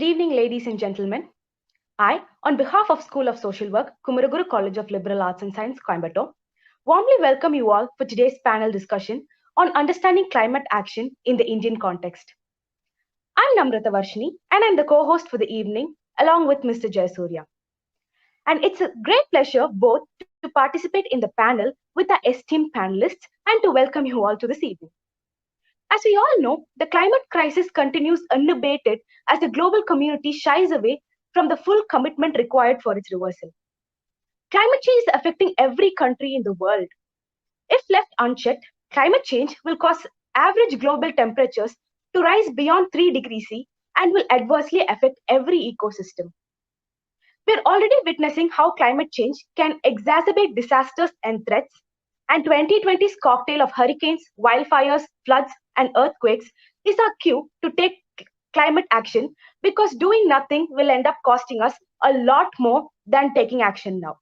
Good evening, ladies and gentlemen. I, on behalf of School of Social Work, Kumaraguru College of Liberal Arts and Science, Coimbatore, warmly welcome you all for today's panel discussion on understanding climate action in the Indian context. I'm Namrata Varshini, and I'm the co-host for the evening, along with Mr. Jayasurya. And it's a great pleasure both to participate in the panel with our esteemed panelists and to welcome you all to this evening. As we all know, the climate crisis continues unabated as the global community shies away from the full commitment required for its reversal. Climate change is affecting every country in the world. If left unchecked, climate change will cause average global temperatures to rise beyond 3 degrees C and will adversely affect every ecosystem. We're already witnessing how climate change can exacerbate disasters and threats, and 2020's cocktail of hurricanes, wildfires, floods, and earthquakes is our cue to take climate action because doing nothing will end up costing us a lot more than taking action now.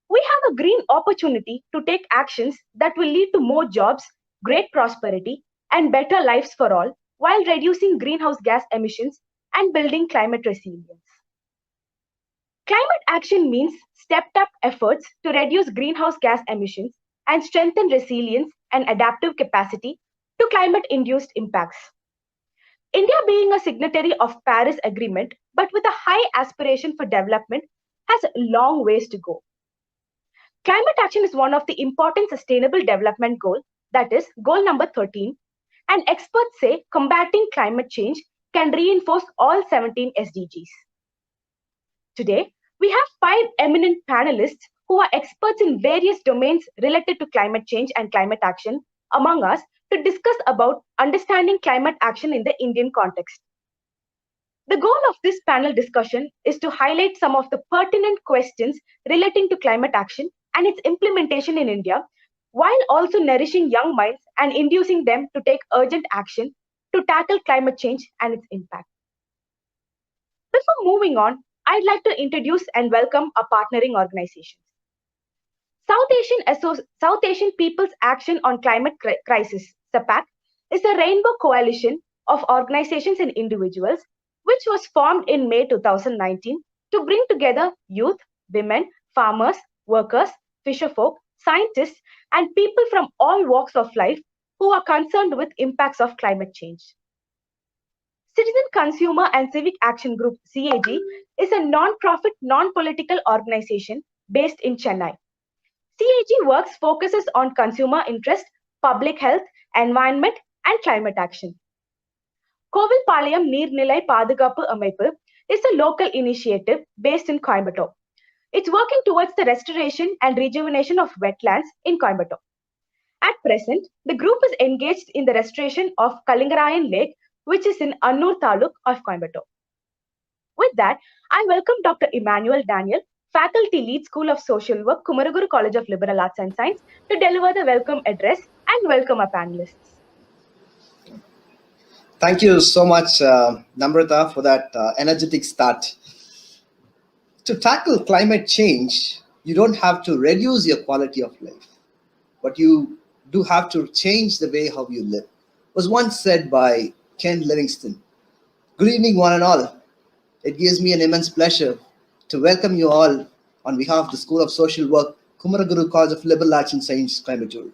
We have a green opportunity to take actions that will lead to more jobs, great prosperity, and better lives for all while reducing greenhouse gas emissions and building climate resilience. Climate action means stepped up efforts to reduce greenhouse gas emissions and strengthen resilience and adaptive capacity to climate-induced impacts. India, being a signatory of Paris Agreement, but with a high aspiration for development, has long ways to go. Climate action is one of the important sustainable development goals, that is, goal number 13, and experts say combating climate change can reinforce all 17 SDGs. Today, we have 5 eminent panelists who are experts in various domains related to climate change and climate action among us to discuss about understanding climate action in the Indian context. The goal of this panel discussion is to highlight some of the pertinent questions relating to climate action and its implementation in India, while also nourishing young minds and inducing them to take urgent action to tackle climate change and its impact. Before moving on, I'd like to introduce and welcome our partnering organizations. South Asian People's Action on Climate Crisis, SAPACC, is a rainbow coalition of organizations and individuals which was formed in May 2019 to bring together youth, women, farmers, workers, fisherfolk, scientists, and people from all walks of life who are concerned with impacts of climate change. Citizen Consumer and Civic Action Group, CAG, is a non-profit, non-political organization based in Chennai. CAG focuses on consumer interest, public health, environment, and climate action. Kovilpalayam Neernilai Paadukappu Amaippu is a local initiative based in Coimbatore. It's working towards the restoration and rejuvenation of wetlands in Coimbatore. At present, the group is engaged in the restoration of Kalingarayan Lake, which is in Annur Taluk of Coimbatore. With that, I welcome Dr. Emmanuel Daniel, Faculty Lead, School of Social Work, Kumaraguru College of Liberal Arts and Science, to deliver the welcome address and welcome our panelists. Thank you so much, Namrata, for that energetic start. To tackle climate change, you don't have to reduce your quality of life, but you do have to change the way how you live. It was once said by Ken Livingston. Good evening, one and all. It gives me an immense pleasure to welcome you all on behalf of the School of Social Work, Kumaraguru College of Liberal Arts and Science, Coimbatore.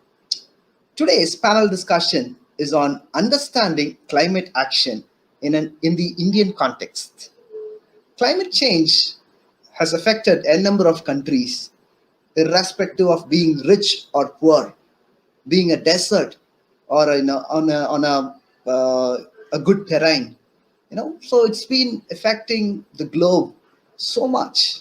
Today's panel discussion is on understanding climate action in the Indian context. Climate change has affected a number of countries, irrespective of being rich or poor, being a desert or on a good terrain. So it's been affecting the globe so much,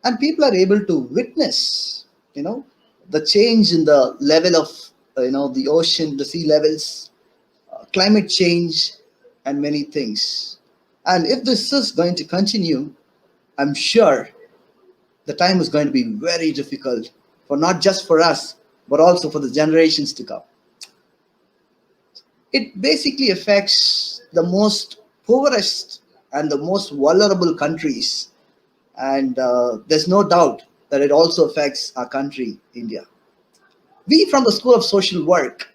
and people are able to witness, the change in the level of, the ocean, the sea levels, climate change, and many things. And if this is going to continue, I'm sure the time is going to be very difficult for not just for us, but also for the generations to come. It basically affects the most poorest and the most vulnerable countries. And there's no doubt that it also affects our country, India. We from the School of Social Work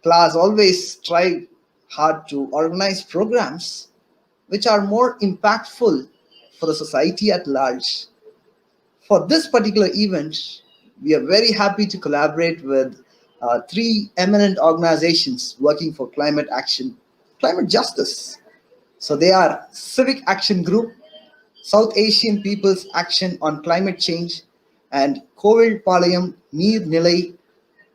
class always try hard to organize programs which are more impactful for the society at large. For this particular event, we are very happy to collaborate with three eminent organizations working for climate action, climate justice. So they are Civic Action Group, South Asian People's Action on Climate Change, and Kovil Palayam Neer Nilai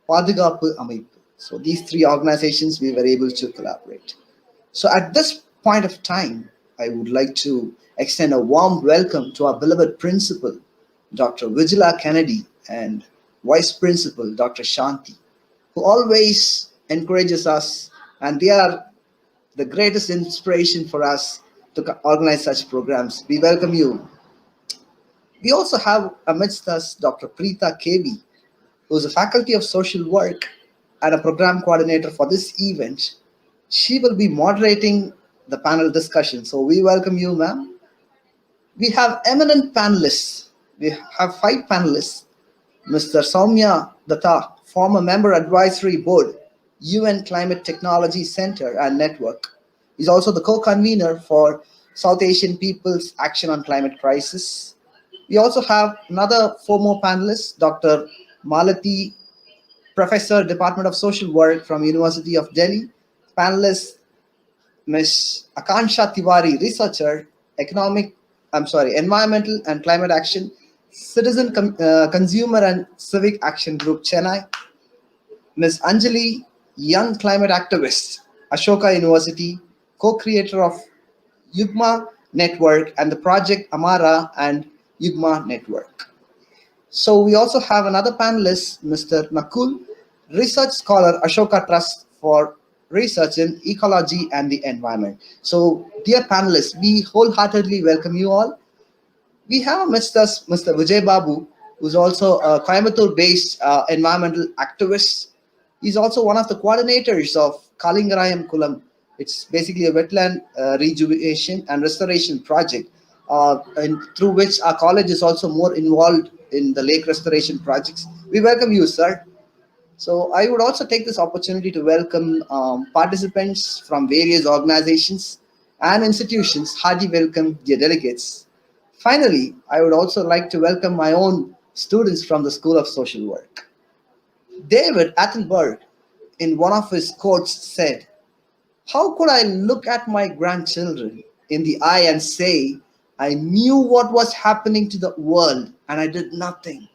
Padugapu Amaipu. So these three organizations we were able to collaborate. So at this point of time, I would like to extend a warm welcome to our beloved principal, Dr. Vigila Kennedy, and Vice Principal, Dr. Shanti, who always encourages us, and they are the greatest inspiration for us to organize such programs. We welcome you. We also have amidst us Dr. Preeta KV, who is a faculty of social work and a program coordinator for this event. She will be moderating the panel discussion. So we welcome you, ma'am. We have eminent panelists. We have five panelists. Mr. Soumya Datta, former member advisory board, UN Climate Technology Center and Network. He's also the co-convener for South Asian People's Action on Climate Crisis. We also have another four more panelists, Dr. Malati, Professor, Department of Social Work from University of Delhi. Panelist Ms. Akansha Tiwari, researcher, environmental and climate action, Consumer and Civic Action Group, Chennai. Ms. Anjali, young climate activist, Ashoka University, co-creator of Yugma Network and the project Amara and Yugma Network. So we also have another panelist, Mr. Nakul, research scholar, Ashoka Trust for research in ecology and the environment. So dear panelists, we wholeheartedly welcome you all. We have amidst us Mr. Vijay Babu, who's also a Coimbatore-based environmental activist. He's also one of the coordinators of Kalingarayam Kulam. It's basically a wetland rejuvenation and restoration project, and through which our college is also more involved in the lake restoration projects. We welcome you, sir. So I would also take this opportunity to welcome participants from various organizations and institutions. Hearty welcome, dear delegates. Finally, I would also like to welcome my own students from the School of Social Work. David Attenborough, in one of his quotes, said, "How could I look at my grandchildren in the eye and say, I knew what was happening to the world and I did nothing?"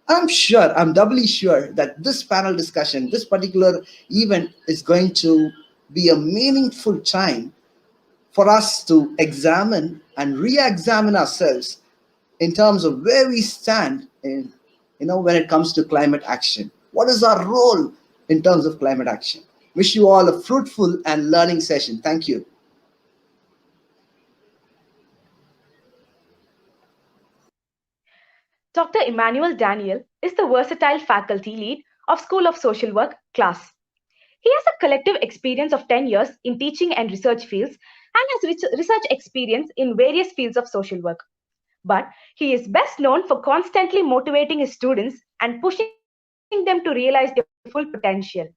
I'm doubly sure that this panel discussion, this particular event is going to be a meaningful time for us to examine and re-examine ourselves in terms of where we stand in, when it comes to climate action. What is our role in terms of climate action? Wish you all a fruitful and learning session. Thank you. Dr. Emmanuel Daniel is the versatile faculty lead of School of Social Work, CAS. He has a collective experience of 10 years in teaching and research fields and has research experience in various fields of social work. But he is best known for constantly motivating his students and pushing them to realize their full potential.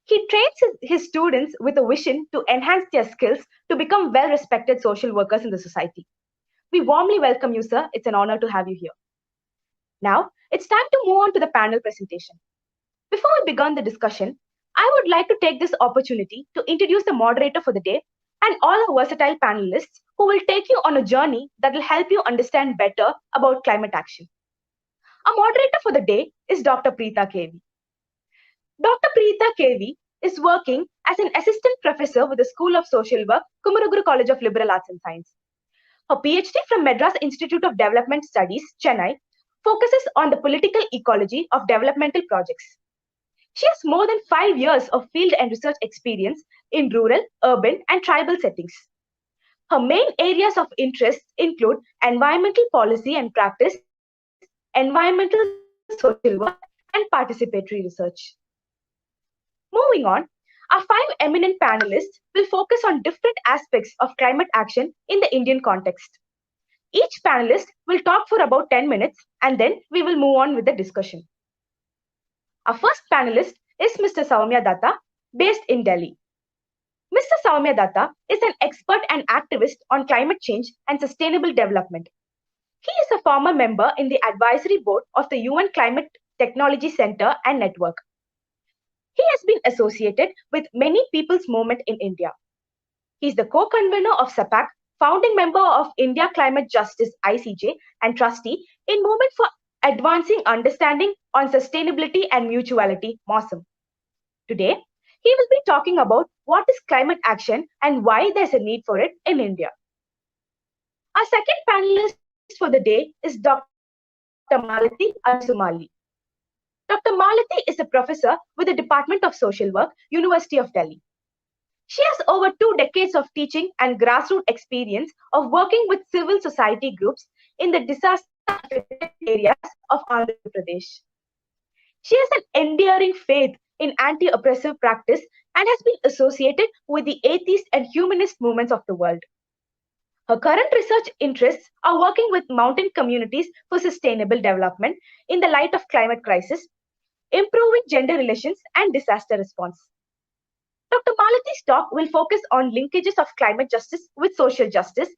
He trains his students with a vision to enhance their skills to become well respected social workers in the society. We warmly welcome you, sir. It's an honor to have you here. Now, it's time to move on to the panel presentation. Before we begin the discussion, I would like to take this opportunity to introduce the moderator for the day and all our versatile panelists who will take you on a journey that will help you understand better about climate action. Our moderator for the day is Dr. Preeta KV. Dr. Preeta KV is working as an assistant professor with the School of Social Work, Kumaraguru College of Liberal Arts and Science. Her PhD from Madras Institute of Development Studies, Chennai, focuses on the political ecology of developmental projects. She has more than 5 years of field and research experience in rural, urban, and tribal settings. Her main areas of interest include environmental policy and practice, environmental social work, and participatory research. Moving on, our 5 eminent panelists will focus on different aspects of climate action in the Indian context. Each panelist will talk for about 10 minutes and then we will move on with the discussion. Our first panelist is Mr. Soumya Datta, based in Delhi. Mr. Soumya Datta is an expert and activist on climate change and sustainable development. He is a former member in the advisory board of the UN Climate Technology Center and Network. He has been associated with many people's movement in India. He is the co-convener of SAPACC, founding member of India Climate Justice ICJ, and trustee in Movement for Advancing Understanding on Sustainability and Mutuality, MOSM. Today, he will be talking about what is climate action and why there's a need for it in India. Our second panelist for the day is Dr. Malathi Arsumali. Dr. Malathi is a professor with the Department of Social Work, University of Delhi. She has over 2 decades of teaching and grassroots experience of working with civil society groups in the disaster-affected areas of Andhra Pradesh. She has an enduring faith in anti-oppressive practice and has been associated with the atheist and humanist movements of the world. Her current research interests are working with mountain communities for sustainable development in the light of climate crisis, improving gender relations, and disaster response. Dr. Malathi's talk will focus on linkages of climate justice with social justice,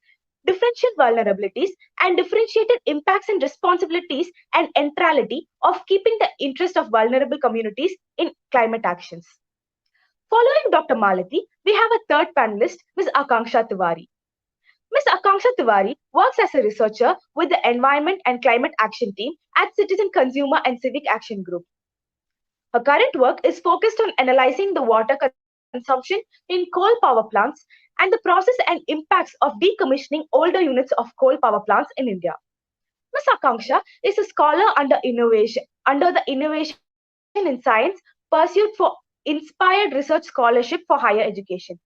differential vulnerabilities, and differentiated impacts and responsibilities and centrality of keeping the interest of vulnerable communities in climate actions. Following Dr. Malathi, we have a third panelist, Ms. Akanksha Tiwari. Ms. Akanksha Tiwari works as a researcher with the Environment and Climate Action Team at Citizen Consumer and Civic Action Group. Her current work is focused on analyzing the water consumption in coal power plants and the process and impacts of decommissioning older units of coal power plants in India. Ms. Akanksha is a scholar under the Innovation in Science pursued for Inspired Research Scholarship for Higher Education.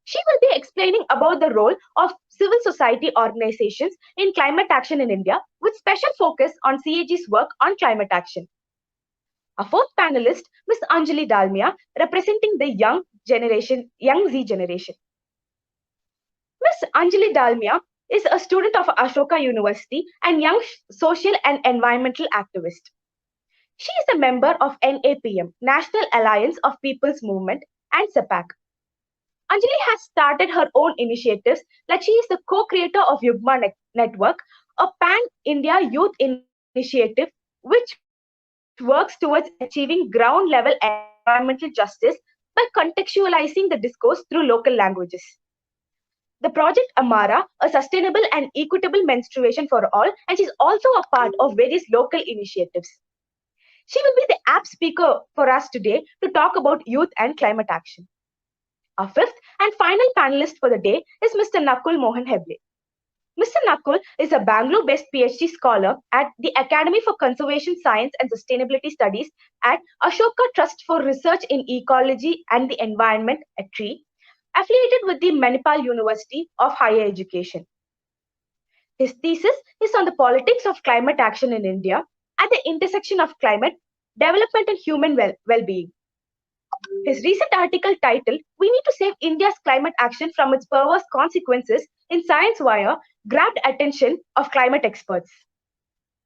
She will be explaining about the role of civil society organizations in climate action in India with special focus on CAG's work on climate action. Our fourth panelist, Ms. Anjali Dalmia, representing the young Z generation. Ms. Anjali Dalmia is a student of Ashoka University and young social and environmental activist. She is a member of NAPM, National Alliance of People's Movement, and SAPACC. Anjali has started her own initiatives, like she is the co-creator of Yugma Network, a pan-India youth initiative which works towards achieving ground-level environmental justice by contextualizing the discourse through local languages. The project Amara, a sustainable and equitable menstruation for all, and she's also a part of various local initiatives. She will be the apt speaker for us today to talk about youth and climate action. Our fifth and final panelist for the day is Mr. Nakul Mohan Heble. Mr. Nakul is a Bangalore-based PhD scholar at the Academy for Conservation Science and Sustainability Studies at Ashoka Trust for Research in Ecology and the Environment at TREE, affiliated with the Manipal University of Higher Education. His thesis is on the politics of climate action in India at the intersection of climate, development, and human well-being. His recent article titled, "We Need to Save India's Climate Action from Its Perverse Consequences" in Science Wire grabbed attention of climate experts.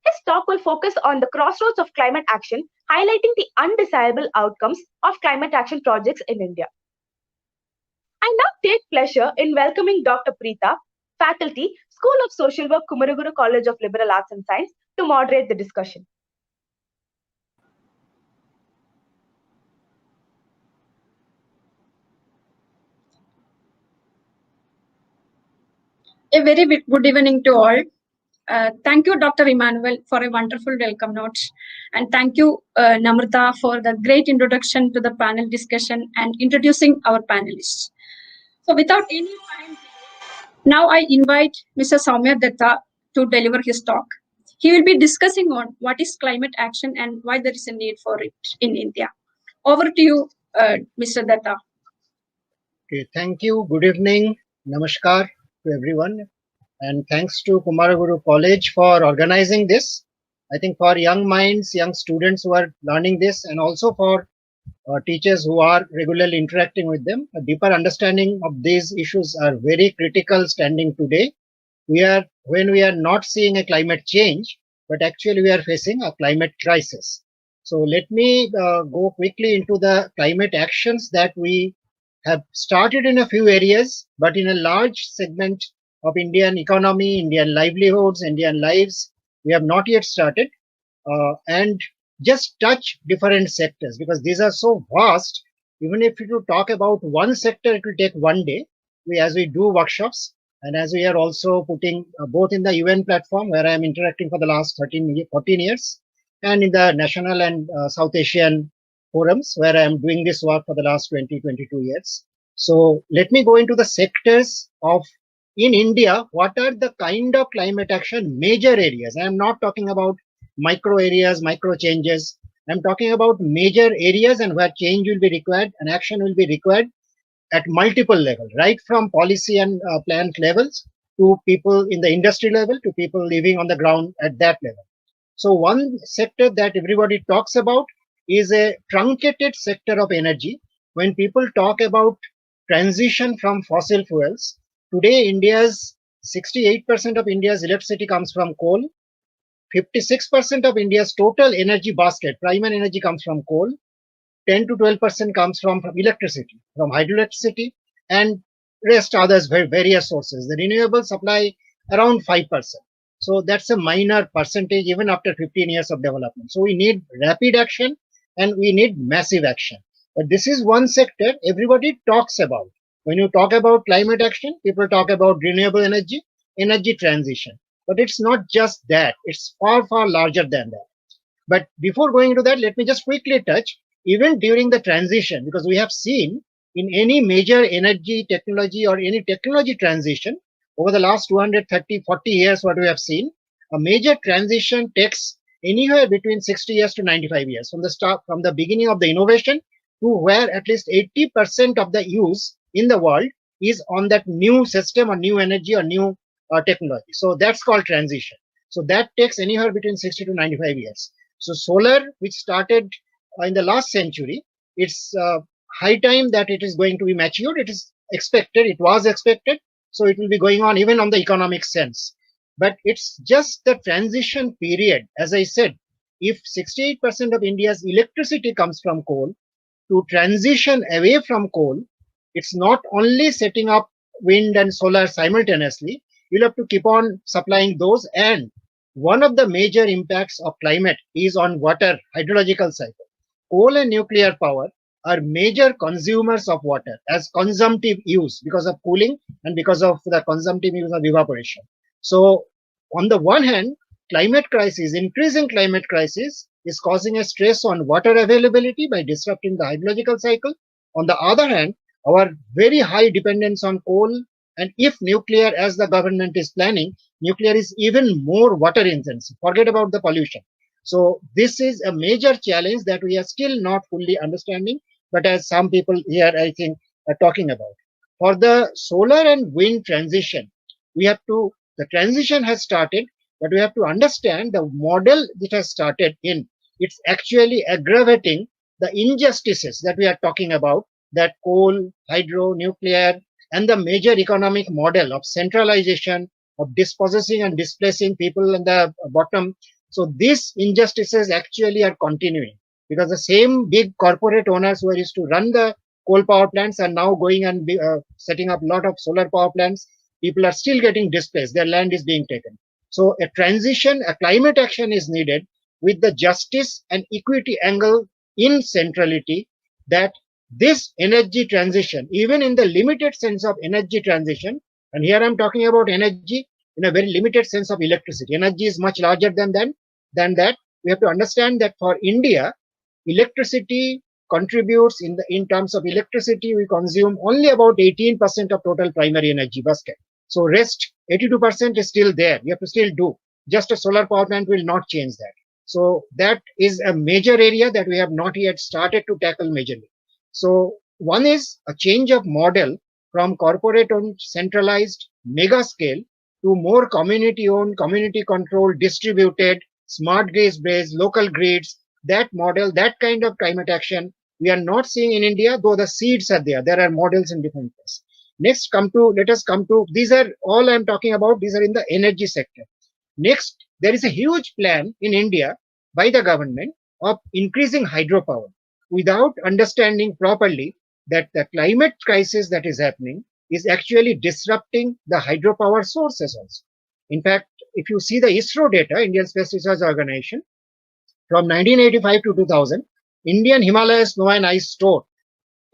His talk will focus on the crossroads of climate action, highlighting the undesirable outcomes of climate action projects in India. I now take pleasure in welcoming Dr. Preeta, faculty, School of Social Work, Kumaraguru College of Liberal Arts and Science, to moderate the discussion. A very good evening to all. Thank you, Dr. Emmanuel, for a wonderful welcome note. And thank you, Namrata, for the great introduction to the panel discussion and introducing our panelists. So without any time, now I invite Mr. Soumya Datta to deliver his talk. He will be discussing on what is climate action and why there is a need for it in India. Over to you, Mr. Datta. Okay, thank you. Good evening. Namaskar to everyone. And thanks to Kumaraguru College for organizing this. I think for young minds, young students who are learning this, and also for teachers who are regularly interacting with them, a deeper understanding of these issues are very critical standing today. When we are not seeing a climate change, but actually we are facing a climate crisis. So let me go quickly into the climate actions that we have started in a few areas, but in a large segment of Indian economy, Indian livelihoods, Indian lives, we have not yet started. And just touch different sectors, because these are so vast. Even if you talk about one sector, it will take one day. As we do workshops, and as we are also putting both in the UN platform, where I am interacting for the last 14 years, and in the national and South Asian forums, where I am doing this work for the last 22 years. So let me go into the sectors of, in India, what are the kind of climate action major areas? I am not talking about micro areas, micro changes. I'm talking about major areas and where change will be required and action will be required at multiple levels, right from policy and plant levels to people in the industry level to people living on the ground at that level. So one sector that everybody talks about is a truncated sector of energy. When people talk about transition from fossil fuels, today 68% of India's electricity comes from coal. 56% of India's total energy basket, primary energy, comes from coal. 10 to 12% comes from electricity, from hydroelectricity, and rest others, various sources. The renewable supply around 5%. So that's a minor percentage even after 15 years of development. So we need rapid action and we need massive action. But this is one sector everybody talks about. When you talk about climate action, people talk about renewable energy, energy transition. But it's not just that. It's far, far larger than that. But before going into that, let me just quickly touch, even during the transition, because we have seen in any major energy technology or any technology transition over the last 230, 40 years, what we have seen, a major transition takes anywhere between 60 years to 95 years from the beginning of the innovation to where at least 80% of the use in the world is on that new system or new energy or new technology. So that's called transition. So that takes anywhere between 60 to 95 years. So solar, which started in the last century, it's high time that it is going to be matured. It is expected, it was expected. So it will be going on even on the economic sense. But it's just the transition period. As I said, if 68% of India's electricity comes from coal, to transition away from coal, it's not only setting up wind and solar simultaneously, you'll have to keep on supplying those. And one of the major impacts of climate is on water hydrological cycle. Coal and nuclear power are major consumers of water as consumptive use because of cooling and because of the consumptive use of evaporation. So on the one hand, climate crisis, increasing climate crisis is causing a stress on water availability by disrupting the hydrological cycle. On the other hand, our very high dependence on coal, and if nuclear, as the government is planning, nuclear is even more water intensive. Forget about the pollution. So this is a major challenge that we are still not fully understanding, but as some people here, I think, are talking about. For the solar and wind transition, the transition has started, but we have to understand the model it has started in. It's actually aggravating the injustices that we are talking about, that coal, hydro, nuclear, and the major economic model of centralization, of dispossessing and displacing people in the bottom. So these injustices actually are continuing because the same big corporate owners who used to run the coal power plants are now going and setting up a lot of solar power plants. People are still getting displaced. Their land is being taken. So a transition, a climate action is needed with the justice and equity angle in centrality, that this energy transition, even in the limited sense of energy transition, and here I'm talking about energy in a very limited sense of electricity. Energy is much larger than that. We have to understand that for India, electricity contributes in terms of electricity, we consume only about 18% of total primary energy basket. So rest 82% is still there. We have to still do. Just a solar power plant will not change that. So that is a major area that we have not yet started to tackle majorly. So one is a change of model from corporate-owned, centralized, mega scale to more community-owned, community-controlled, distributed, smart grids-based, local grids. That model, that kind of climate action, we are not seeing in India, though the seeds are there. There are models in different places. Next, let us come to, these are all I'm talking about, these are in the energy sector. Next, there is a huge plan in India by the government of increasing hydropower without understanding properly that the climate crisis that is happening is actually disrupting the hydropower sources also. In fact, if you see the ISRO data, Indian Space Research Organization, from 1985 to 2000, Indian Himalaya snow and ice store,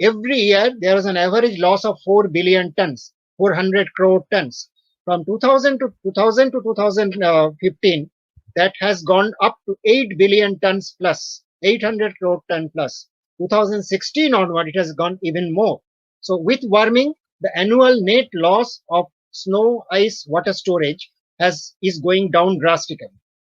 every year there was an average loss of 4 billion tons, 400 crore tons. From 2000 to 2015, that has gone up to 8 billion tons plus, 800 crore ton plus. 2016 onward, it has gone even more. So with warming, the annual net loss of snow, ice, water storage is going down drastically.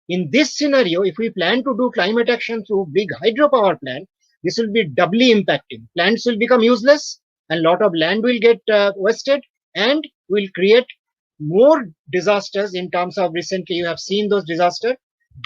In this scenario, if we plan to do climate action through big hydropower plant, this will be doubly impacting. Plants will become useless and a lot of land will get wasted and will create more disasters in terms of recently you have seen those disasters.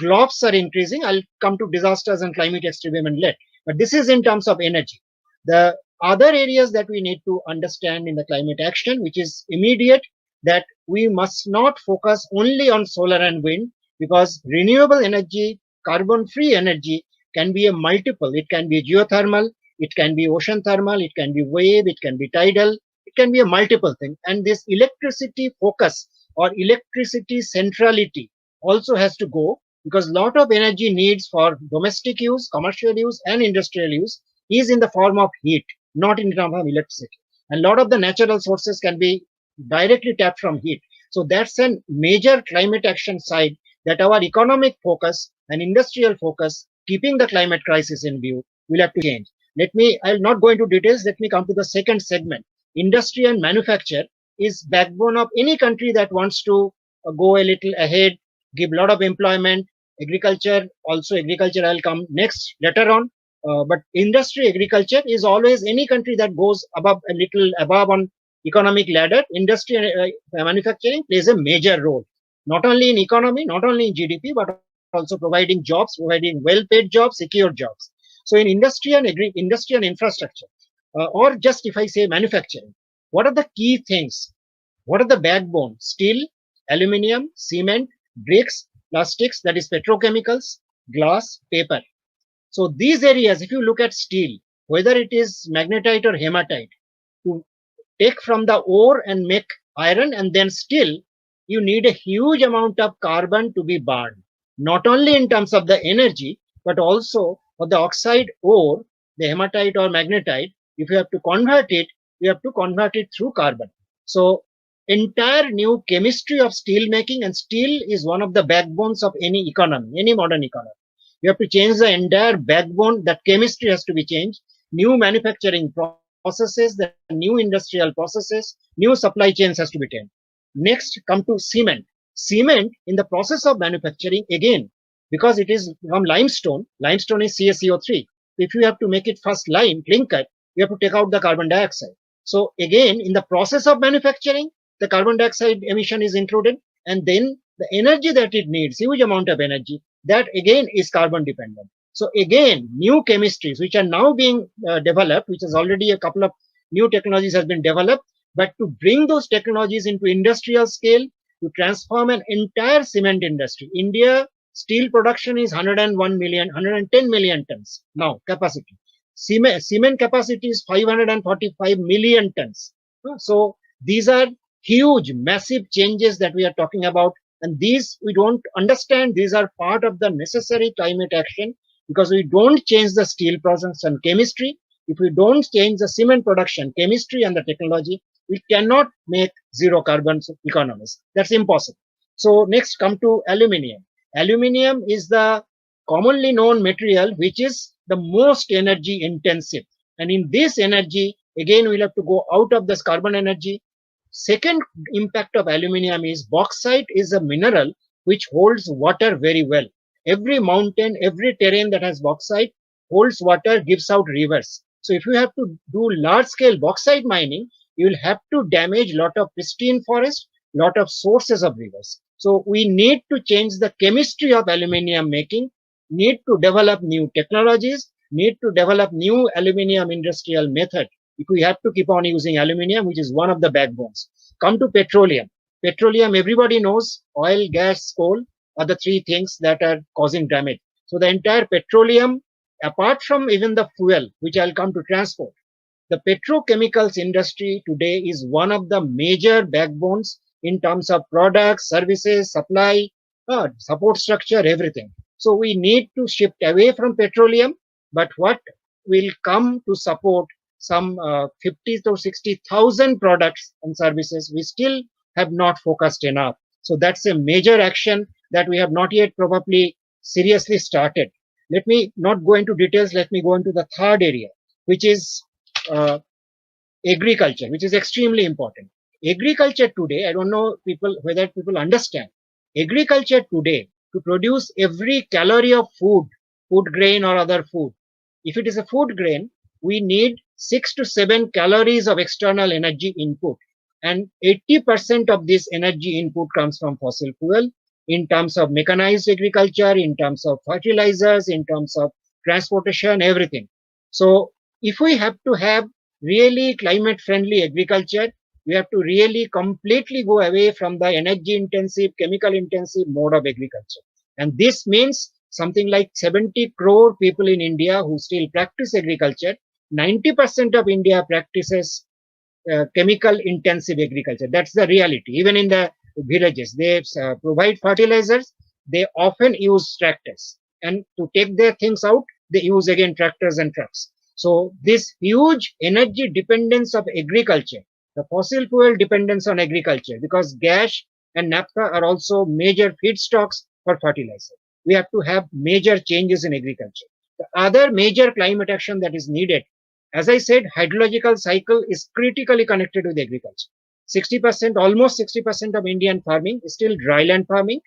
Globs are increasing. I'll come to disasters and climate extremism in later. But this is in terms of energy. The other areas that we need to understand in the climate action, which is immediate, that we must not focus only on solar and wind, because renewable energy, carbon-free energy can be a multiple. It can be geothermal, it can be ocean thermal, it can be wave, it can be tidal, it can be a multiple thing. And this electricity focus or electricity centrality also has to go, because a lot of energy needs for domestic use, commercial use, and industrial use is in the form of heat, not in terms of electricity. And a lot of the natural sources can be directly tapped from heat. So that's a major climate action side that our economic focus and industrial focus, keeping the climate crisis in view, will have to change. I'll not go into details. Let me come to the second segment. Industry and manufacture is backbone of any country that wants to go a little ahead, give a lot of employment. Agriculture, also agriculture, I'll come next later on. But industry, agriculture is always any country that goes above a little above on economic ladder. Industry and manufacturing plays a major role, not only in economy, not only in GDP, but also providing jobs, providing well-paid jobs, secure jobs. So in industry and infrastructure, or just if I say manufacturing, what are the key things? What are the backbone? Steel, aluminium, cement, bricks, plastics, that is petrochemicals, glass, paper. So these areas, if you look at steel, whether it is magnetite or hematite, to take from the ore and make iron and then steel, you need a huge amount of carbon to be burned, not only in terms of the energy, but also for the oxide ore, the hematite or magnetite. If you have to convert it, you have to convert it through carbon. So entire new chemistry of steel making, and steel is one of the backbones of any economy, any modern economy. You have to change the entire backbone. That chemistry has to be changed. New manufacturing processes, the new industrial processes, new supply chains has to be changed. Next, come to cement. Cement in the process of manufacturing, again, because it is from limestone. Limestone is CaCO3. If you have to make it first lime, clinker, you have to take out the carbon dioxide. So again, in the process of manufacturing, the carbon dioxide emission is included, and then the energy that it needs, huge amount of energy, that again is carbon dependent. So again, new chemistries which are now being developed, which is already a couple of new technologies has been developed, but to bring those technologies into industrial scale, to transform an entire cement industry. India steel production is 110 million tons now capacity. Cement capacity is 545 million tons. So these are huge, massive changes that we are talking about. And these we don't understand. These are part of the necessary climate action, because we don't change the steel process and chemistry. If we don't change the cement production, chemistry and the technology, we cannot make zero carbon economies. That's impossible. So next, come to aluminium. Aluminium is the commonly known material which is the most energy intensive. And in this energy, again, we'll have to go out of this carbon energy. Second impact of aluminium is bauxite is a mineral which holds water very well. Every mountain, every terrain that has bauxite holds water, gives out rivers. So if you have to do large scale bauxite mining, you will have to damage lot of pristine forest, lot of sources of rivers. So we need to change the chemistry of aluminium making, need to develop new technologies, need to develop new aluminium industrial method if we have to keep on using aluminium, which is one of the backbones. Come to petroleum. Petroleum, everybody knows, oil, gas, coal are the three things that are causing damage. So the entire petroleum, apart from even the fuel, which I'll come to transport, the petrochemicals industry today is one of the major backbones in terms of products, services, supply, support structure, everything. So we need to shift away from petroleum, but what will come to support some 50 to 60,000 products and services, we still have not focused enough. So that's a major action that we have not yet probably seriously started. Let me not go into details. Let me go into the third area, which is agriculture, which is extremely important. Agriculture today, I don't know whether people understand. Agriculture today, to produce every calorie of food grain or other food, if it is a food grain, we need 6 to 7 calories of external energy input. And 80% of this energy input comes from fossil fuel in terms of mechanized agriculture, in terms of fertilizers, in terms of transportation, everything. So if we have to have really climate friendly agriculture, we have to really completely go away from the energy intensive, chemical intensive mode of agriculture. And this means something like 70 crore people in India who still practice agriculture. 90% of India practices chemical intensive agriculture. That's the reality. Even in the villages, they provide fertilizers. They often use tractors, and to take their things out, they use again tractors and trucks. So this huge energy dependence of agriculture, the fossil fuel dependence on agriculture, because gas and naphtha are also major feedstocks for fertilizer. We have to have major changes in agriculture. The other major climate action that is needed, as I said, hydrological cycle is critically connected with agriculture. 60%, almost 60% of Indian farming is still dryland farming.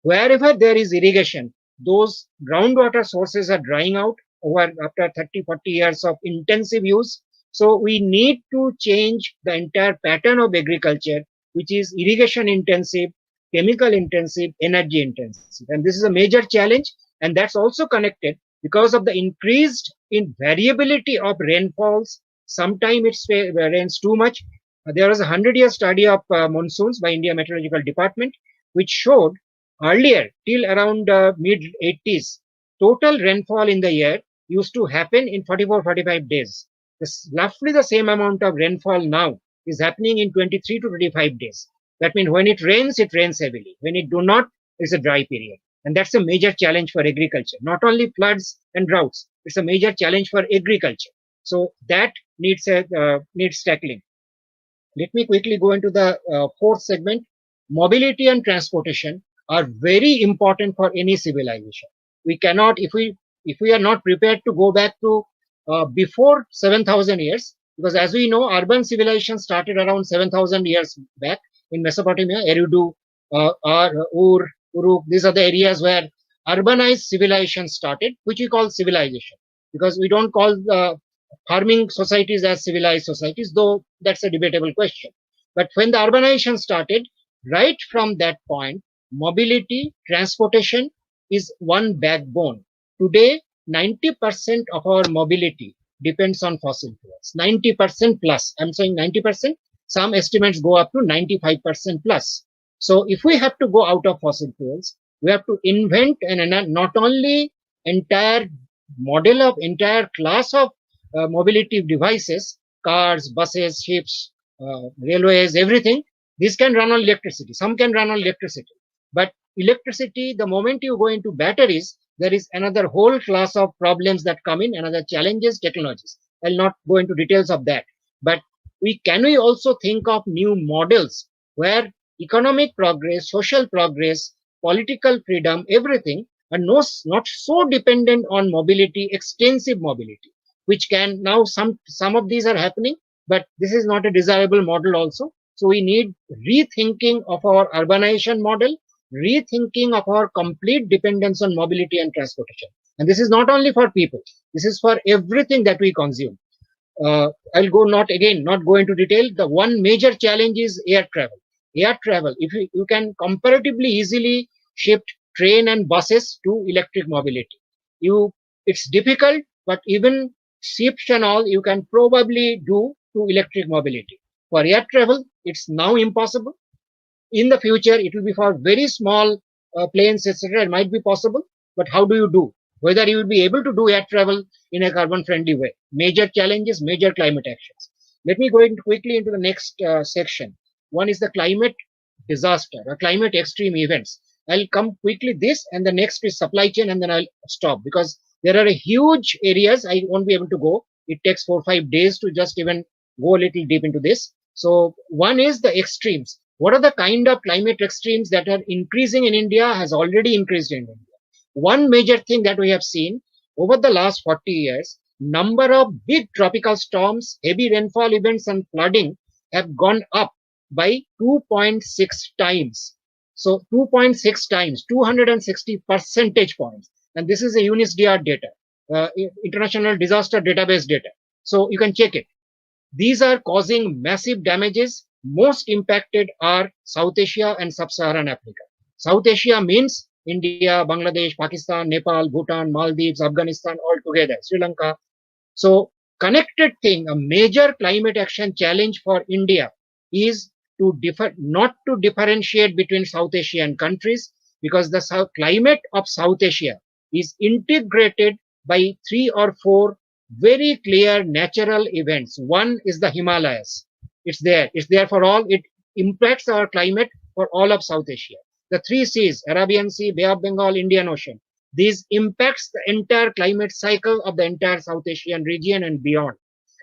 Wherever there is irrigation, those groundwater sources are drying out after 30, 40 years of intensive use. So we need to change the entire pattern of agriculture, which is irrigation intensive, chemical intensive, energy intensive. And this is a major challenge. And that's also connected because of the increased in variability of rainfalls. Sometimes it rains too much. There was a 100-year study of monsoons by India Meteorological Department, which showed earlier till around mid 80s, total rainfall in the year used to happen in 44-45 days. Roughly the same amount of rainfall now is happening in 23 to 25 days. That means when it rains heavily. When it do not, it's a dry period. And that's a major challenge for agriculture. Not only floods and droughts, it's a major challenge for agriculture. So that needs tackling. Let me quickly go into the fourth segment. Mobility and transportation are very important for any civilization. We cannot, if we are not prepared to go back to before 7,000 years, because as we know, urban civilization started around 7,000 years back in Mesopotamia, Eridu, Ur, Uruk. These are the areas where urbanized civilization started, which we call civilization, because we don't call farming societies as civilized societies, though that's a debatable question. But when the urbanization started, right from that point, mobility, transportation is one backbone. Today, 90% of our mobility depends on fossil fuels. 90% plus. I'm saying 90%. Some estimates go up to 95% plus. So if we have to go out of fossil fuels, we have to invent and not only entire model of entire class of mobility devices, cars, buses, ships, railways, everything. These can run on electricity. Some can run on electricity. But electricity, the moment you go into batteries, there is another whole class of problems that come in, another challenges, technologies. I'll not go into details of that. But can we also think of new models where economic progress, social progress, political freedom, everything are not so dependent on mobility, extensive mobility, which can now some of these are happening, but this is not a desirable model also. So we need rethinking of our urbanization model, rethinking of our complete dependence on mobility and transportation. And this is not only for people, this is for everything that we consume. I'll not go into detail. The one major challenge is air travel. Air travel, if you can comparatively easily shift train and buses to electric mobility. It's difficult, but even ships and all you can probably do to electric mobility. For air travel, it's now impossible. In the future, it will be for very small planes, etc. It might be possible, but how do you do? whether you will be able to do air travel in a carbon friendly way. Major challenges, major climate actions. Let me go quickly into the next section. One is the climate disaster or climate extreme events. I'll come quickly this, and the next is supply chain, and then I'll stop because there are huge areas I won't be able to go. It takes 4 or 5 days to just even go a little deep into this. So one is the extremes. What are the kind of climate extremes that are increasing in India, has already increased in India? One major thing that we have seen over the last 40 years, number of big tropical storms, heavy rainfall events and flooding have gone up by 2.6 times. So 2.6 times, 260 percentage points. And this is a UNISDR data, International Disaster Database data. So you can check it. These are causing massive damages. Most impacted are South Asia and Sub-Saharan Africa. South Asia means India, Bangladesh, Pakistan, Nepal, Bhutan, Maldives, Afghanistan, all together, Sri Lanka. So connected thing, a major climate action challenge for India is to not to differentiate between South Asian countries, because the climate of South Asia is integrated by 3 or 4 very clear natural events. One is the Himalayas. It's there for all. It impacts our climate for all of South Asia. The 3 seas, Arabian Sea, Bay of Bengal, Indian Ocean. These impacts the entire climate cycle of the entire South Asian region and beyond.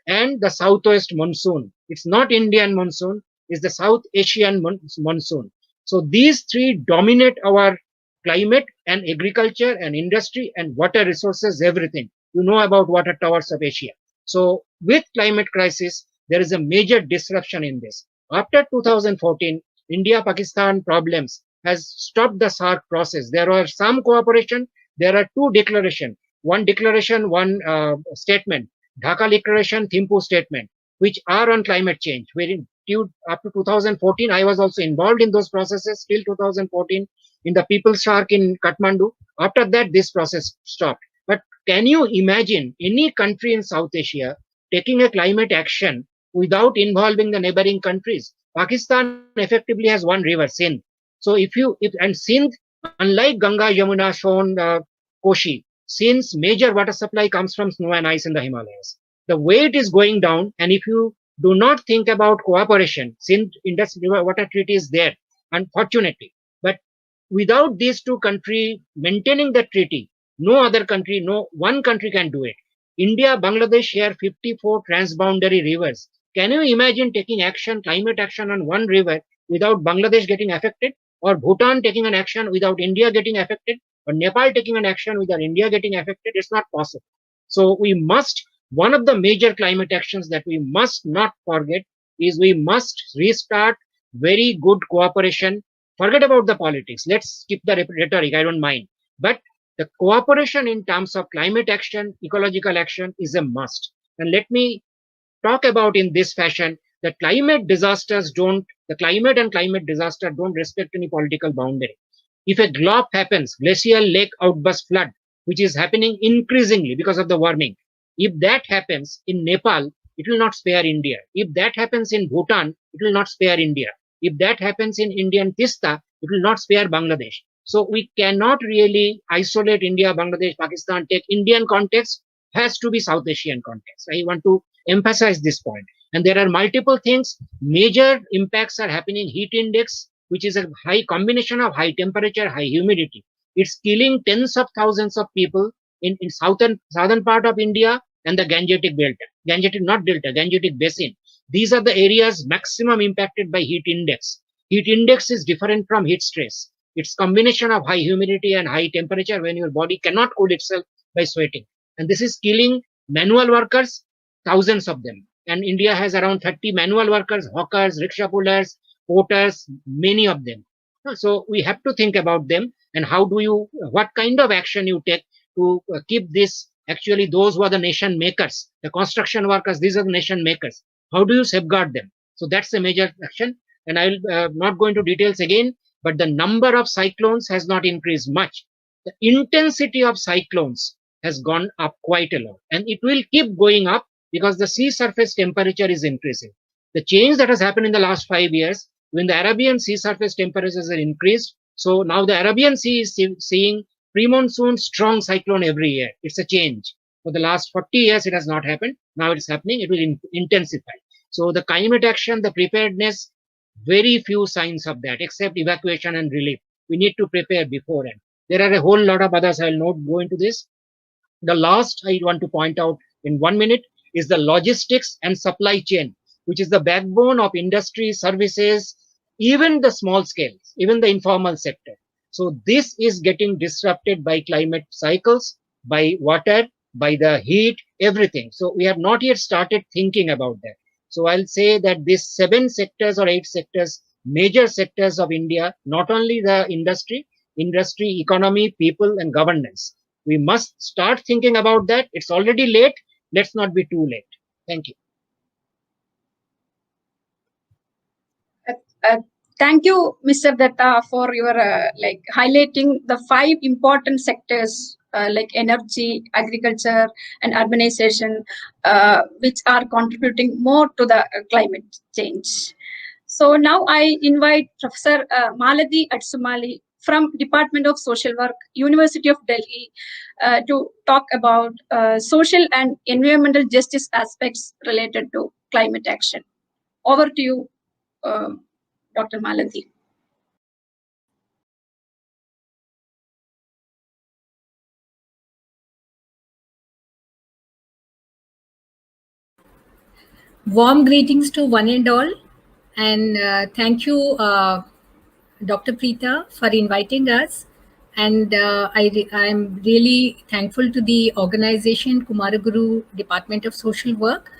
And the southwest monsoon. It's not Indian monsoon, it's the South Asian monsoon. So these 3 dominate our climate and agriculture and industry and water resources, everything. You know about water towers of Asia. So with climate crisis, there is a major disruption in this. After 2014, India-Pakistan problems has stopped the SAARC process. There are some cooperation. There are 2 declarations. One declaration, one statement. Dhaka Declaration, Thimphu Statement, which are on climate change. Up to 2014, I was also involved in those processes till 2014 in the People's SAARC in Kathmandu. After that, this process stopped. But can you imagine any country in South Asia taking a climate action without involving the neighboring countries? Pakistan effectively has one river, Sindh. So and Sindh, unlike Ganga, Yamuna, Son, Koshi, Sindh's major water supply comes from snow and ice in the Himalayas. The way it is going down, and if you do not think about cooperation, Sindh Indus River Water Treaty is there, unfortunately. But without these 2 countries maintaining the treaty, no other country, no one country can do it. India, Bangladesh share 54 transboundary rivers. Can you imagine taking action, climate action on one river without Bangladesh getting affected? Or Bhutan taking an action without India getting affected? Or Nepal taking an action without India getting affected? It's not possible. So one of the major climate actions that we must not forget is we must restart very good cooperation. Forget about the politics. Let's skip the rhetoric. I don't mind. But the cooperation in terms of climate action, ecological action is a must. And let me talk about in this fashion that the climate and climate disaster don't respect any political boundary. If a glop happens, glacial lake outburst flood, which is happening increasingly because of the warming, if that happens in Nepal, it will not spare India. If that happens in Bhutan, it will not spare India. If that happens in Indian Tista, it will not spare Bangladesh. So we cannot really isolate India, Bangladesh, Pakistan, take Indian context, has to be South Asian context. I want to emphasize this point. And there are multiple things. Major impacts are happening. Heat index, which is a high combination of high temperature, high humidity. It's killing tens of thousands of people in southern part of India and the Gangetic Basin. These are the areas maximum impacted by heat index. Heat index is different from heat stress. It's combination of high humidity and high temperature when your body cannot cool itself by sweating. And this is killing manual workers, thousands of them. And India has around 30 manual workers, hawkers, rickshaw pullers, porters, many of them. So we have to think about them and what kind of action you take to keep this. Actually, those who are the nation makers, the construction workers, these are the nation makers. How do you safeguard them? So that's a major action. And I'll not go into details again, but the number of cyclones has not increased much. The intensity of cyclones has gone up quite a lot, and it will keep going up because the sea surface temperature is increasing. The change that has happened in the last 5 years, when the Arabian sea surface temperatures are increased, so now the Arabian Sea is seeing pre-monsoon strong cyclone every year. It's a change. For the last 40 years, it has not happened. Now it's happening. It will intensify. So the climate action, the preparedness, very few signs of that, except evacuation and relief. We need to prepare beforehand. There are a whole lot of others. I will not go into this. The last I want to point out in 1 minute is the logistics and supply chain, which is the backbone of industry, services, even the small scales, even the informal sector. So this is getting disrupted by climate cycles, by water, by the heat, everything. So we have not yet started thinking about that. So I'll say that these 7 sectors or 8 sectors, major sectors of India, not only the industry, economy, people, and governance. We must start thinking about that. It's already late. Let's not be too late. Thank you. Thank you, Mr. Datta, for your highlighting the 5 important sectors like energy, agriculture, and urbanization, which are contributing more to the climate change. So now I invite Professor Maladi Atsumali from Department of Social Work, University of Delhi, to talk about social and environmental justice aspects related to climate action. Over to you, Dr. Maladi. Warm greetings to one and all, and thank you, Dr. Preeta, for inviting us. And I'm really thankful to the organization Kumaraguru Department of Social Work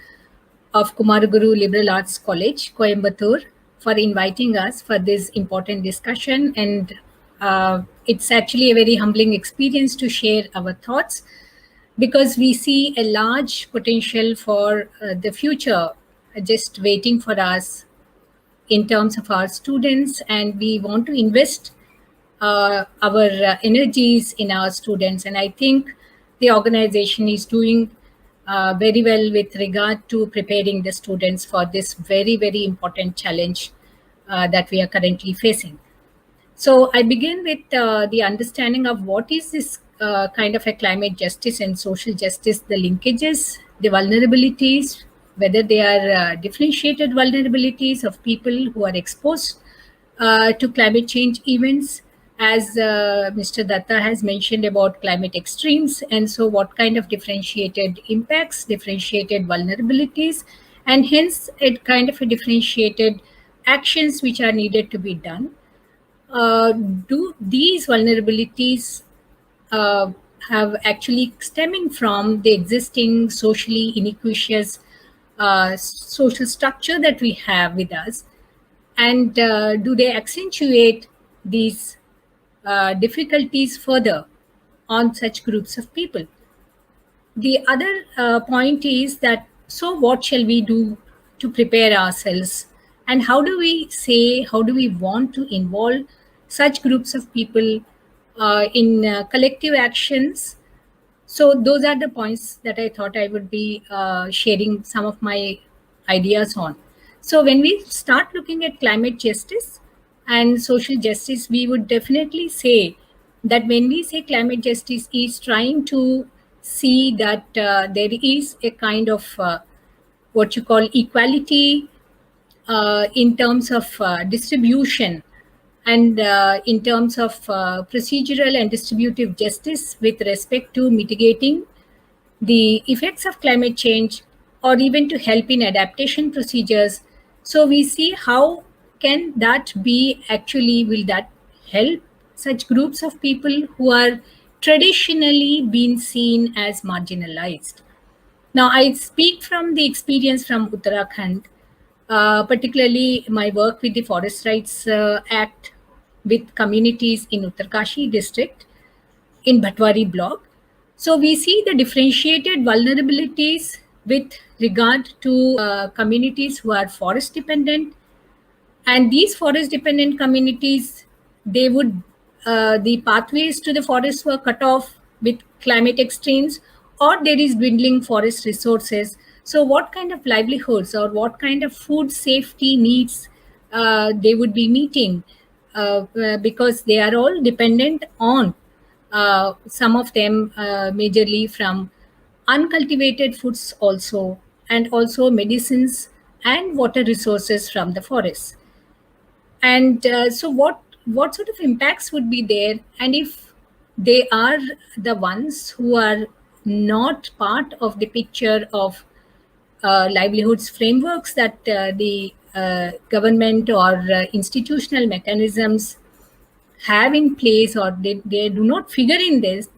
of Kumaraguru Liberal Arts College, Coimbatore, for inviting us for this important discussion. And it's actually a very humbling experience to share our thoughts, because we see a large potential for the future just waiting for us in terms of our students, and we want to invest our energies in our students. And I think the organization is doing very well with regard to preparing the students for this very, very important challenge that we are currently facing. So I begin with the understanding of what is this kind of a climate justice and social justice, the linkages, the vulnerabilities, whether they are differentiated vulnerabilities of people who are exposed to climate change events, as Mr. Datta has mentioned about climate extremes. And so what kind of differentiated impacts, differentiated vulnerabilities, and hence a kind of a differentiated actions which are needed to be done. Do these vulnerabilities have actually stemming from the existing socially inequitous social structure that we have with us? And do they accentuate these difficulties further on such groups of people? The other point is that, so what shall we do to prepare ourselves? And how do we want to involve such groups of people in collective actions? So those are the points that I thought I would be sharing some of my ideas on. So when we start looking at climate justice and social justice, we would definitely say that when we say climate justice is trying to see that there is a kind of what you call equality in terms of distribution, and in terms of procedural and distributive justice with respect to mitigating the effects of climate change, or even to help in adaptation procedures. So we see how can that be actually, will that help such groups of people who are traditionally been seen as marginalized. Now, I speak from the experience from Uttarakhand, particularly my work with the Forest Rights Act with communities in Uttarkashi district in Bhatwari block. So we see the differentiated vulnerabilities with regard to communities who are forest dependent. And these forest dependent communities, they would, the pathways to the forests were cut off with climate extremes, or there is dwindling forest resources. So what kind of livelihoods or what kind of food safety needs they would be meeting, because they are all dependent on some of them majorly from uncultivated foods also, and also medicines and water resources from the forests. And so what sort of impacts would be there, and if they are the ones who are not part of the picture of livelihoods frameworks that the government or institutional mechanisms have in place, or they do not figure in this,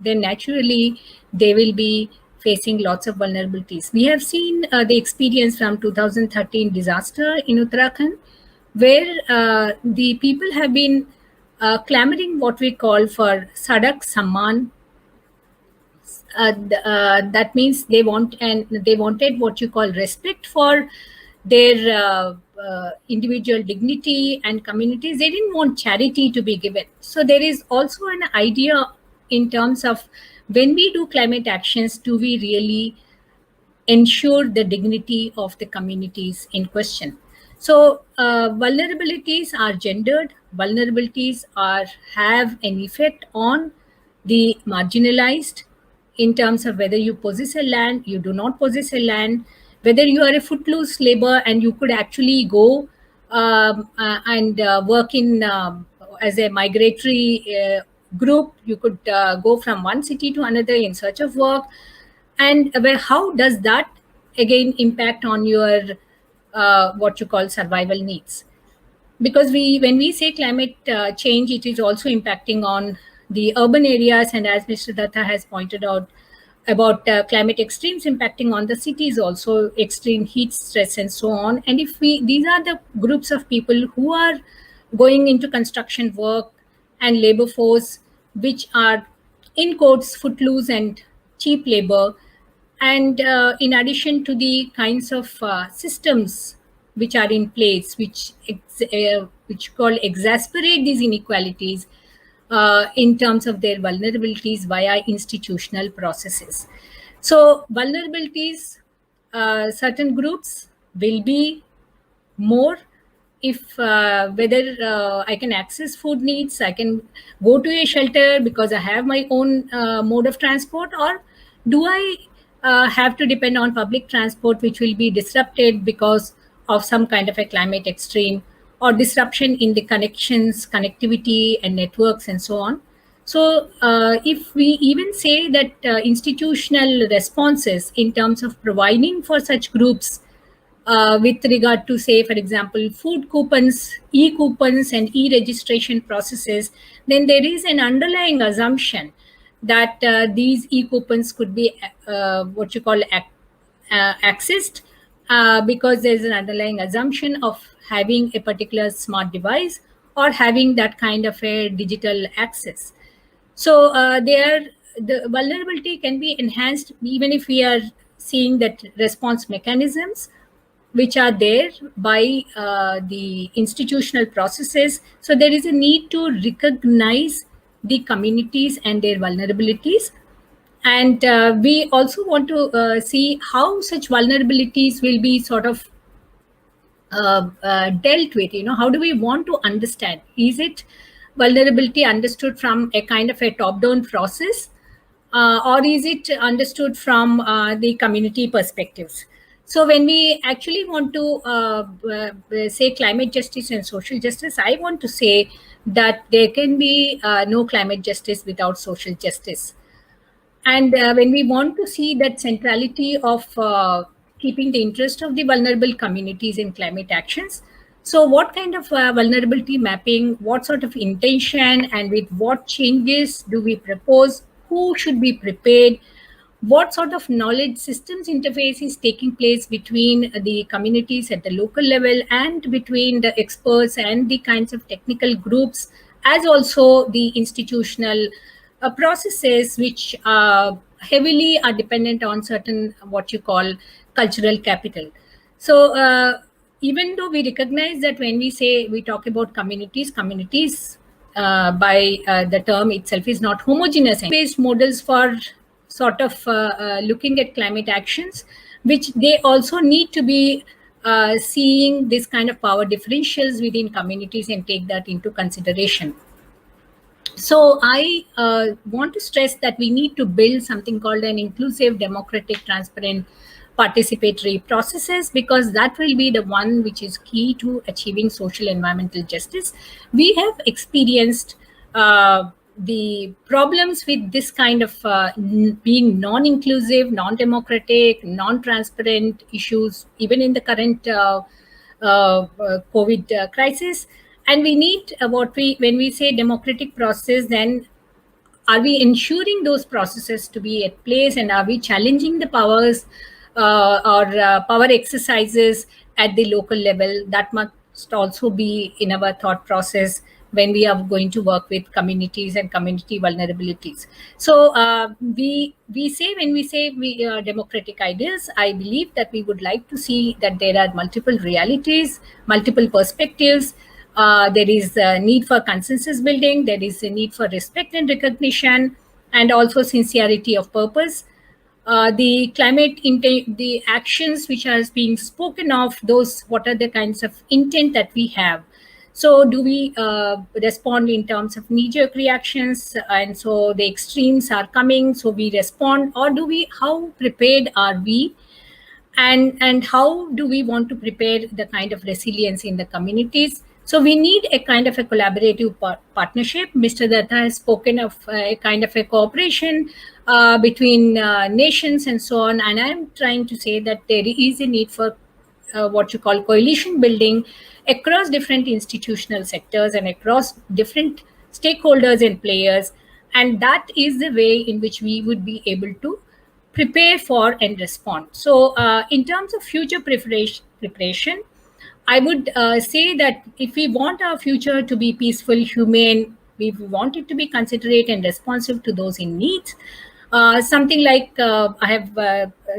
then naturally they will be facing lots of vulnerabilities. We have seen the experience from 2013 disaster in Uttarakhand, where the people have been clamoring what we call for Sadak Samman. That means they wanted what you call respect for their individual dignity and communities. They didn't want charity to be given. So there is also an idea in terms of, when we do climate actions, do we really ensure the dignity of the communities in question? So vulnerabilities are gendered. Vulnerabilities have an effect on the marginalized, in terms of whether you possess a land, you do not possess a land, whether you are a footloose labor and you could actually go and work in as a migratory group. You could go from one city to another in search of work. And how does that again impact on your what you call survival needs? Because when we say climate change, it is also impacting on the urban areas, and as Mr. Datta has pointed out about climate extremes impacting on the cities also, extreme heat stress and so on. And if these are the groups of people who are going into construction work and labor force, which are in quotes footloose and cheap labor, and in addition to the kinds of systems which are in place, which exasperate these inequalities in terms of their vulnerabilities via institutional processes. So vulnerabilities, certain groups will be more, if whether I can access food needs, I can go to a shelter because I have my own mode of transport, or do I have to depend on public transport, which will be disrupted because of some kind of a climate extreme or disruption in the connectivity and networks and so on. So if we even say that institutional responses in terms of providing for such groups with regard to, say, for example, food coupons, e-coupons and e-registration processes, then there is an underlying assumption that these e-coupons could be what you call accessed because there's an underlying assumption of having a particular smart device or having that kind of a digital access. So the vulnerability can be enhanced even if we are seeing that response mechanisms which are there by the institutional processes. So there is a need to recognize the communities and their vulnerabilities. And we also want to see how such vulnerabilities will be sort of dealt with. How do we want to understand? Is it vulnerability understood from a kind of a top-down process, or is it understood from the community perspectives? So when we actually want to say climate justice and social justice, I want to say that there can be no climate justice without social justice. And when we want to see that centrality of keeping the interest of the vulnerable communities in climate actions, so what kind of vulnerability mapping, what sort of intention, and with what changes do we propose? Who should be prepared? What sort of knowledge systems interface is taking place between the communities at the local level and between the experts and the kinds of technical groups, as also the institutional processes which heavily are dependent on certain what you call cultural capital. So even though we recognize that when we talk about communities by the term itself is not homogeneous, based models for sort of looking at climate actions, which they also need to be seeing this kind of power differentials within communities and take that into consideration. So I want to stress that we need to build something called an inclusive, democratic, transparent, participatory processes, because that will be the one which is key to achieving social environmental justice. We have experienced the problems with this kind of being non-inclusive, non-democratic, non-transparent issues, even in the current COVID crisis. And we need when we say democratic process, then are we ensuring those processes to be at place, and are we challenging the powers or power exercises at the local level? That must also be in our thought process when we are going to work with communities and community vulnerabilities. So we say, when we say we democratic ideals, I believe that we would like to see that there are multiple realities, multiple perspectives. There is a need for consensus building. There is a need for respect and recognition, and also sincerity of purpose. The the actions which are being spoken of, those, what are the kinds of intent that we have? So do we respond in terms of knee-jerk reactions, and so the extremes are coming, so we respond, or do we, how prepared are we, and how do we want to prepare the kind of resilience in the communities? So we need a kind of a collaborative partnership. Mr. Datta has spoken of a kind of a cooperation between nations and so on, and I'm trying to say that there is a need for what you call coalition building across different institutional sectors and across different stakeholders and players, and that is the way in which we would be able to prepare for and respond. So in terms of future preparation, I would say that if we want our future to be peaceful, humane, we want it to be considerate and responsive to those in need. Something like I have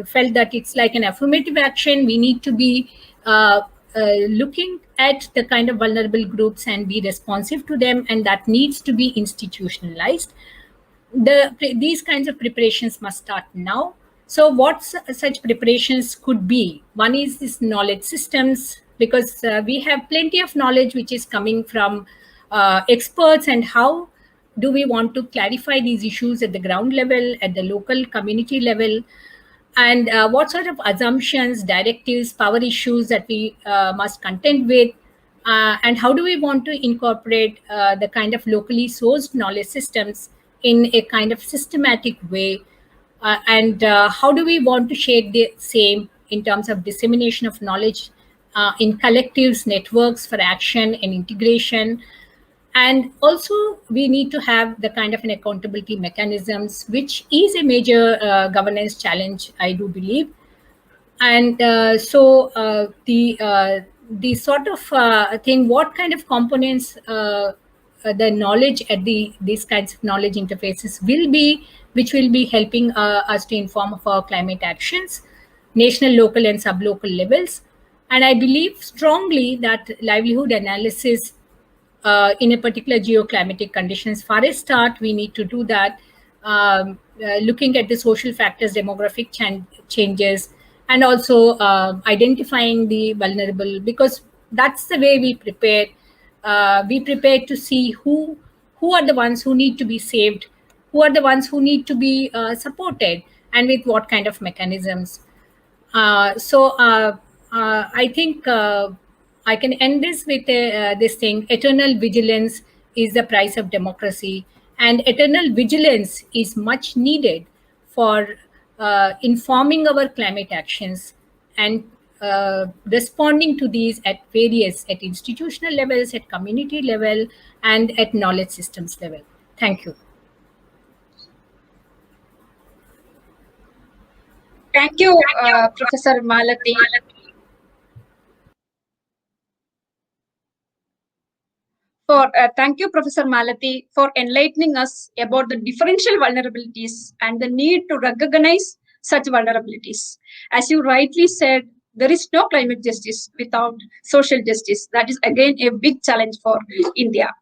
felt that it's like an affirmative action. We need to be looking at the kind of vulnerable groups and be responsive to them, and that needs to be institutionalized. These kinds of preparations must start now. So what such preparations could be? One is this knowledge systems, because we have plenty of knowledge which is coming from experts, and how do we want to clarify these issues at the ground level, at the local community level, and what sort of assumptions, directives, power issues that we must contend with, and how do we want to incorporate the kind of locally sourced knowledge systems in a kind of systematic way, and how do we want to shape the same in terms of dissemination of knowledge in collectives, networks for action and integration. And also we need to have the kind of an accountability mechanisms, which is a major governance challenge, I do believe. And the sort of thing, what kind of components the knowledge at these kinds of knowledge interfaces will be, which will be helping us to inform of our climate actions, national, local, and sublocal levels. And I believe strongly that livelihood analysis in a particular geoclimatic conditions, for a start, we need to do that, looking at the social factors, demographic changes, and also identifying the vulnerable, because that's the way we prepare. We prepare to see who are the ones who need to be saved, who are the ones who need to be supported, and with what kind of mechanisms. I think I can end this with this thing: eternal vigilance is the price of democracy, and eternal vigilance is much needed for informing our climate actions and responding to these at institutional levels, at community level, and at knowledge systems level. Thank you. Thank you, Professor Malati. Thank you, Professor Malati, for enlightening us about the differential vulnerabilities and the need to recognize such vulnerabilities. As you rightly said, there is no climate justice without social justice. That is again a big challenge for India.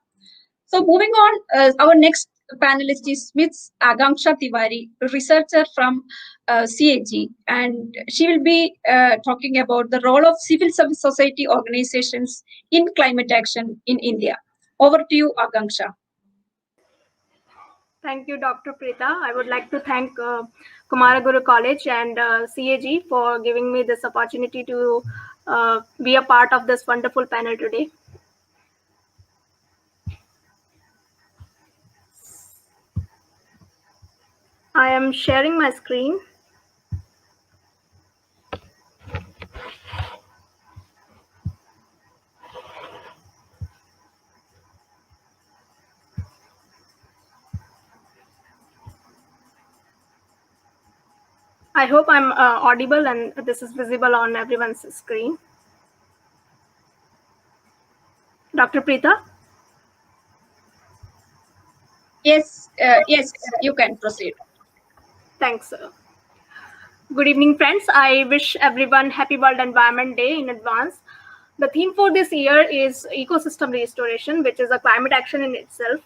So moving on, our next panelist is Ms. Akanksha Tiwari, a researcher from CAG, and she will be talking about the role of civil society organizations in climate action in India. Over to you, Akanksha. Thank you, Dr. Preeta. I would like to thank Kumaraguru College and CAG for giving me this opportunity to be a part of this wonderful panel today. I am sharing my screen. I hope I'm audible and this is visible on everyone's screen. Dr. Preeta? Yes, yes, you can proceed. Thanks. Good evening, friends. I wish everyone Happy World Environment Day in advance. The theme for this year is ecosystem restoration, which is a climate action in itself.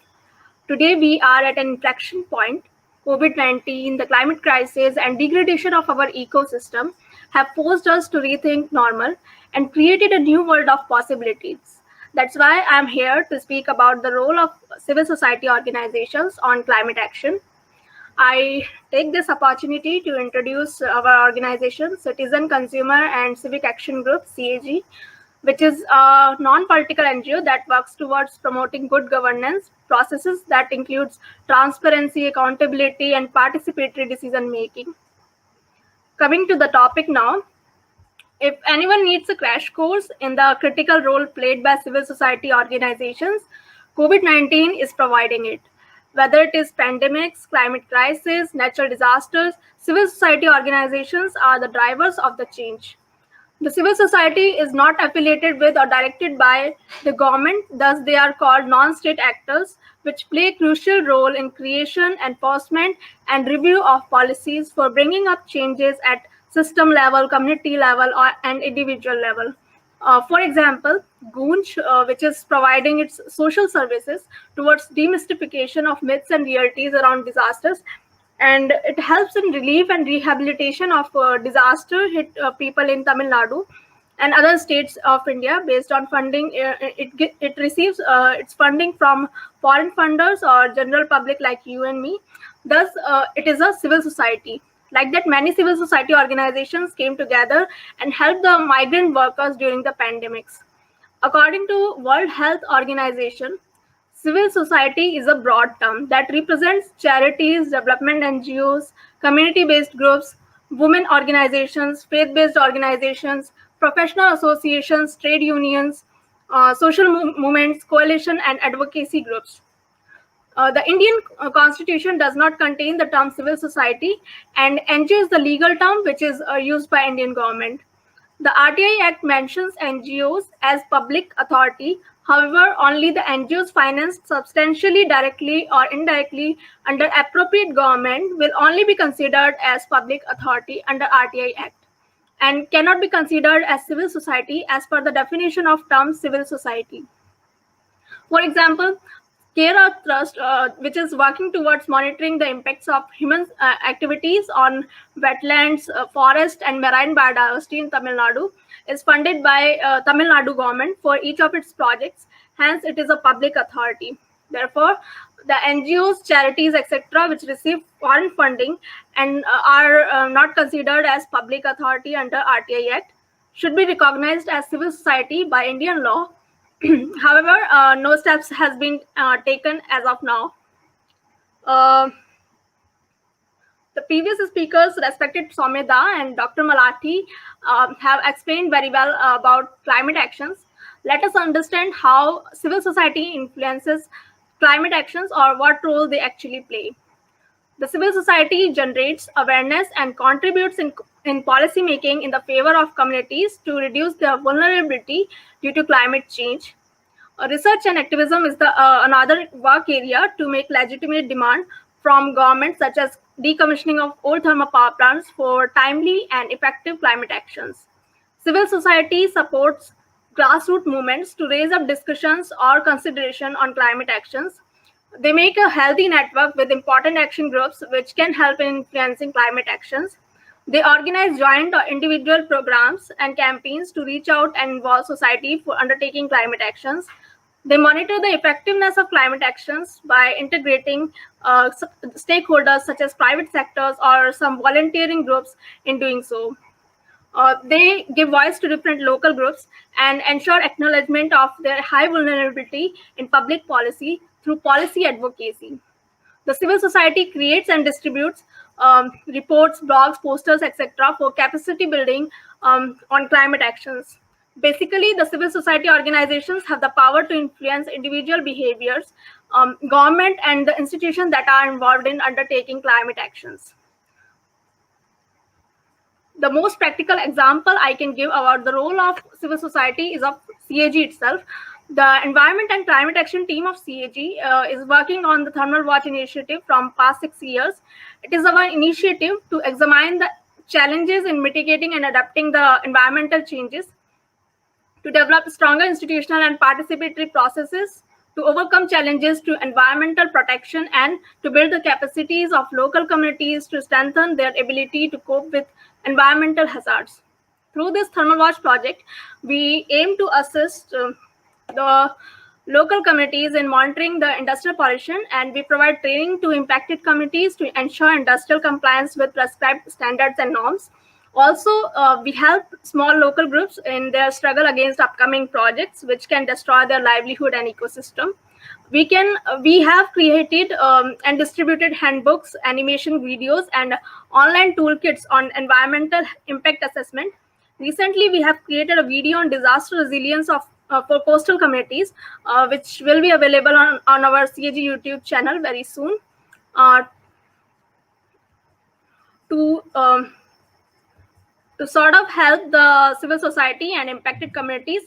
Today, we are at an inflection point. COVID-19, the climate crisis, and degradation of our ecosystem have forced us to rethink normal and created a new world of possibilities. That's why I'm here to speak about the role of civil society organizations on climate action. I take this opportunity to introduce our organization, Citizen, Consumer, and Civic Action Group, CAG, which is a non-political NGO that works towards promoting good governance processes that includes transparency, accountability, and participatory decision-making. Coming to the topic now, if anyone needs a crash course in the critical role played by civil society organizations, COVID-19 is providing it. Whether it is pandemics, climate crisis, natural disasters, civil society organizations are the drivers of the change. The civil society is not affiliated with or directed by the government, thus they are called non-state actors, which play a crucial role in creation, enforcement, and review of policies for bringing up changes at system level, community level, and individual level. For example, Goonj, which is providing its social services towards demystification of myths and realities around disasters, and it helps in relief and rehabilitation of disaster hit people in Tamil Nadu and other states of India based on funding. It receives its funding from foreign funders or general public like you and me. Thus, it is a civil society. Like that, many civil society organizations came together and helped the migrant workers during the pandemics. According to World Health Organization, civil society is a broad term that represents charities, development NGOs, community-based groups, women organizations, faith-based organizations, professional associations, trade unions, social movements, coalition, and advocacy groups. The Indian Constitution does not contain the term civil society, and NGO is the legal term which is used by Indian government. The RTI Act mentions NGOs as public authority. However, only the NGOs financed substantially directly or indirectly under appropriate government will only be considered as public authority under RTI Act and cannot be considered as civil society as per the definition of term civil society. For example, Care Trust, which is working towards monitoring the impacts of human activities on wetlands, forest, and marine biodiversity in Tamil Nadu, is funded by Tamil Nadu government for each of its projects. Hence, it is a public authority. Therefore, the NGOs, charities, etc., which receive foreign funding and are not considered as public authority under RTI Act, should be recognized as civil society by Indian law. However, no steps has been taken as of now. The previous speakers, respected Someda and Dr. Malathi, have explained very well about climate actions. Let us understand how civil society influences climate actions or what role they actually play. The civil society generates awareness and contributes in policy making in the favor of communities to reduce their vulnerability due to climate change. Research and activism is the another work area to make legitimate demand from governments such as decommissioning of old thermal power plants for timely and effective climate actions. Civil society supports grassroots movements to raise up discussions or consideration on climate actions. They make a healthy network with important action groups which can help in influencing climate actions. They organize joint or individual programs and campaigns to reach out and involve society for undertaking climate actions. They monitor the effectiveness of climate actions by integrating stakeholders such as private sectors or some volunteering groups in doing so. They give voice to different local groups and ensure acknowledgement of their high vulnerability in public policy through policy advocacy. The civil society creates and distributes reports, blogs, posters, etc. for capacity building on climate actions. Basically, the civil society organizations have the power to influence individual behaviors, government, and the institutions that are involved in undertaking climate actions. The most practical example I can give about the role of civil society is of CAG itself. The Environment and Climate Action team of CAG is working on the Thermal Watch initiative from past 6 years. It is our initiative to examine the challenges in mitigating and adapting the environmental changes, to develop stronger institutional and participatory processes, to overcome challenges to environmental protection, and to build the capacities of local communities to strengthen their ability to cope with environmental hazards. Through this Thermal Watch project, we aim to assist the local communities in monitoring the industrial pollution, and we provide training to impacted communities to ensure industrial compliance with prescribed standards and norms. Also, we help small local groups in their struggle against upcoming projects which can destroy their livelihood and ecosystem. We have created and distributed handbooks, animation videos, and online toolkits on environmental impact assessment. Recently, we have created a video on disaster resilience for coastal communities, which will be available on our CAG YouTube channel very soon. To sort of help the civil society and impacted communities,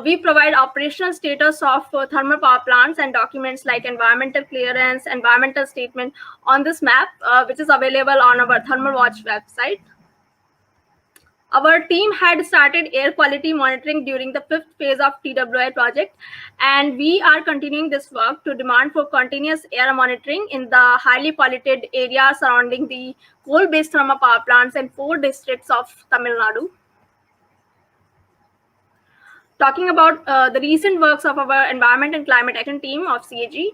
we provide operational status of thermal power plants and documents like environmental clearance, environmental statement on this map, which is available on our Thermal Watch website. Our team had started air quality monitoring during the 5th phase of TWI project, and we are continuing this work to demand for continuous air monitoring in the highly polluted areas surrounding the coal-based thermal power plants in 4 districts of Tamil Nadu. Talking about the recent works of our Environment and Climate Action team of CAG,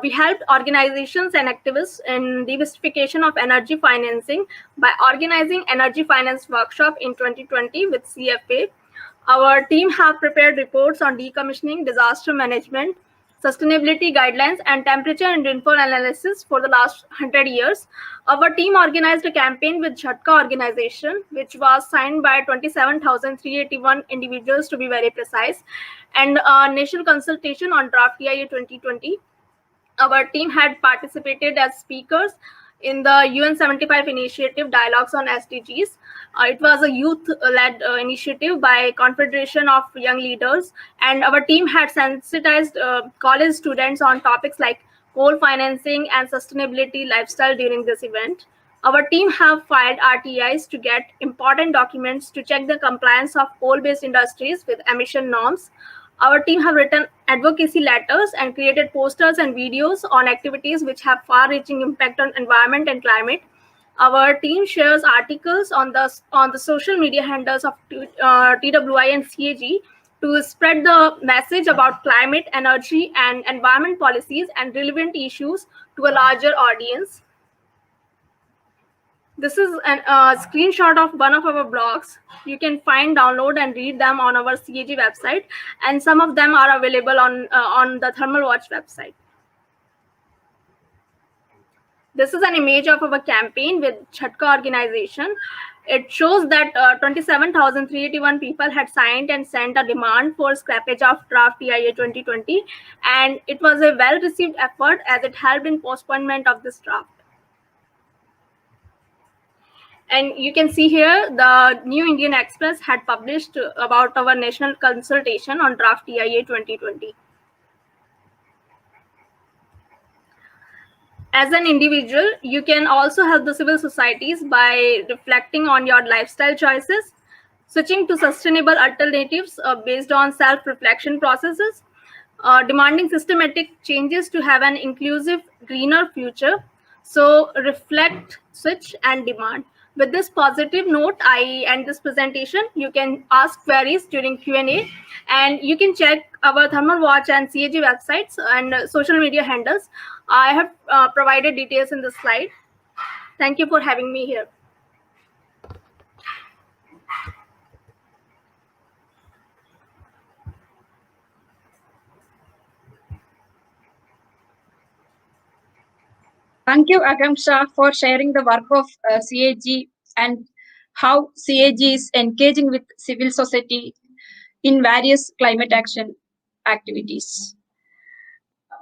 we helped organizations and activists in diversification of energy financing by organizing energy finance workshop in 2020 with CFA. Our team have prepared reports on decommissioning, disaster management, sustainability guidelines, and temperature and rainfall analysis for the last 100 years. Our team organized a campaign with Jhatka organization, which was signed by 27,381 individuals to be very precise, and a national consultation on draft EIA 2020. Our team had participated as speakers in the UN 75 initiative Dialogues on SDGs. It was a youth-led initiative by Confederation of Young Leaders, and our team had sensitized college students on topics like coal financing and sustainability lifestyle during this event. Our team have filed RTIs to get important documents to check the compliance of coal-based industries with emission norms. Our team have written advocacy letters and created posters and videos on activities which have far-reaching impact on environment and climate. Our team shares articles on the social media handles of TWI and CAG to spread the message about climate, energy, and environment policies and relevant issues to a larger audience. This is a screenshot of one of our blogs. You can find, download, and read them on our CAG website, and some of them are available on the Thermal Watch website. This is an image of our campaign with Jhatka organization. It shows that 27,381 people had signed and sent a demand for scrappage of draft EIA 2020, and it was a well-received effort as it helped in postponement of this draft. And you can see here the New Indian Express had published about our national consultation on draft EIA 2020. As an individual, you can also help the civil societies by reflecting on your lifestyle choices, switching to sustainable alternatives based on self-reflection processes, demanding systematic changes to have an inclusive, greener future. So reflect, switch, and demand. With this positive note, I end this presentation. You can ask queries during Q&A, and you can check our Thermal Watch and CAG websites and social media handles. I have provided details in the slide. Thank you for having me here. Thank you, Akamsha, for sharing the work of CAG and how CAG is engaging with civil society in various climate action activities.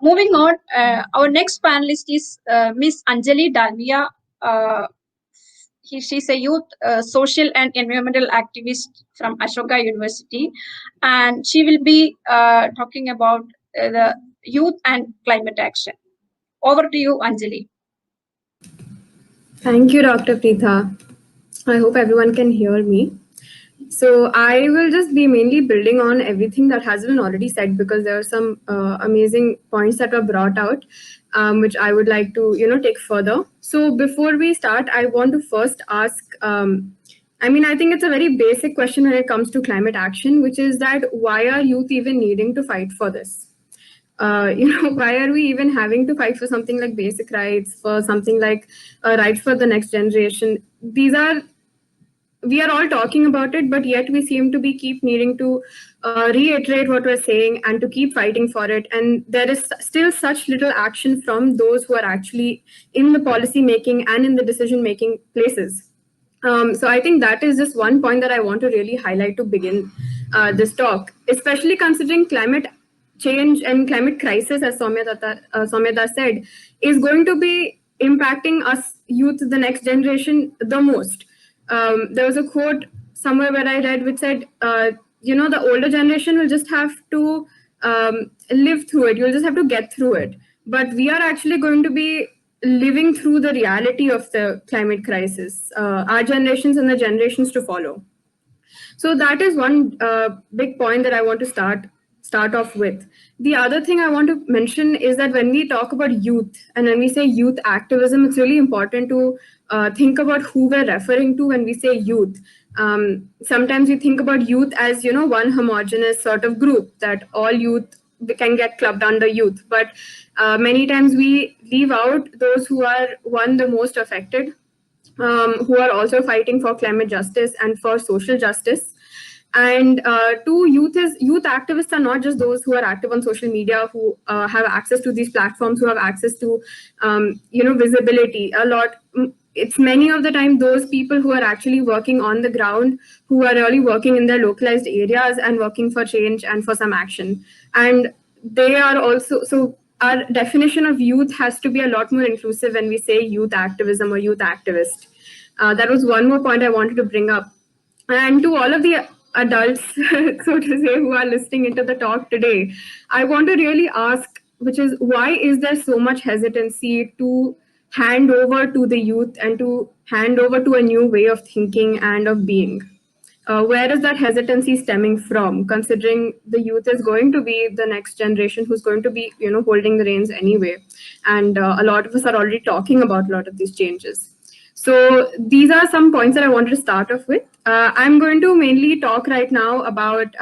Moving on, our next panelist is Ms. Anjali Dalmia. She's a youth social and environmental activist from Ashoka University, and she will be talking about the youth and climate action. Over to you, Anjali. Thank you, Dr. Preetha. I hope everyone can hear me. So I will just be mainly building on everything that has been already said, because there are some amazing points that were brought out, which I would like to take further. So before we start, I want to first ask, I think it's a very basic question when it comes to climate action, which is that why are youth even needing to fight for this? Why are we even having to fight for something like basic rights, for something like rights for the next generation? We are all talking about it, but yet we seem to be keep needing to reiterate what we're saying and to keep fighting for it. And there is still such little action from those who are actually in the policy making and in the decision making places. So I think that is just one point that I want to really highlight to begin this talk, especially considering climate change and climate crisis, as Soumya said, is going to be impacting us youth, the next generation, the most. There was a quote somewhere where I read which said, the older generation will just have to live through it. You'll just have to get through it. But we are actually going to be living through the reality of the climate crisis, our generations and the generations to follow. So that is one big point that I want to start off with. The other thing I want to mention is that when we talk about youth and when we say youth activism, it's really important to think about who we're referring to when we say youth. Sometimes we think about youth as, one homogeneous sort of group, that all youth can get clubbed under youth. But many times we leave out those who are, one, the most affected, who are also fighting for climate justice and for social justice. And two, youth activists are not just those who are active on social media, who have access to these platforms, who have access to, visibility. It's many of the time those people who are actually working on the ground, who are really working in their localized areas and working for change and for some action. And they are also, so our definition of youth has to be a lot more inclusive when we say youth activism or youth activist. That was one more point I wanted to bring up. And to all of the adults, so to say, who are listening into the talk today, I want to really ask, which is, why is there so much hesitancy to hand over to the youth and to hand over to a new way of thinking and of being? Where is that hesitancy stemming from, considering the youth is going to be the next generation who's going to be, holding the reins anyway? And a lot of us are already talking about a lot of these changes. So these are some points that I wanted to start off with. I'm going to mainly talk right now about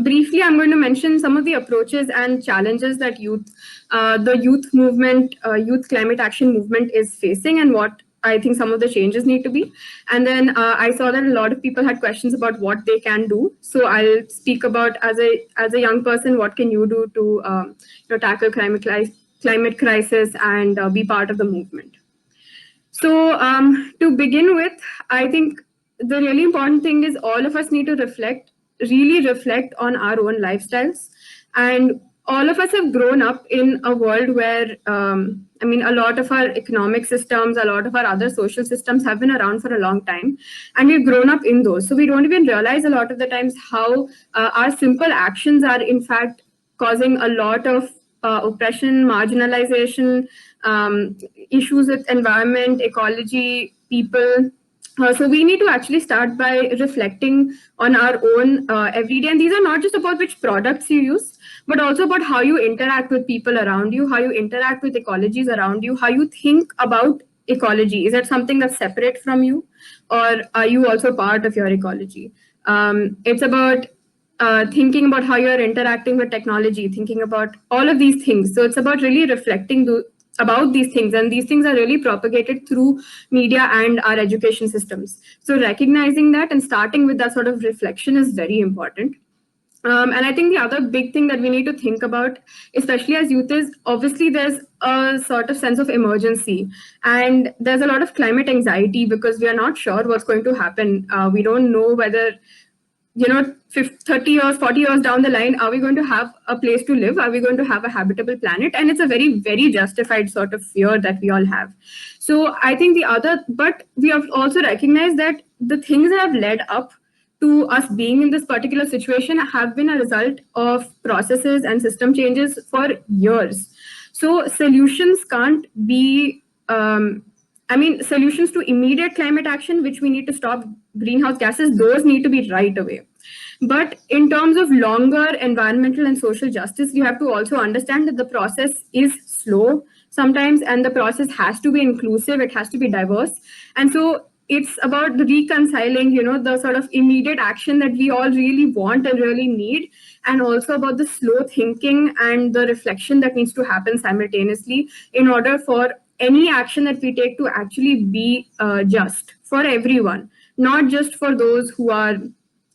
briefly, I'm going to mention some of the approaches and challenges that the youth movement, youth climate action movement is facing, and what I think some of the changes need to be. And then I saw that a lot of people had questions about what they can do. So I'll speak about, as a young person, what can you do to tackle climate crisis and be part of the movement. So to begin with, I think the really important thing is all of us need to really reflect on our own lifestyles. And all of us have grown up in a world where, a lot of our economic systems, a lot of our other social systems have been around for a long time, and we've grown up in those. So we don't even realize a lot of the times how our simple actions are in fact causing a lot of oppression, marginalization, issues with environment, ecology, people. So we need to actually start by reflecting on our own every day. And these are not just about which products you use, but also about how you interact with people around you, how you interact with ecologies around you, how you think about ecology? Is that something that's separate from you, or are you also part of your ecology? It's about thinking about how you're interacting with technology, thinking about all of these things. So it's about really reflecting about these things, and these things are really propagated through media and our education systems. So recognizing that and starting with that sort of reflection is very important. And I think the other big thing that we need to think about, especially as youth, is obviously there's a sort of sense of emergency, and there's a lot of climate anxiety because we are not sure what's going to happen. We don't know whether, 30 years, 40 years down the line, are we going to have a place to live? Are we going to have a habitable planet? And it's a very, very justified sort of fear that we all have. So I think but we have also recognized that the things that have led up to us being in this particular situation have been a result of processes and system changes for years. So solutions can't be, solutions to immediate climate action, which we need to stop greenhouse gases, those need to be right away. But in terms of longer environmental and social justice, you have to also understand that the process is slow sometimes, and the process has to be inclusive, it has to be diverse. And so it's about the reconciling, the sort of immediate action that we all really want and really need, and also about the slow thinking and the reflection that needs to happen simultaneously in order for any action that we take to actually be just for everyone, not just for those who are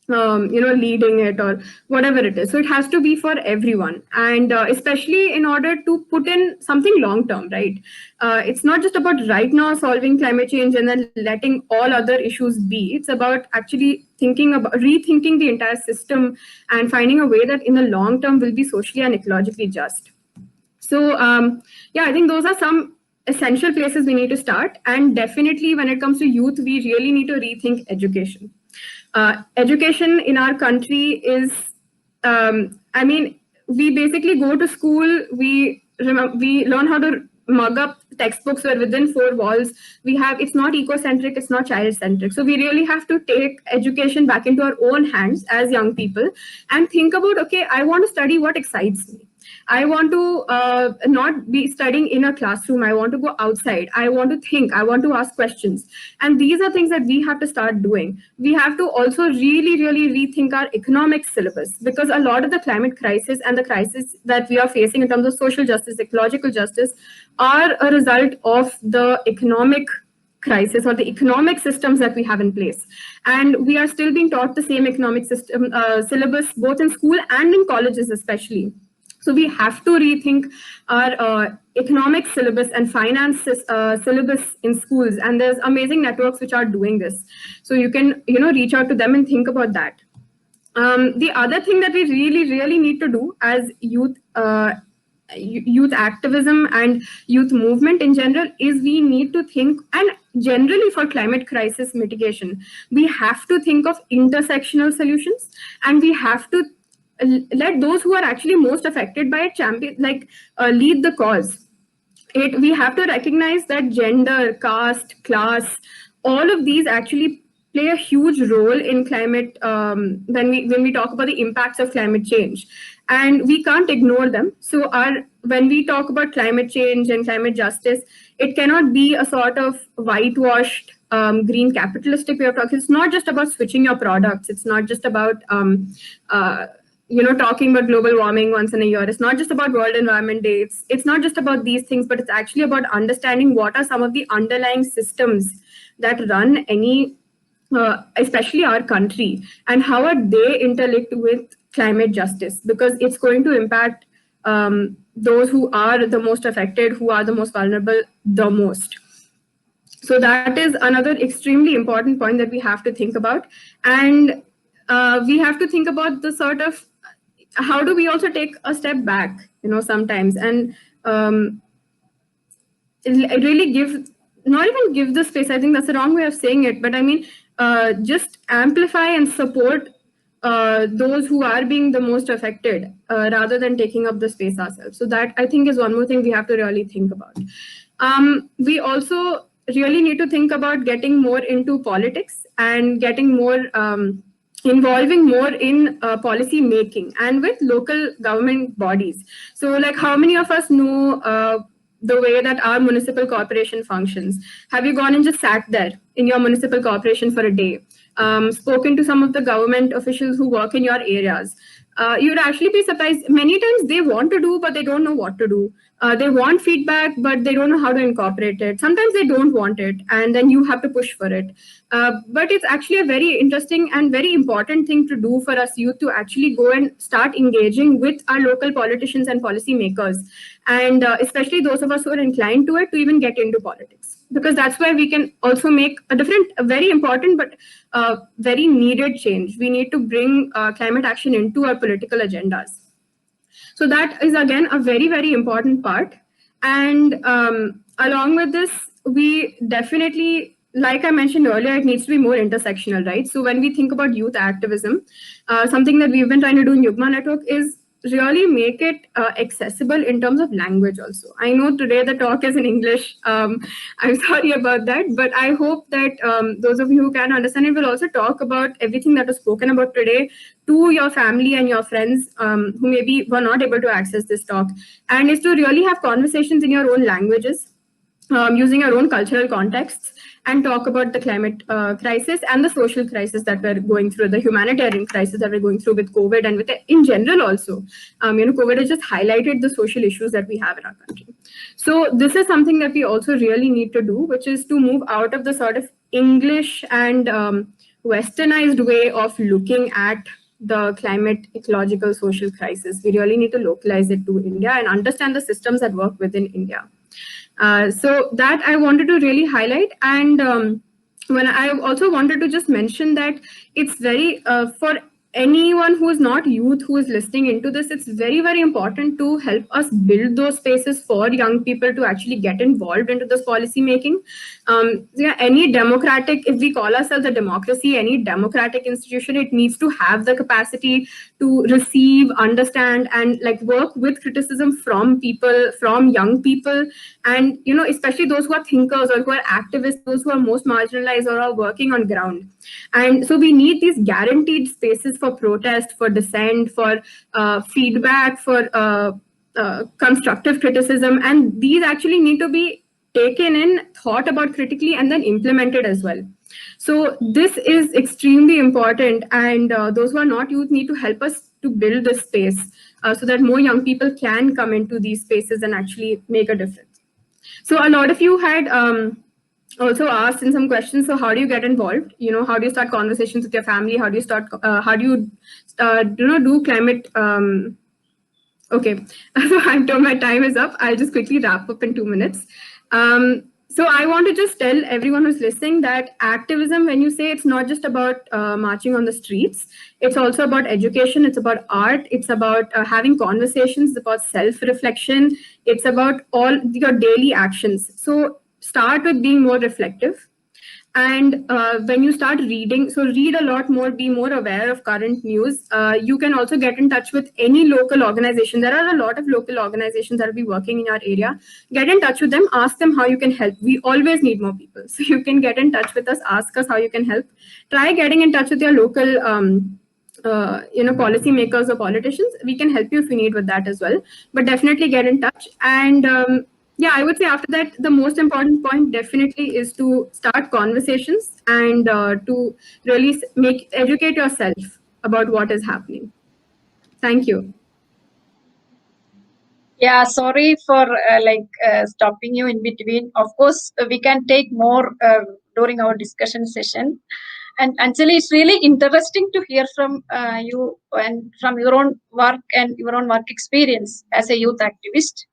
leading it or whatever it is. So it has to be for everyone, and especially in order to put in something long term, right? It's not just about right now solving climate change and then letting all other issues be. It's about actually rethinking the entire system and finding a way that in the long term will be socially and ecologically just. So I think those are some essential places we need to start. And definitely when it comes to youth, we really need to rethink education. Education in our country is, we basically go to school, we learn how to mug up textbooks where within four walls it's not eco-centric, it's not child-centric. So we really have to take education back into our own hands as young people and think about, okay, I want to study what excites me. I want to not be studying in a classroom. I want to go outside. I want to think. I want to ask questions. And these are things that we have to start doing. We have to also really, really rethink our economic syllabus, because a lot of the climate crisis and the crisis that we are facing in terms of social justice, ecological justice, are a result of the economic crisis or the economic systems that we have in place. And we are still being taught the same economic system syllabus, both in school and in colleges especially. So we have to rethink our economic syllabus and finance syllabus in schools. And there's amazing networks which are doing this. So you can, reach out to them and think about that. The other thing that we really, really need to do as youth activism and youth movement in general is we need to think, and generally for climate crisis mitigation, we have to think of intersectional solutions, and we have to let those who are actually most affected by it lead the cause. We have to recognize that gender, caste, class, all of these actually play a huge role in climate when we talk about the impacts of climate change, and we can't ignore them. So when we talk about climate change and climate justice, it cannot be a sort of whitewashed green capitalistic way of talking. It's not just about switching your products. It's not just about talking about global warming once in a year. It's not just about World Environment Day. It's not just about these things, but it's actually about understanding what are some of the underlying systems that run especially our country, and how are they interlinked with climate justice, because it's going to impact those who are the most affected, who are the most vulnerable the most. So that is another extremely important point that we have to think about. And we have to think about the sort of, how do we also take a step back, sometimes, and really not even give the space, I think that's the wrong way of saying it, but I mean, just amplify and support those who are being the most affected rather than taking up the space ourselves. So that, I think, is one more thing we have to really think about. We also really need to think about getting more into politics and getting more involving more in policy making and with local government bodies. So like, how many of us know the way that our municipal corporation functions? Have you gone and just sat there in your municipal corporation for a day, spoken to some of the government officials who work in your areas? You'd actually be surprised. Many times they want to do, but they don't know what to do. They want feedback, but they don't know how to incorporate it. Sometimes they don't want it, and then you have to push for it. But it's actually a very interesting and very important thing to do for us youth, to actually go and start engaging with our local politicians and policymakers, and especially those of us who are inclined to it, to even get into politics. Because that's where we can also make a very important but very needed change. We need to bring climate action into our political agendas. So that is, again, a very, very important part. And along with this, we definitely, like I mentioned earlier, it needs to be more intersectional, right? So when we think about youth activism, something that we've been trying to do in Yugma Network is really make it accessible in terms of language also. I know today the talk is in English. I'm sorry about that, but I hope that those of you who can understand it will also talk about everything that was spoken about today to your family and your friends who maybe were not able to access this talk. And is to really have conversations in your own languages, using our own cultural contexts, and talk about the climate crisis and the social crisis that we're going through, the humanitarian crisis that we're going through with COVID, and with in general also. COVID has just highlighted the social issues that we have in our country. So this is something that we also really need to do, which is to move out of the sort of English and westernized way of looking at the climate, ecological, social crisis. We really need to localize it to India and understand the systems that work within India. So that I wanted to really highlight. And when I also wanted to just mention that it's very, for anyone who is not youth, who is listening into this, it's very, very important to help us build those spaces for young people to actually get involved into this policy making. Any democratic, if we call ourselves a democracy, any democratic institution, it needs to have the capacity to receive, understand, and like work with criticism from people, from young people, and especially those who are thinkers or who are activists, those who are most marginalized or are working on ground. And so we need these guaranteed spaces for protest, for dissent, for feedback, for constructive criticism, and these actually need to be taken in, thought about critically, and then implemented as well. So this is extremely important, and those who are not youth need to help us to build this space so that more young people can come into these spaces and actually make a difference. So a lot of you had also asked in some questions, so how do you get involved? How do you start conversations with your family? How do you start, do climate? Okay, so I'm told my time is up. I'll just quickly wrap up in 2 minutes. So I want to just tell everyone who's listening that activism, when you say, it's not just about marching on the streets, it's also about education, it's about art, it's about having conversations, it's about self-reflection, it's about all your daily actions. So start with being more reflective. And when you start reading, so read a lot more, be more aware of current news. You can also get in touch with any local organization. There are a lot of local organizations that will be working in your area. Get in touch with them, ask them how you can help. We always need more people. So you can get in touch with us, ask us how you can help. Try getting in touch with your local policy makers or politicians. We can help you if you need with that as well. But definitely get in touch. And yeah, I would say after that, the most important point definitely is to start conversations and to really educate yourself about what is happening. Thank you. Yeah, sorry for stopping you in between. Of course, we can take more during our discussion session. And Anjali, it's really interesting to hear from you and from your own work and your own work experience as a youth activist.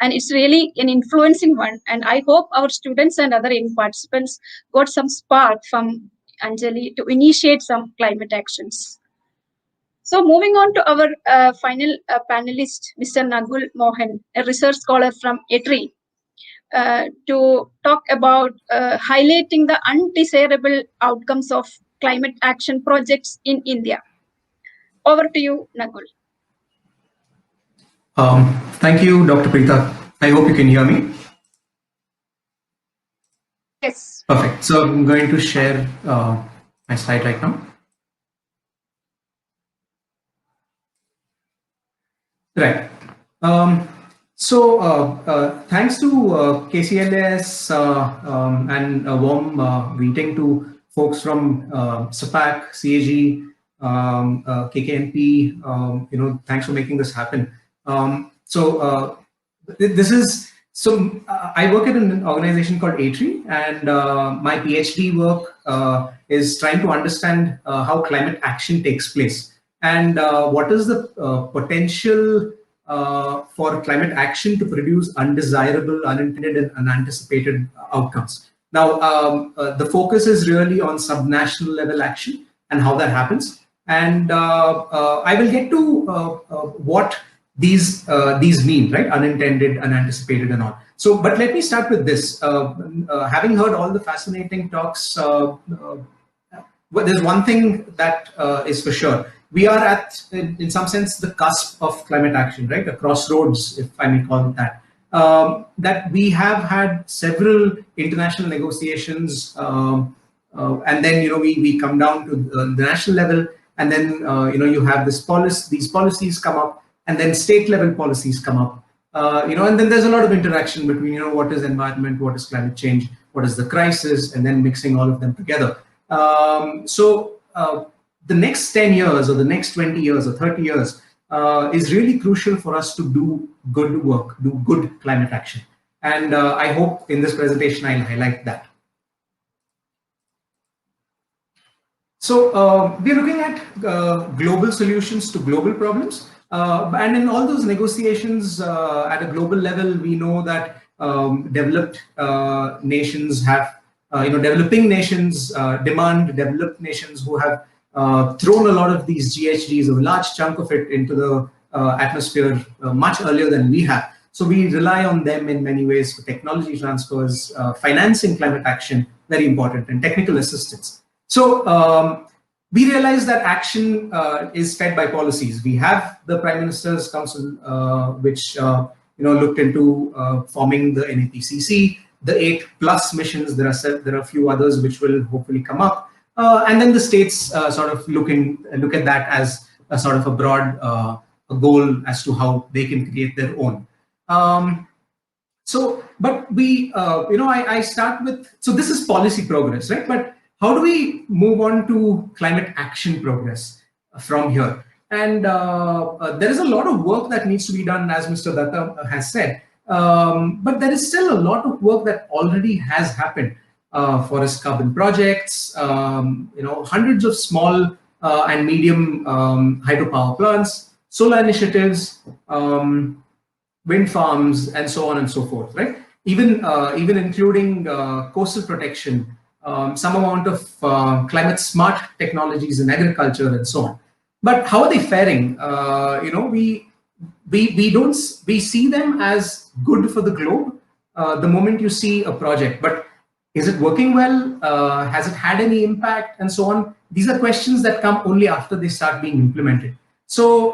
And it's really an influencing one. And I hope our students and other young participants got some spark from Anjali to initiate some climate actions. So moving on to our final panelist, Mr. Nagul Mohan, a research scholar from ETRI, to talk about highlighting the undesirable outcomes of climate action projects in India. Over to you, Nagul. Thank you, Dr. Preeta. I hope you can hear me. Yes. Perfect. So I'm going to share my slide right now. Right. So thanks to KCLAS and a warm greeting to folks from SAPACC, CAG, KKNP. Thanks for making this happen. I work at an organization called ATRI, and my PhD work is trying to understand how climate action takes place and what is the potential for climate action to produce undesirable, unintended, and unanticipated outcomes. Now, the focus is really on subnational level action and how that happens. And I will get to what these mean, right? Unintended, unanticipated, and all. So, but let me start with this. Having heard all the fascinating talks, there's one thing that is for sure. We are at, in some sense, the cusp of climate action, right? A crossroads, if I may call it that. That we have had several international negotiations, and then we come down to the national level, and then you have these policies come up, and then state level policies come up, and then there's a lot of interaction between what is environment, what is climate change, what is the crisis, and then mixing all of them together. The next 10 years or the next 20 years or 30 years is really crucial for us to do good work, do good climate action. And I hope in this presentation I'll highlight that. So we're looking at global solutions to global problems. And in all those negotiations at a global level, we know that developed nations have, developing nations demand developed nations who have thrown a lot of these GHGs, a large chunk of it, into the atmosphere much earlier than we have. So we rely on them in many ways for technology transfers, financing climate action, very important, and technical assistance. So we realize that action is fed by policies. We have the Prime Minister's Council, which looked into forming the NAPCC, the 8+ missions. There are a few others which will hopefully come up. And then the states sort of look at that as a sort of a broad a goal as to how they can create their own. But we, I start with, so this is policy progress, right? But how do we move on to climate action progress from here? And there is a lot of work that needs to be done, as Mr. Datta has said, but there is still a lot of work that already has happened. Forest carbon projects, hundreds of small and medium hydropower plants, solar initiatives, wind farms, and so on and so forth, right? Even including coastal protection, some amount of climate smart technologies in agriculture, and so on. But how are they faring? We see them as good for the globe the moment you see a project, but is it working well? Has it had any impact, and so on? These are questions that come only after they start being implemented. So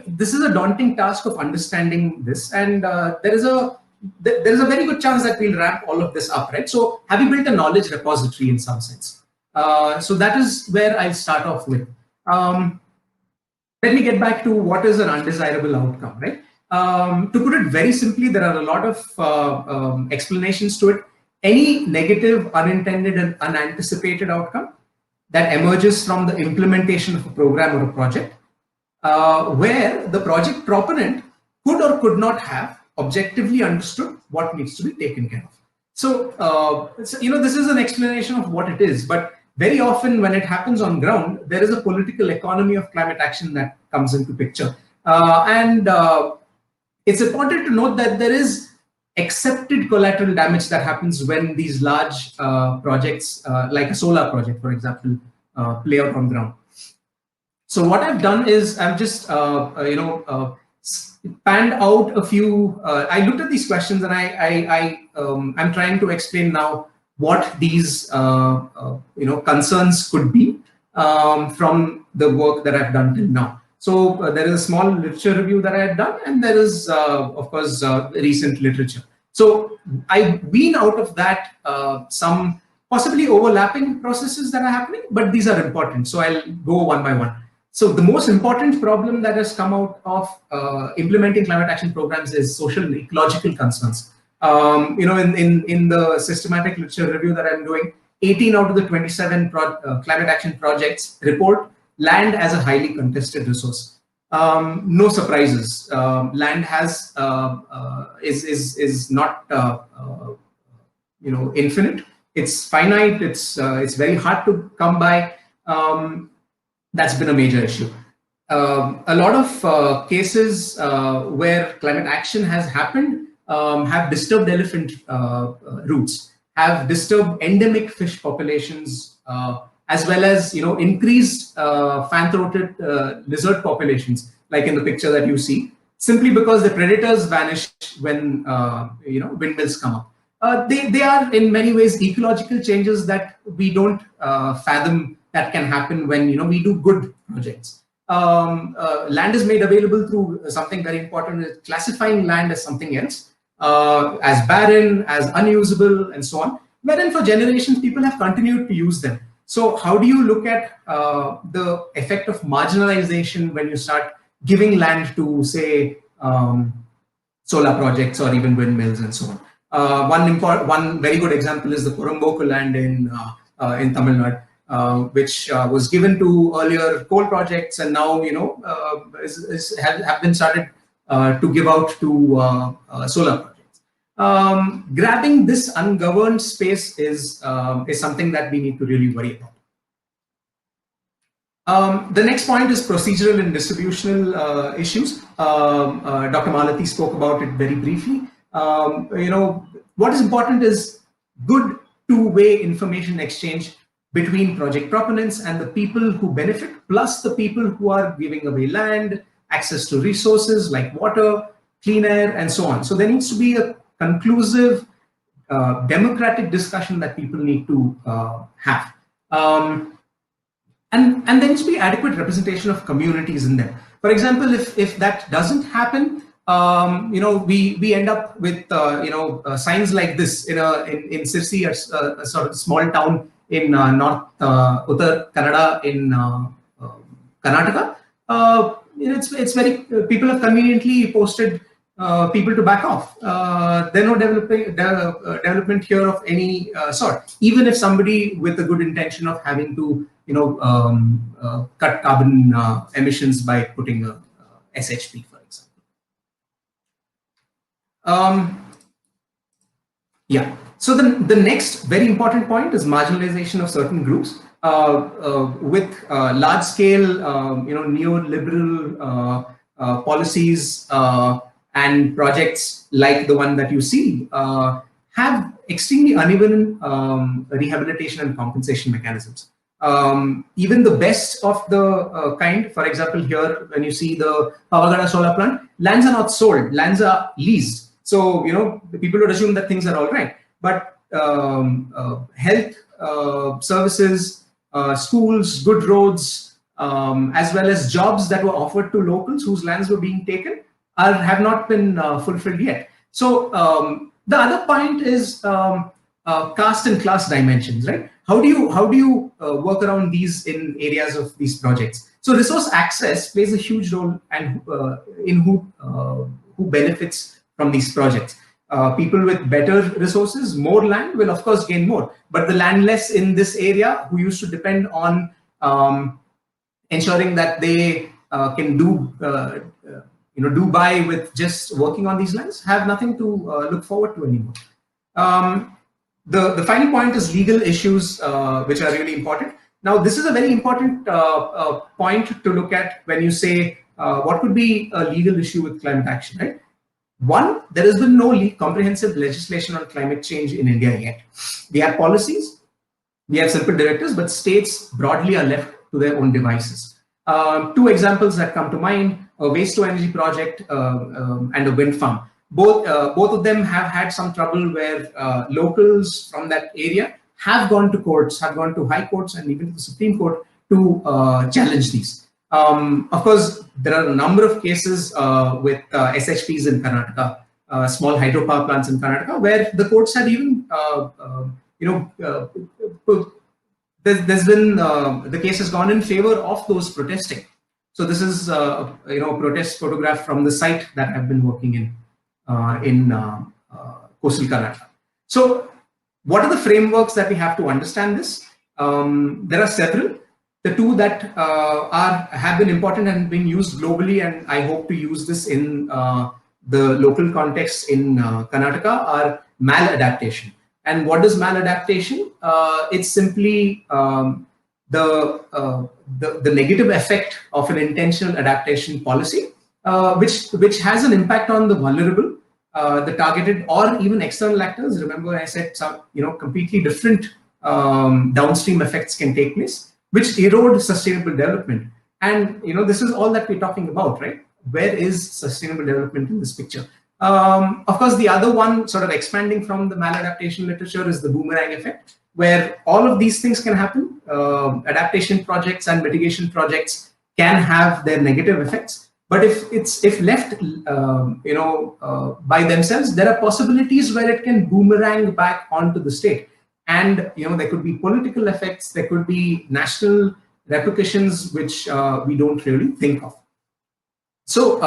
this is a daunting task of understanding this, and there is a very good chance that we'll wrap all of this up, right? So have you built a knowledge repository in some sense? So that is where I'll start off with. Let me get back to what is an undesirable outcome, right? To put it very simply, there are a lot of explanations to it. Any negative, unintended, and unanticipated outcome that emerges from the implementation of a program or a project, where the project proponent could or could not have objectively understood what needs to be taken care of. So, this is an explanation of what it is, but very often when it happens on ground, there is a political economy of climate action that comes into picture. It's important to note that there is accepted collateral damage that happens when these large projects, like a solar project, for example, play out on ground. So what I've done is I've just, panned out a few. I looked at these questions, and I'm trying to explain now what these concerns could be from the work that I've done till now. So there is a small literature review that I had done, and there is, of course, recent literature. So I wean out of that some possibly overlapping processes that are happening, but these are important. So I'll go one by one. So the most important problem that has come out of implementing climate action programs is social and ecological concerns. In the systematic literature review that I'm doing, 18 out of the 27 climate action projects report land as a highly contested resource. No surprises. Land is not infinite. It's finite. It's very hard to come by. That's been a major issue. A lot of cases where climate action has happened have disturbed elephant routes, have disturbed endemic fish populations, as well as increased fan-throated lizard populations, like in the picture that you see, simply because the predators vanish when windmills come up. They are in many ways ecological changes that we don't fathom that can happen when we do good projects. Land is made available through something very important, classifying land as something else, as barren, as unusable, and so on. Wherein for generations people have continued to use them. So how do you look at the effect of marginalization when you start giving land to, say, solar projects or even windmills and so on? One very good example is the Porumboku land in Tamil Nadu, which was given to earlier coal projects, and now have been started to give out to solar projects. Grabbing this ungoverned space is something that we need to really worry about. The next point is procedural and distributional issues. Dr. Malati spoke about it very briefly. What is important is good two-way information exchange between project proponents and the people who benefit, plus the people who are giving away land, access to resources like water, clean air, and so on. So there needs to be a conclusive, democratic discussion that people need to have. And there needs to be adequate representation of communities in there. For example, if that doesn't happen, we end up with signs like this in Sirsi, a sort of small town in North Uttar Kannada in Karnataka. It's very people have conveniently posted people to back off. There's no development here of any sort. Even if somebody with a good intention of having to cut carbon emissions by putting a SHP, for example. Yeah. So the next very important point is marginalization of certain groups with large-scale, neoliberal policies and projects like the one that you see have extremely uneven rehabilitation and compensation mechanisms. Even the best of the kind, for example, here when you see the Pavagada solar plant, lands are not sold, lands are leased. So the people would assume that things are all right. But health services, schools, good roads, as well as jobs that were offered to locals whose lands were being taken have not been fulfilled yet. So the other point is caste and class dimensions, right? How do you work around these in areas of these projects? So resource access plays a huge role and in who benefits from these projects. People with better resources, more land will of course gain more, but the landless in this area who used to depend on ensuring that they can do by with just working on these lands have nothing to look forward to anymore. The final point is legal issues, which are really important. Now, this is a very important point to look at when you say what could be a legal issue with climate action, right? One, there has been no comprehensive legislation on climate change in India yet. We have policies, we have simple directives, but states broadly are left to their own devices. Two examples that come to mind: a waste to energy project and a wind farm. Both of them have had some trouble where locals from that area have gone to courts, have gone to high courts and even to the Supreme Court to challenge these. Of course, there are a number of cases with SHPs in Karnataka, small hydropower plants in Karnataka, where the courts have even, there's been the case has gone in favor of those protesting. So this is a protest photograph from the site that I've been working in coastal Karnataka. So what are the frameworks that we have to understand this? There are several. The two that have been important and been used globally, and I hope to use this in the local context in Karnataka, are maladaptation. And what is maladaptation? It's simply the negative effect of an intentional adaptation policy, which has an impact on the vulnerable, the targeted, or even external actors. Remember, I said some completely different downstream effects can take place, which erode sustainable development. And this is all that we're talking about, right? Where is sustainable development in this picture? Of course, the other one, sort of expanding from the maladaptation literature, is the boomerang effect, where all of these things can happen. Adaptation projects and mitigation projects can have their negative effects, but if left by themselves, there are possibilities where it can boomerang back onto the state. And there could be political effects, there could be national repercussions, which we don't really think of. So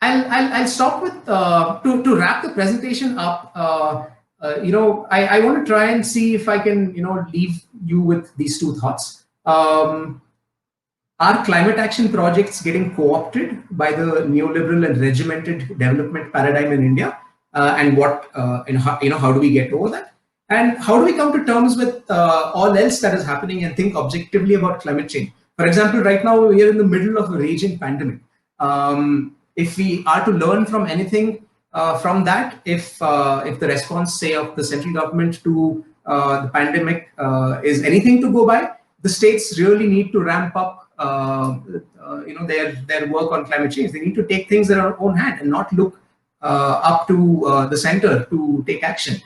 I'll stop with to wrap the presentation up. I want to try and see if I can leave you with these two thoughts. Are climate action projects getting co-opted by the neoliberal and regimented development paradigm in India? And what how do we get over that? And how do we come to terms with all else that is happening and think objectively about climate change? For example, right now we are in the middle of a raging pandemic. If we are to learn from anything from that, if the response, say, of the central government to the pandemic is anything to go by, the states really need to ramp up their work on climate change. They need to take things in their own hand and not look up to the center to take action.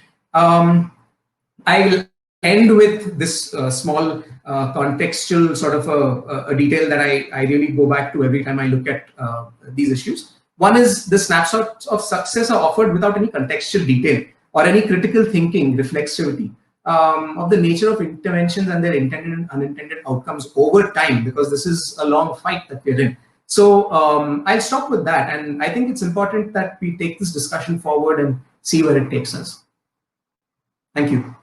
I'll end with this small contextual sort of a detail that I really go back to every time I look at these issues. One is the snapshots of success are offered without any contextual detail or any critical thinking, reflexivity of the nature of interventions and their intended and unintended outcomes over time, because this is a long fight that we're in. So I'll stop with that. And I think it's important that we take this discussion forward and see where it takes us. Thank you.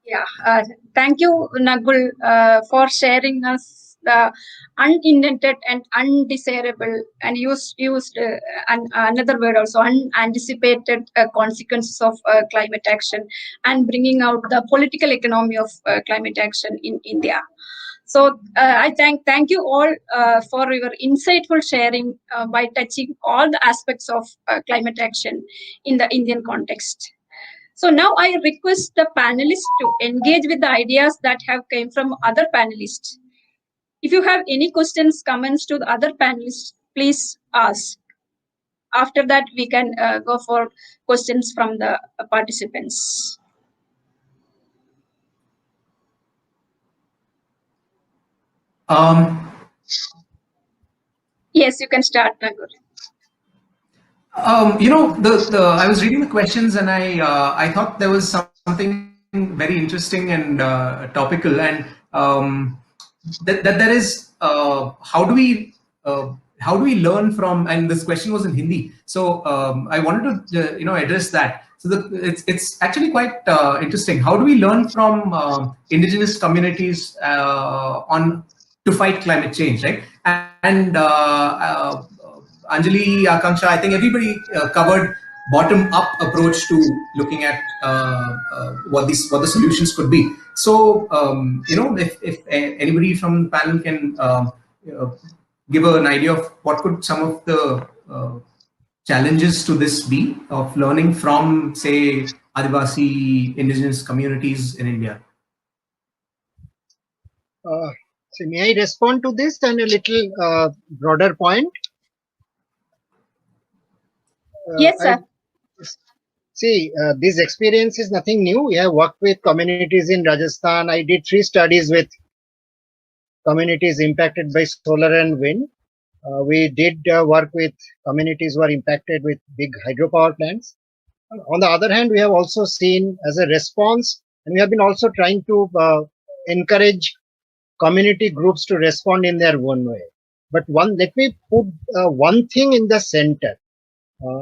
Yeah, thank you, Nagul, for sharing us the unintended and undesirable, and used another word also, unanticipated consequences of climate action, and bringing out the political economy of climate action in India. So I thank you all for your insightful sharing by touching all the aspects of climate action in the Indian context. So now I request the panelists to engage with the ideas that have come from other panelists. If you have any questions, comments to the other panelists, please ask. After that, we can go for questions from the participants. Yes, you can start, Nagur. I was reading the questions and I thought there was something very interesting and topical, and that there is how do we learn from, and this question was in Hindi, so I wanted to address that. So it's actually quite interesting. How do we learn from indigenous communities to fight climate change, right? And Anjali, Akanksha, I think everybody covered bottom-up approach to looking at what the solutions could be. So, if anybody from the panel can give an idea of what could some of the challenges to this be of learning from, say, Adivasi indigenous communities in India. So may I respond to this and a little broader point? Yes, sir. This experience is nothing new. We have worked with communities in Rajasthan. I did 3 studies with communities impacted by solar and wind. We did work with communities who are impacted with big hydropower plants. On the other hand, we have also seen as a response, and we have been also trying to encourage community groups to respond in their own way. But let me put one thing in the center.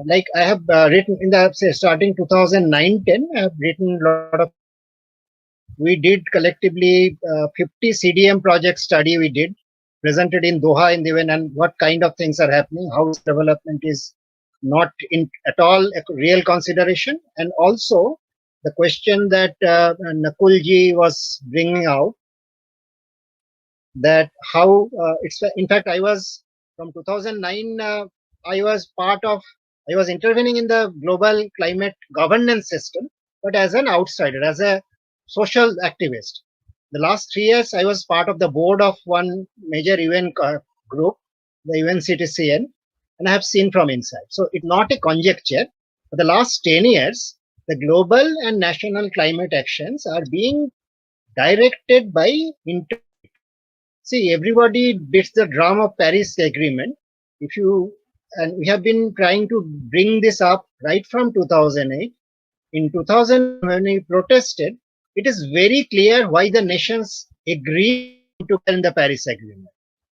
Like I have written in the starting 2009-10, I have written a lot of. We did collectively 50 CDM project study. We did presented in Doha in the UN, and what kind of things are happening, how development is not in at all a real consideration, and also the question that Nakulji was bringing out, that how it's in fact I was from 2009 I was intervening in the global climate governance system, but as an outsider, as a social activist. The last 3 years I was part of the board of one major UN group, the UNCTCN, and I have seen from inside. So it's not a conjecture. For the last 10 years, the global and national climate actions are being directed by See, everybody beats the drum of Paris Agreement. And we have been trying to bring this up right from 2008. In 2000, when we protested, it is very clear why the nations agreed to end the Paris Agreement.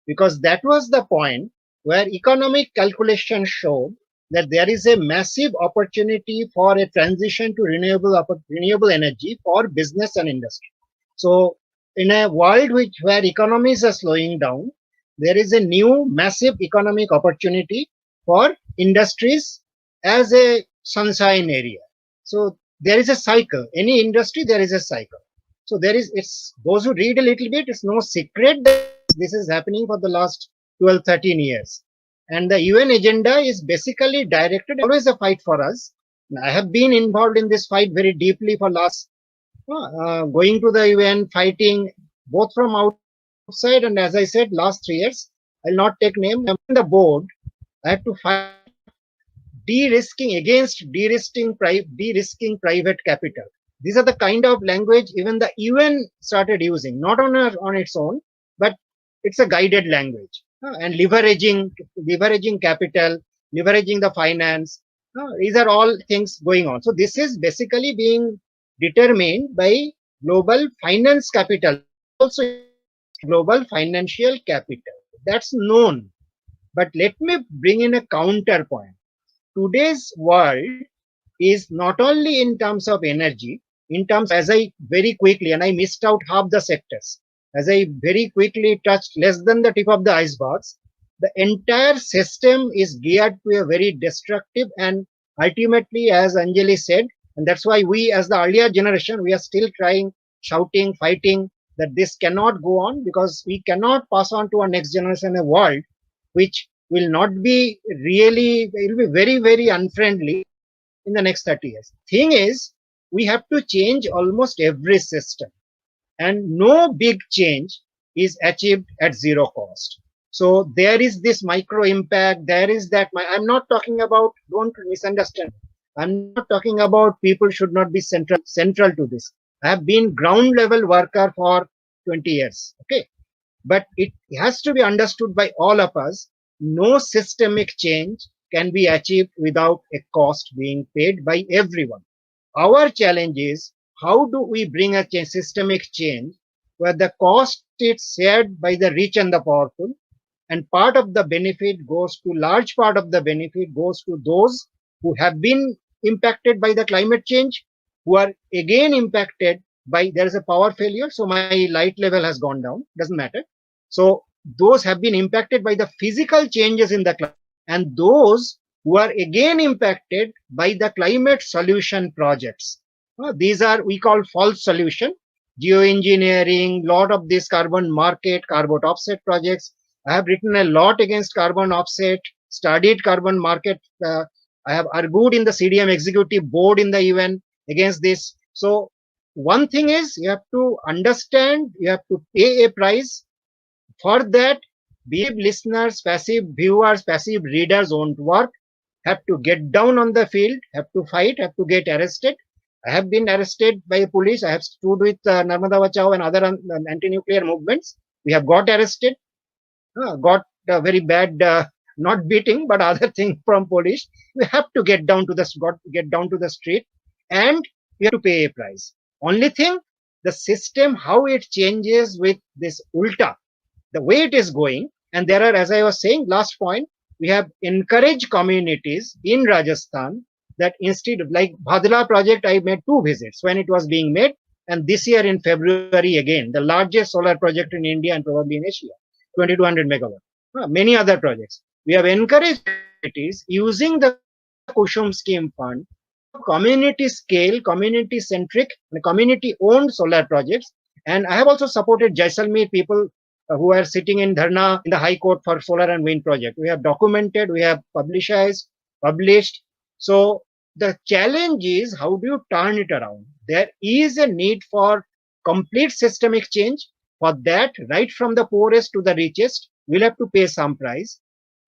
Because that was the point where economic calculations showed that there is a massive opportunity for a transition to renewable energy for business and industry. So in a world where economies are slowing down, there is a new massive economic opportunity for industries as a sunshine area. So there is a cycle. Any industry, there is a cycle. So it's those who read a little bit, it's no secret that this is happening for the last 12, 13 years. And the UN agenda is basically directed, always a fight for us. I have been involved in this fight very deeply for last going to the UN, fighting both from outside, and as I said, last 3 years, I'll not take name. I'm on the board. I have to fight de-risking against de-risking private capital. These are the kind of language even the UN started using, not on its own, but it's a guided language. And leveraging capital, leveraging the finance. These are all things going on. So this is basically being determined by global finance capital, also global financial capital. That's known. But let me bring in a counterpoint. Today's world is not only in terms of energy, in terms, as I very quickly, and I missed out half the sectors, as I very quickly touched less than the tip of the icebergs, the entire system is geared to a very destructive and ultimately, as Anjali said, and that's why we, as the earlier generation, we are still trying, shouting, fighting that this cannot go on, because we cannot pass on to our next generation a world which will not be really, it will be very, very unfriendly in the next 30 years. Thing is, we have to change almost every system, and no big change is achieved at zero cost. So there is this micro impact, there is that, I'm not talking about, don't misunderstand, I'm not talking about people should not be central to this. I have been ground level worker for 20 years, okay? But it has to be understood by all of us, no systemic change can be achieved without a cost being paid by everyone. Our challenge is, how do we bring a systemic change where the cost is shared by the rich and the powerful, and part of the benefit goes to, large part of the benefit goes to those who have been impacted by the climate change, who are again impacted by, there is a power failure, so my light level has gone down, doesn't matter. So those have been impacted by the physical changes in the climate, and those who are again impacted by the climate solution projects. These are, we call false solution, geoengineering, lot of this carbon market, carbon offset projects. I have written a lot against carbon offset, studied carbon market. I have argued in the CDM executive board in the UN against this. So one thing is, you have to understand, you have to pay a price. For that, passive listeners, passive viewers, passive readers won't work, have to get down on the field, have to fight, have to get arrested. I have been arrested by police. I have stood with Narmada Bachao and other anti-nuclear movements. We have got arrested, got very bad, not beating, but other thing from police. We have to get down to the street, and you have to pay a price. Only thing, the system, how it changes with this ulta, the way it is going. And there are, as I was saying, last point, we have encouraged communities in Rajasthan that instead of like Bhadla project, I made 2 visits when it was being made. And this year in February again, the largest solar project in India and probably in Asia, 2200 megawatt. Many other projects. We have encouraged communities using the Kushum scheme fund, community scale, community centric, and community owned solar projects. And I have also supported Jaisalmer people who are sitting in Dharna in the High Court for solar and wind project. We have documented, we have published. So the challenge is, how do you turn it around? There is a need for complete systemic change. For that, right from the poorest to the richest, we'll have to pay some price.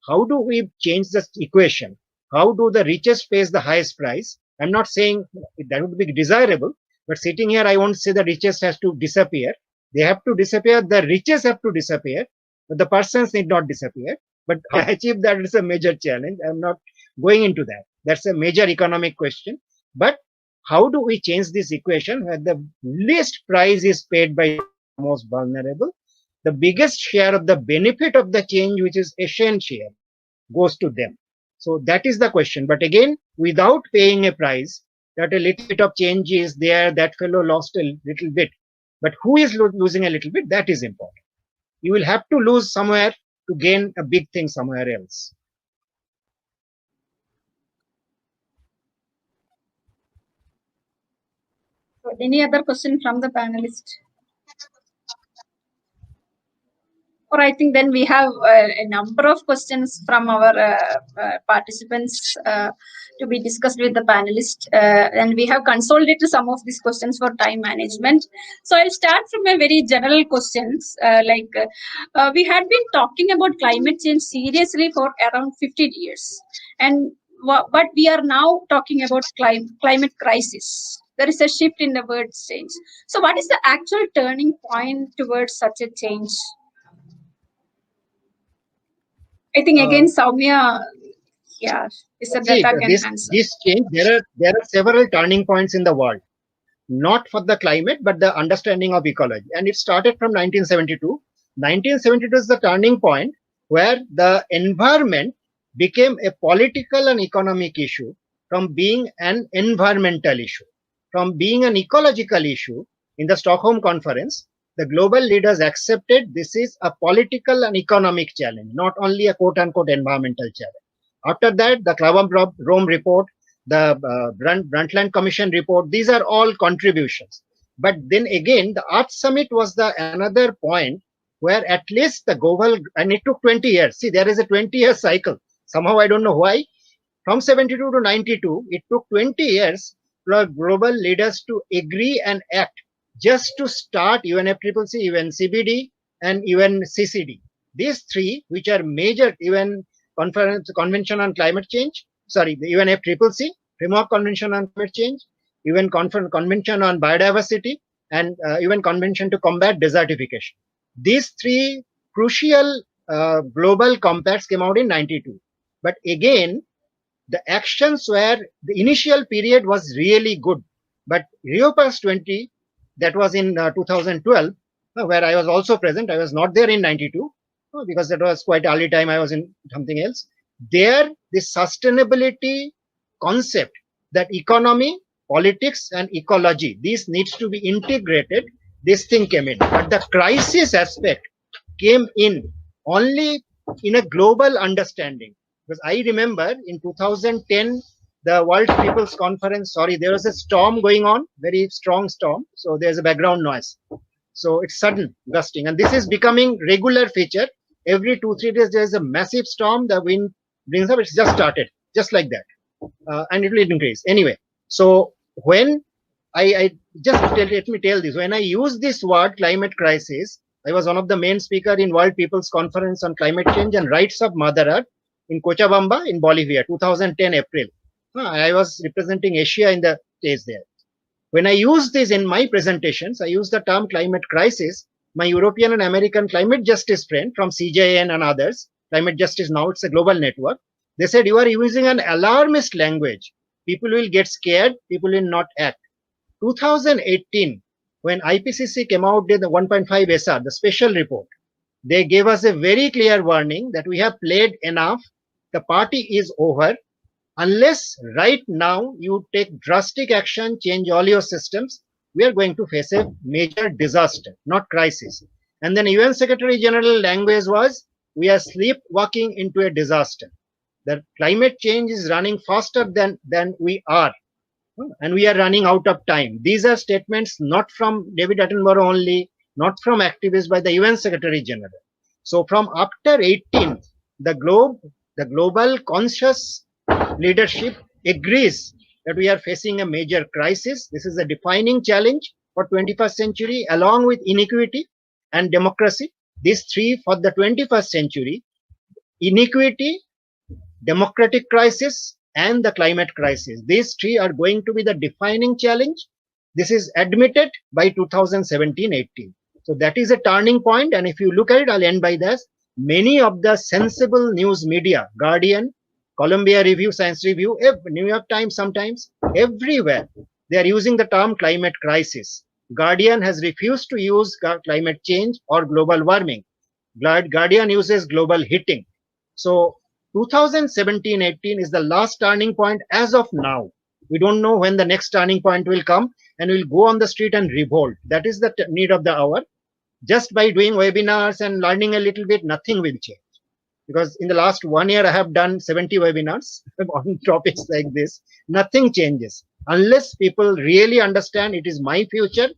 How do we change this equation? How do the richest pay the highest price? I'm not saying that would be desirable, but sitting here, I won't say the richest has to disappear. They have to disappear. The richest have to disappear, but the persons need not disappear. But to achieve that is a major challenge. I'm not going into that. That's a major economic question. But how do we change this equation where the least price is paid by the most vulnerable? The biggest share of the benefit of the change, which is Asian share, goes to them. So that is the question. But again, without paying a price, that a little bit of change is there, that fellow lost a little bit. But who is losing a little bit? That is important. You will have to lose somewhere to gain a big thing somewhere else. So any other question from the panelist? Or I think then we have a number of questions from our participants to be discussed with the panelists. And we have consolidated some of these questions for time management. So I'll start from a very general questions. We had been talking about climate change seriously for around 15 years. But we are now talking about climate crisis. There is a shift in the word change. So what is the actual turning point towards such a change? I think again, Soumya, This change, there are several turning points in the world, not for the climate, but the understanding of ecology. And it started from 1972. 1972 is the turning point where the environment became a political and economic issue from being an environmental issue, from being an ecological issue. In the Stockholm Conference, the global leaders accepted this is a political and economic challenge, not only a quote-unquote environmental challenge. After that, the Club of Rome report, the Brundtland Commission report, these are all contributions. But then again, the Earth Summit was the another point where at least the global, and it took 20 years. See, there is a 20-year cycle. Somehow, I don't know why. From 72 to 92, it took 20 years for global leaders to agree and act just to start UNFCCC, UNCBD, and UNCCD. These three, which are major UN Convention on Climate Change, the UNFCCC, Framework Convention on Climate Change, UN Convention on Biodiversity, and UN Convention to Combat Desertification. These three crucial global compacts came out in 92. But again, the actions were, the initial period was really good. But Rio Plus 20, that was in 2012, where I was also present. I was not there in 92 because that was quite early time. I was in something else. There, the sustainability concept that economy, politics, and ecology, these needs to be integrated. This thing came in. But the crisis aspect came in only in a global understanding. Because I remember in 2010, the World People's Conference, there was a storm going on, very strong storm. So there's a background noise. So it's sudden gusting. And this is becoming regular feature. Every 2-3 days, there's a massive storm. The wind brings up. It's just started, just like that. And it will increase. Anyway, so when let me tell this. When I use this word, climate crisis, I was one of the main speakers in World People's Conference on Climate Change and Rights of Mother Earth in Cochabamba in Bolivia, 2010 April. I was representing Asia in the stage there. When I use this in my presentations, I use the term climate crisis. My European and American climate justice friend from CJN and others, Climate Justice Now, it's a global network. They said, you are using an alarmist language. People will get scared. People will not act. 2018, when IPCC came out with the 1.5 SR, the special report, they gave us a very clear warning that we have played enough. The party is over. Unless right now you take drastic action, change all your systems, we are going to face a major disaster, not crisis. And then UN Secretary General language was, we are sleepwalking into a disaster. The climate change is running faster than we are. And we are running out of time. These are statements not from David Attenborough only, not from activists, by the UN Secretary General. So from after 18, the global conscious leadership agrees that we are facing a major crisis. This is a defining challenge for 21st century, along with inequity and democracy. These three for the 21st century: inequity, democratic crisis, and the climate crisis. These three are going to be the defining challenge. This is admitted by 2017-18. So that is a turning point. And if you look at it, I'll end by this. Many of the sensible news media, Guardian, Columbia Review, Science Review, New York Times, sometimes everywhere, they are using the term climate crisis. Guardian has refused to use climate change or global warming. Guardian uses global heating. So 2017-18 is the last turning point as of now. We don't know when the next turning point will come, and we'll go on the street and revolt. That is the need of the hour. Just by doing webinars and learning a little bit, nothing will change. Because in the last 1 year, I have done 70 webinars on topics like this. Nothing changes. Unless people really understand it is my future,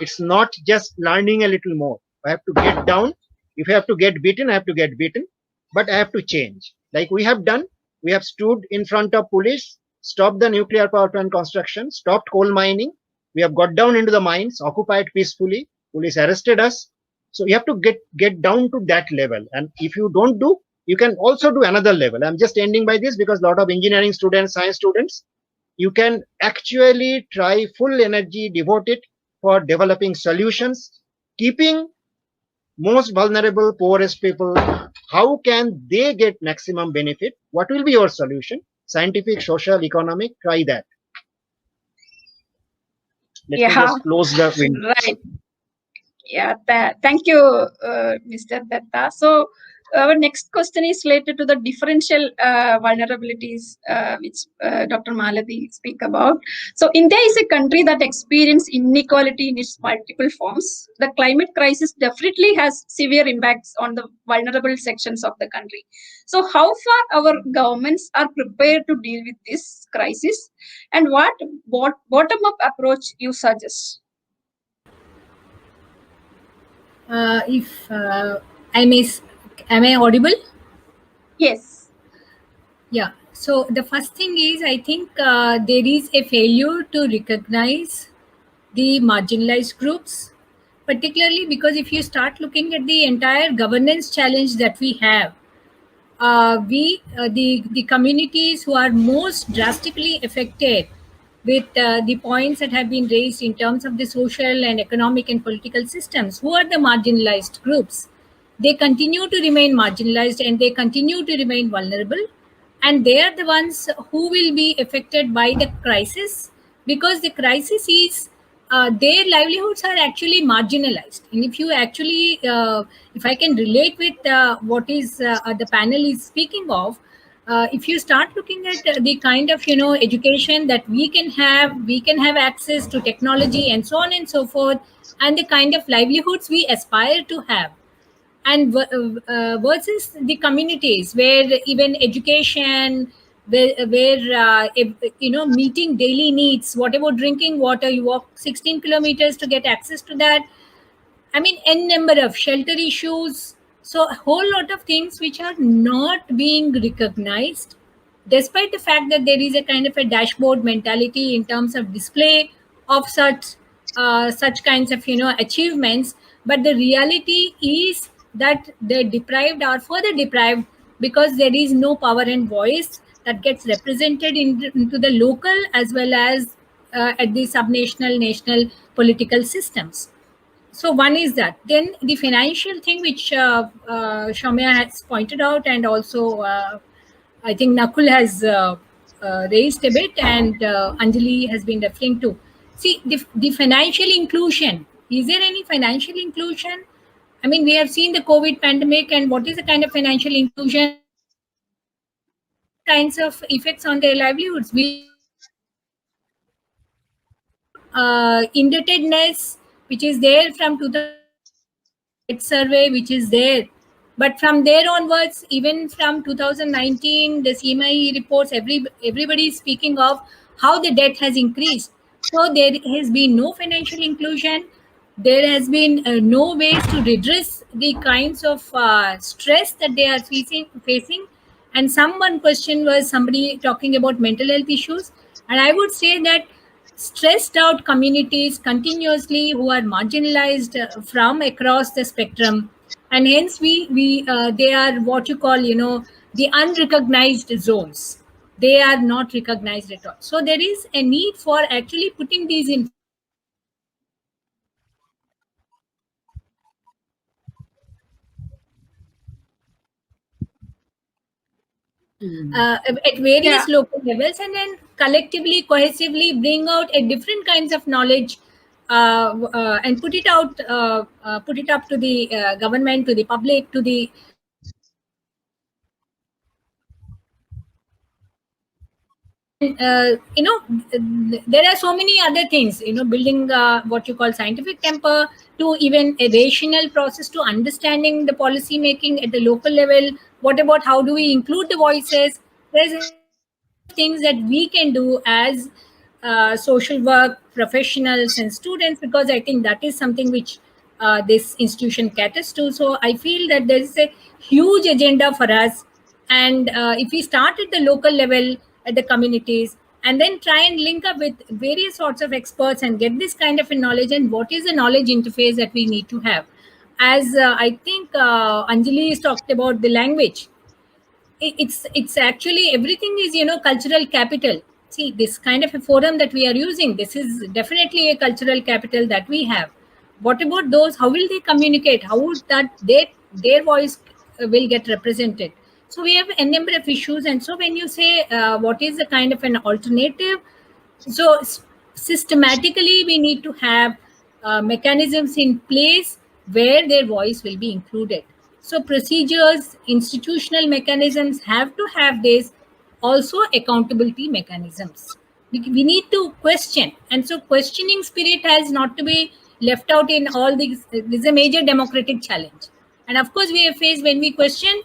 it's not just learning a little more. I have to get down. If I have to get beaten, I have to get beaten. But I have to change. Like we have done, we have stood in front of police, stopped the nuclear power plant construction, stopped coal mining. We have got down into the mines, occupied peacefully. Police arrested us. So you have to get down to that level. And if you don't do, you can also do another level. I'm just ending by this because a lot of engineering students, science students, you can actually try full energy, devote it for developing solutions, keeping most vulnerable, poorest people. How can they get maximum benefit? What will be your solution? Scientific, social, economic, try that. Let me just close the window. Right. Yeah, thank you, Mr. Datta. So our next question is related to the differential vulnerabilities which Dr. Maladi speak about. So India is a country that experiences inequality in its multiple forms. The climate crisis definitely has severe impacts on the vulnerable sections of the country. So how far our governments are prepared to deal with this crisis, and what bottom-up approach you suggest? If I may, am I audible? Yes. Yeah. So the first thing is, I think there is a failure to recognize the marginalized groups, particularly because if you start looking at the entire governance challenge that we have, the communities who are most drastically affected with the points that have been raised in terms of the social and economic and political systems, who are the marginalized groups, they continue to remain marginalized and they continue to remain vulnerable. And they are the ones who will be affected by the crisis, because the crisis is their livelihoods are actually marginalized. And if you actually, if I can relate with what is the panel is speaking of, if you start looking at the kind of education that we can have access to technology and so on and so forth, and the kind of livelihoods we aspire to have, and versus the communities where even education, where meeting daily needs, whatever drinking water, you walk 16 kilometers to get access to that. I mean, n number of shelter issues. So a whole lot of things which are not being recognized, despite the fact that there is a kind of a dashboard mentality in terms of display of such kinds of achievements. But the reality is that the deprived are further deprived because there is no power and voice that gets represented into the local as well as at the subnational, national political systems. So one is that. Then the financial thing, which Shaumya has pointed out, and also I think Nakul has raised a bit, and Anjali has been referring to. See, the financial inclusion. Is there any financial inclusion? I mean, we have seen the COVID pandemic, and what is the kind of financial inclusion? Kinds of effects on their livelihoods. Indebtedness, which is there from 2008 debt survey, which is there. But from there onwards, even from 2019, the CMI reports, everybody is speaking of how the debt has increased. So there has been no financial inclusion. There has been no ways to redress the kinds of stress that they are facing. And one question was somebody talking about mental health issues. And I would say that stressed out communities continuously who are marginalized from across the spectrum, and hence they are what you call, the unrecognized zones. They are not recognized at all. So there is a need for actually putting these in at various local levels, and then collectively, cohesively bring out a different kinds of knowledge and put it out, put it up to the government, to the public, to the there are so many other things, building what you call scientific temper, to even a rational process to understanding the policy making at the local level. What about how do we include the voices? There's a things that we can do as social work professionals and students, because I think that is something which this institution caters to. So I feel that there is a huge agenda for us, and if we start at the local level, at the communities, and then try and link up with various sorts of experts and get this kind of a knowledge, and what is the knowledge interface that we need to have. As I think Anjali has talked about the language, it's actually everything is, cultural capital. See, this kind of a forum that we are using, this is definitely a cultural capital that we have. What about those? How will they communicate? How would that their voice will get represented? So we have a number of issues. And so when you say what is the kind of an alternative, so systematically we need to have mechanisms in place where their voice will be included. So procedures, institutional mechanisms have to have this. Also accountability mechanisms. We need to question. And so questioning spirit has not to be left out in all these. This is a major democratic challenge. And of course we have faced, when we question,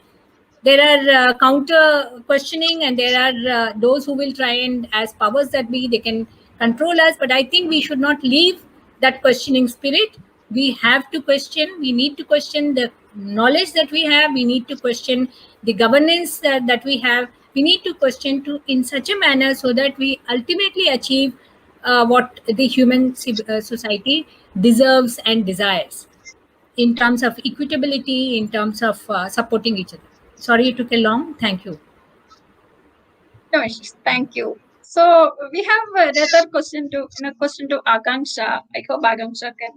there are counter questioning, and there are those who will try and, as powers that be, they can control us. But I think we should not leave that questioning spirit. We have to question. We need to question the knowledge that we have. We need to question the governance that we have. We need to question to in such a manner so that we ultimately achieve what the human society deserves and desires, in terms of equitability, in terms of supporting each other. Sorry it took a long. Thank you. No issues. Thank you. So we have another question to Akanksha. I hope Akanksha can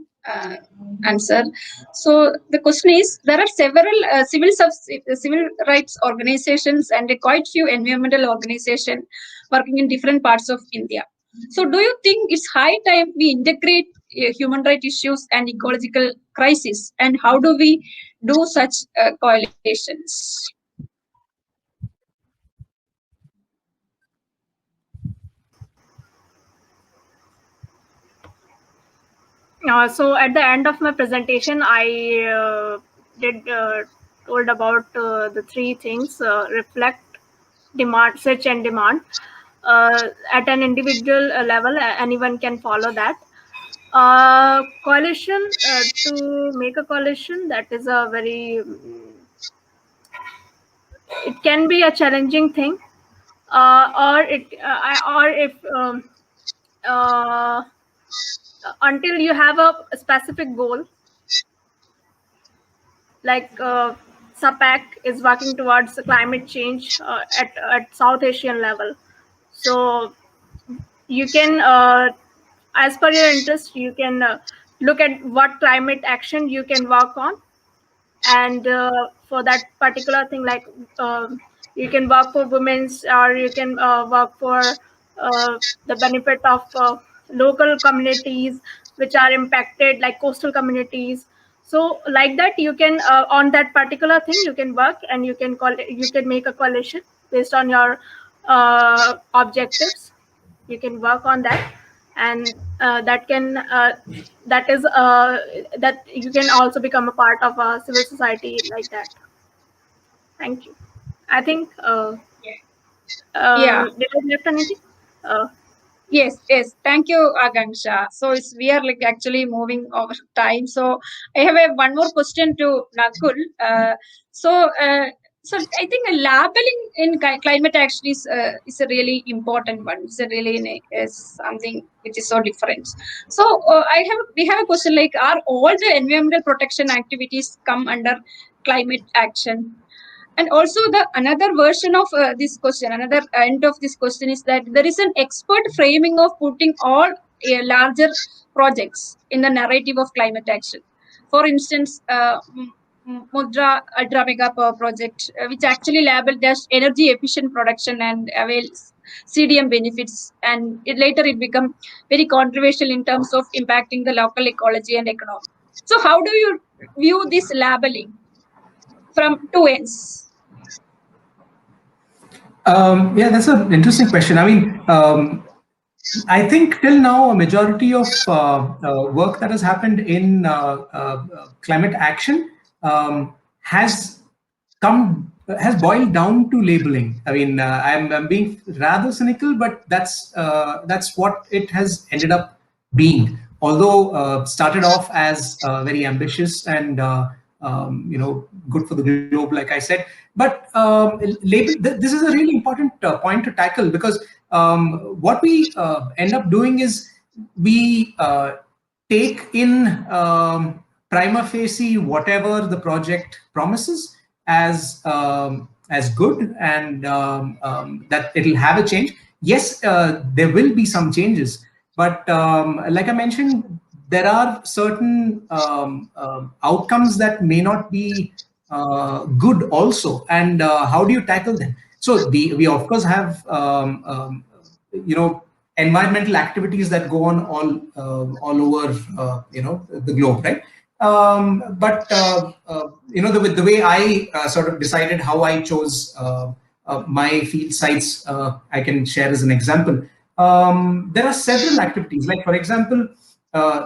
answer. So the question is: there are several civil rights organizations and quite few environmental organizations working in different parts of India. So do you think it's high time we integrate human rights issues and ecological crisis? And how do we do such coalitions? So at the end of my presentation, I told about the three things: reflect, demand, search, and demand. At an individual level, anyone can follow that. Coalition, to make a coalition, that is a very, it can be a challenging thing, or if uh, until you have a specific goal, like SAPACC is working towards climate change at South Asian level. So you can, as per your interest, you can look at what climate action you can work on, and for that particular thing, like you can work for women's, or you can work for the benefit of local communities which are impacted, like coastal communities. So like that, you can on that particular thing you can work, and you can make a coalition based on your objectives. You can work on that, and that you can also become a part of a civil society like that. Thank you. I think Yeah. did I left anything? Yes, yes. Thank you, Akanksha. So we are like actually moving over time. So I have one more question to Nakul. So uh, so I think labeling in climate action is a really important one. It's a really is something which is so different. So we have a question like, are all the environmental protection activities come under climate action? And also the another version of this question, another end of this question is that there is an expert framing of putting all larger projects in the narrative of climate action. For instance, Mudra Ultra Mega Power Project, which actually labeled as energy efficient production and avails CDM benefits, and later it become very controversial in terms of impacting the local ecology and economy. So how do you view this labeling from two ends? Yeah, that's an interesting question. I mean, I think till now a majority of work that has happened in climate action has boiled down to labeling. I mean, I'm being rather cynical, but that's what it has ended up being. Although started off as very ambitious and good for the globe, like I said. But this is a really important point to tackle, because what we end up doing is we take in prima facie whatever the project promises as good, and that it'll have a change. Yes, there will be some changes, but like I mentioned, there are certain outcomes that may not be good also, and how do you tackle them? So we of course have environmental activities that go on all over the globe, right? But the way I sort of decided how I chose my field sites, I can share as an example. There are several activities, like for example,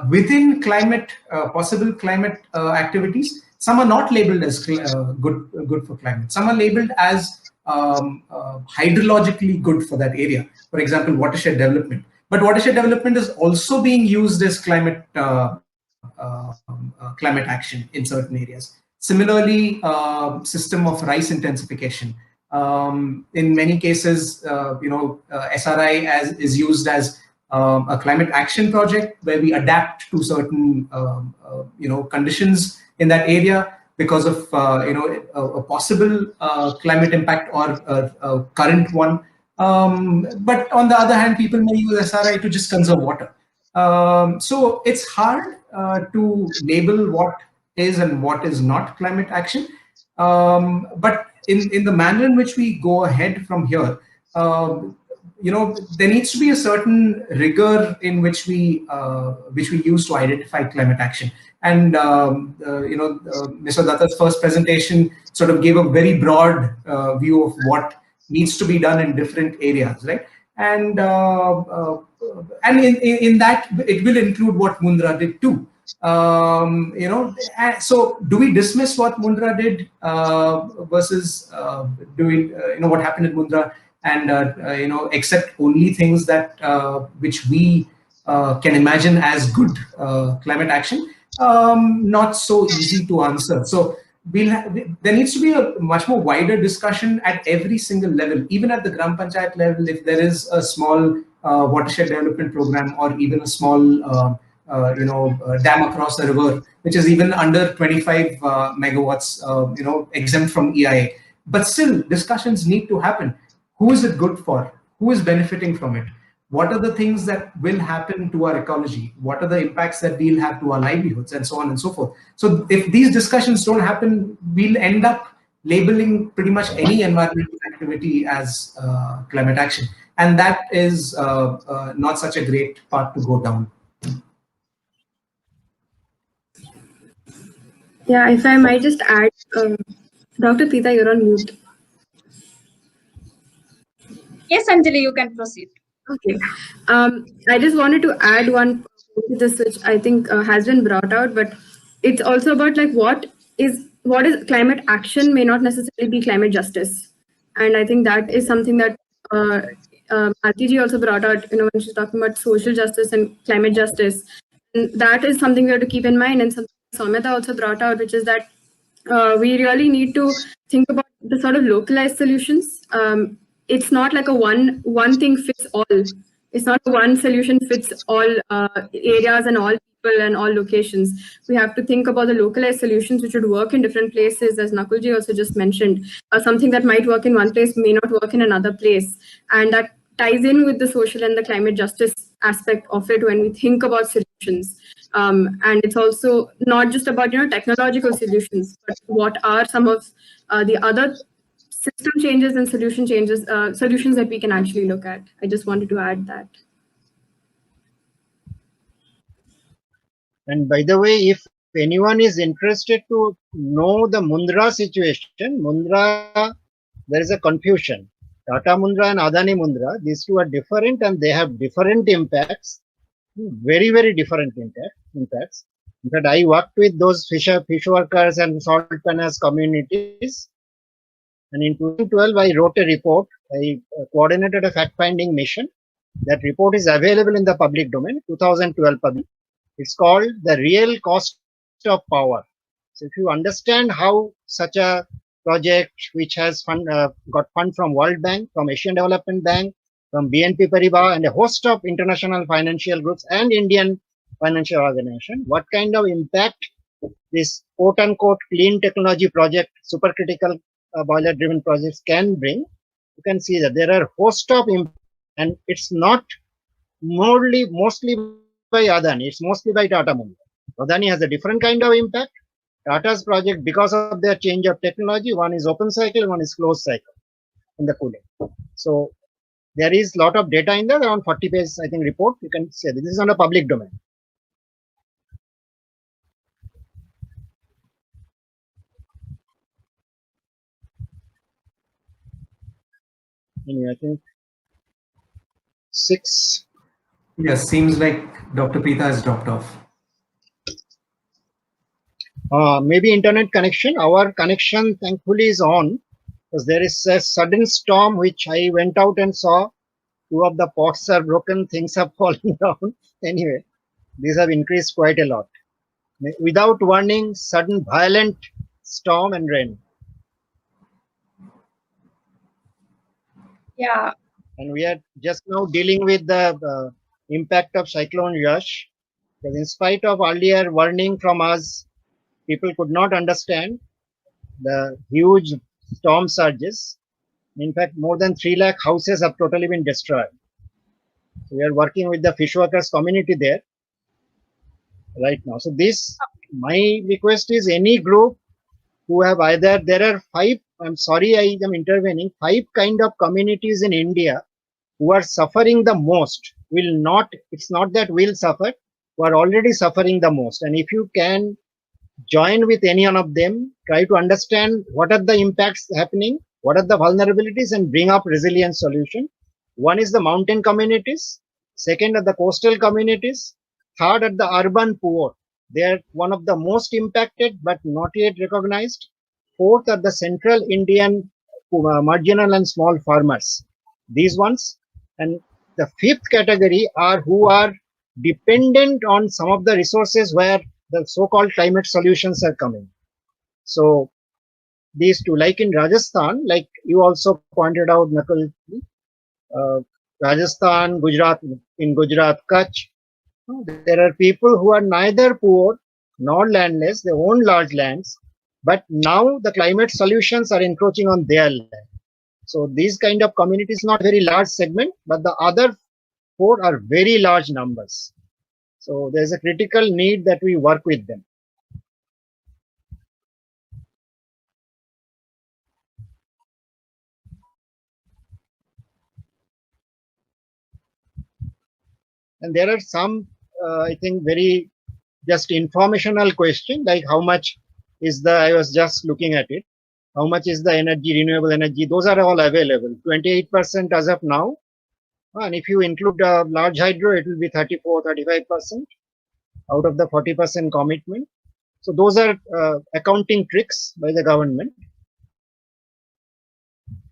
within possible climate activities, some are not labeled as good for climate. Some are labeled as hydrologically good for that area. For example, watershed development. But watershed development is also being used as climate action in certain areas. Similarly, system of rice intensification. In many cases, SRI is used as a climate action project where we adapt to certain conditions in that area because of a possible climate impact or a current one. But on the other hand, people may use SRI to just conserve water. So it's hard to label what is and what is not climate action. But in the manner in which we go ahead from here, there needs to be a certain rigor in which we use to identify climate action. And Mr. Datta's first presentation sort of gave a very broad view of what needs to be done in different areas, right? And in that it will include what Mundra did too. So do we dismiss what Mundra did versus doing what happened in Mundra, and accept only things that which we can imagine as good climate action? Not so easy to answer. So there needs to be a much more wider discussion at every single level, even at the Gram Panchayat level. If there is a small watershed development program, or even a small dam across the river, which is even under 25 megawatts, exempt from EIA, but still discussions need to happen. Who is it good for? Who is benefiting from it? What are the things that will happen to our ecology? What are the impacts that we'll have to our livelihoods, and so on and so forth? So if these discussions don't happen, we'll end up labeling pretty much any environmental activity as climate action. And that is not such a great path to go down. Yeah, if I might just add, Dr. Preeta, you're on mute. Yes, Anjali, you can proceed. Okay. I just wanted to add one point to this, which I think has been brought out, but it's also about like what is climate action may not necessarily be climate justice, and I think that is something that Bharti ji also brought out. When she's talking about social justice and climate justice, and that is something we have to keep in mind, and something Soumyata also brought out, which is that we really need to think about the sort of localized solutions. It's not like a one thing fits all. It's not a one solution fits all areas and all people and all locations. We have to think about the localized solutions which would work in different places, as Nakulji also just mentioned. Something that might work in one place may not work in another place, and that ties in with the social and the climate justice aspect of it when we think about solutions. And it's also not just about technological solutions, but what are some of the other system changes and solutions that we can actually look at. I just wanted to add that. And by the way, if anyone is interested to know the Mundra situation, Mundra, there is a confusion. Tata Mundra and Adani Mundra, these two are different and they have different impacts, very, very different impacts. In fact, I worked with those fish workers and salt panners communities. And in 2012, I wrote a report. I coordinated a fact-finding mission. That report is available in the public domain, 2012 public. It's called The Real Cost of Power. So if you understand how such a project which has got fund from World Bank, from Asian Development Bank, from BNP Paribas and a host of international financial groups and Indian financial organization, what kind of impact this quote-unquote clean technology project, supercritical boiler-driven projects can bring, you can see that there are a host of impacts, and it's not mostly by Adani, it's mostly by Tata Mundra. Adani has a different kind of impact. Tata's project, because of their change of technology, one is open cycle, one is closed cycle in the cooling. So there is a lot of data in there, around 40 pages, I think, report. You can say this is on a public domain. Anyway, I think 6. Yes, seems like Dr. Preeta has dropped off. Maybe internet connection. Our connection, thankfully, is on, because there is a sudden storm which I went out and saw. 2 of the pots are broken, things are falling down. Anyway, these have increased quite a lot. Without warning, sudden violent storm and rain. Yeah. And we are just now dealing with the impact of Cyclone Yash. Because in spite of earlier warning from us, people could not understand the huge storm surges. In fact, more than 3 lakh houses have totally been destroyed. So we are working with the fish workers community there right now. So this, my request is any group who have either, there are 5, I'm sorry I am intervening, 5 kind of communities in India who are suffering the most, will not, it's not that will suffer, who are already suffering the most. And if you can join with any one of them, try to understand what are the impacts happening, what are the vulnerabilities, and bring up resilient solution. One is the mountain communities, second are the coastal communities, third are the urban poor. They are one of the most impacted but not yet recognized. Fourth are the central Indian marginal and small farmers. These ones. And the 5th category are who are dependent on some of the resources where the so-called climate solutions are coming. So these two, like in Rajasthan, like you also pointed out, Nakul, Rajasthan, Gujarat, in Gujarat, Kutch, there are people who are neither poor nor landless, they own large lands, but now the climate solutions are encroaching on their land. So these kind of communities, not very large segment, but the other 4 are very large numbers. So there's a critical need that we work with them. And there are some, I think, very just informational question, like how much is I was just looking at it, how much is the energy, renewable energy, those are all available, 28% as of now. And if you include large hydro, it will be 34-35% out of the 40% commitment. So those are accounting tricks by the government.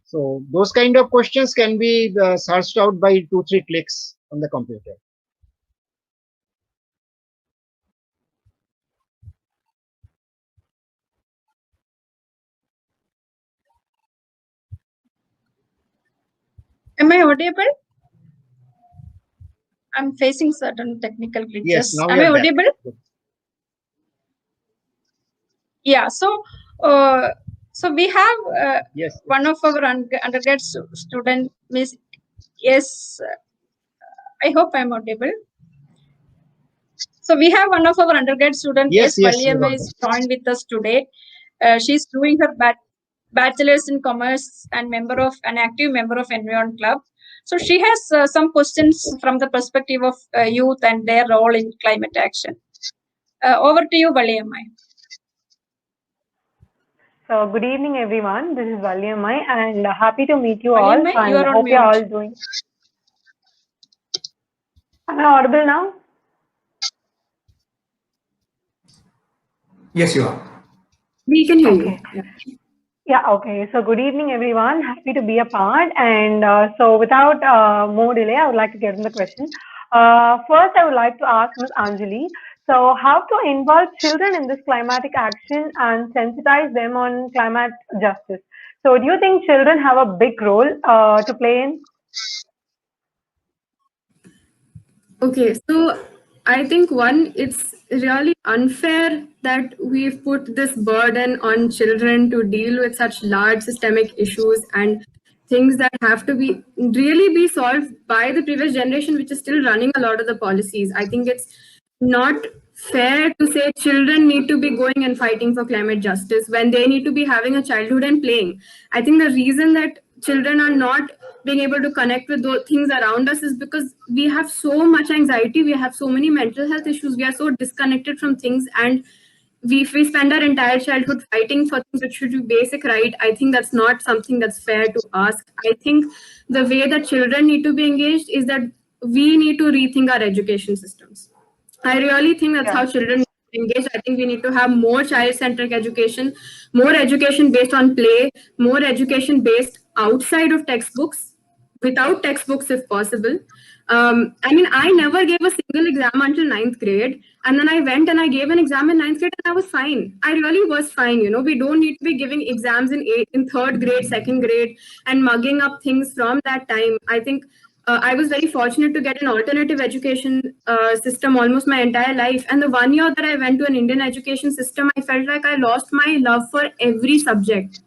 So those kind of questions can be searched out by 2-3 clicks on the computer. Am I audible? I'm facing certain technical glitches. Yes, now am I audible? Good. Yeah. So we have yes, one of our undergrad student, Miss. Yes, I hope I'm audible. So we have one of our undergrad students, yes, Valiamma, is joined with us today. She's doing her bachelor's in commerce and an active member of Environ Club. So she has some questions from the perspective of youth and their role in climate action. Over to you, Valiamma. So good evening, everyone. This is Valiamma, and happy to meet you Valiamma, all. And you are on hope mute. you're all doing. Am I audible now? Yes, you are. We can hear Okay. you. Yeah, okay. So good evening, everyone. Happy to be a part. And so without more delay, I would like to get in the question. First, I would like to ask Ms. Anjali, so how to involve children in this climatic action and sensitize them on climate justice? So do you think children have a big role to play in? Okay, so I think one, it's really unfair that we've put this burden on children to deal with such large systemic issues and things that have to be really be solved by the previous generation, which is still running a lot of the policies. I think it's not fair to say children need to be going and fighting for climate justice when they need to be having a childhood and playing. I think the reason that children are not being able to connect with those things around us is because we have so much anxiety, we have so many mental health issues, we are so disconnected from things, and we spend our entire childhood fighting for things which should be basic right. I think that's not something that's fair to ask. I think the way that children need to be engaged is that we need to rethink our education systems. I really think that's how children engage. I think we need to have more child-centric education, more education based on play, more education based outside of textbooks, without textbooks if possible. I mean, I never gave a single exam until 9th grade. And then I went and I gave an exam in 9th grade and I was fine. I really was fine. You know, we don't need to be giving exams in 3rd grade, 2nd grade and mugging up things from that time. I think I was very fortunate to get an alternative education system almost my entire life. And the 1 year that I went to an Indian education system, I felt like I lost my love for every subject.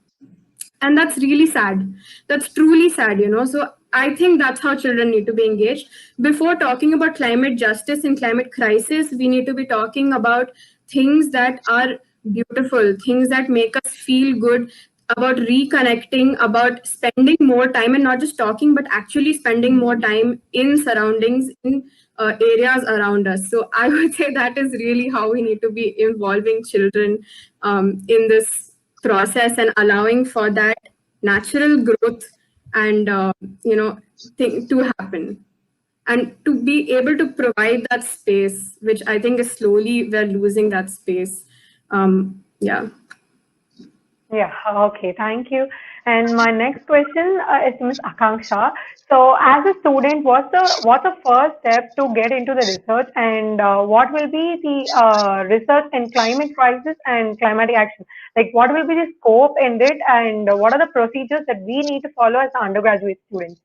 And that's really sad. That's truly sad, you know. So I think that's how children need to be engaged. Before talking about climate justice and climate crisis, we need to be talking about things that are beautiful, things that make us feel good, about reconnecting, about spending more time and not just talking, but actually spending more time in surroundings, in areas around us. So I would say that is really how we need to be involving children in this process and allowing for that natural growth and thing to happen, and to be able to provide that space, which I think is slowly we're losing that space. Yeah. Okay, thank you. And my next question is to Ms. Akanksha. So, as a student, what's the first step to get into the research, and what will be the research in climate crisis and climatic action? Like, what will be the scope in it, and what are the procedures that we need to follow as undergraduate students?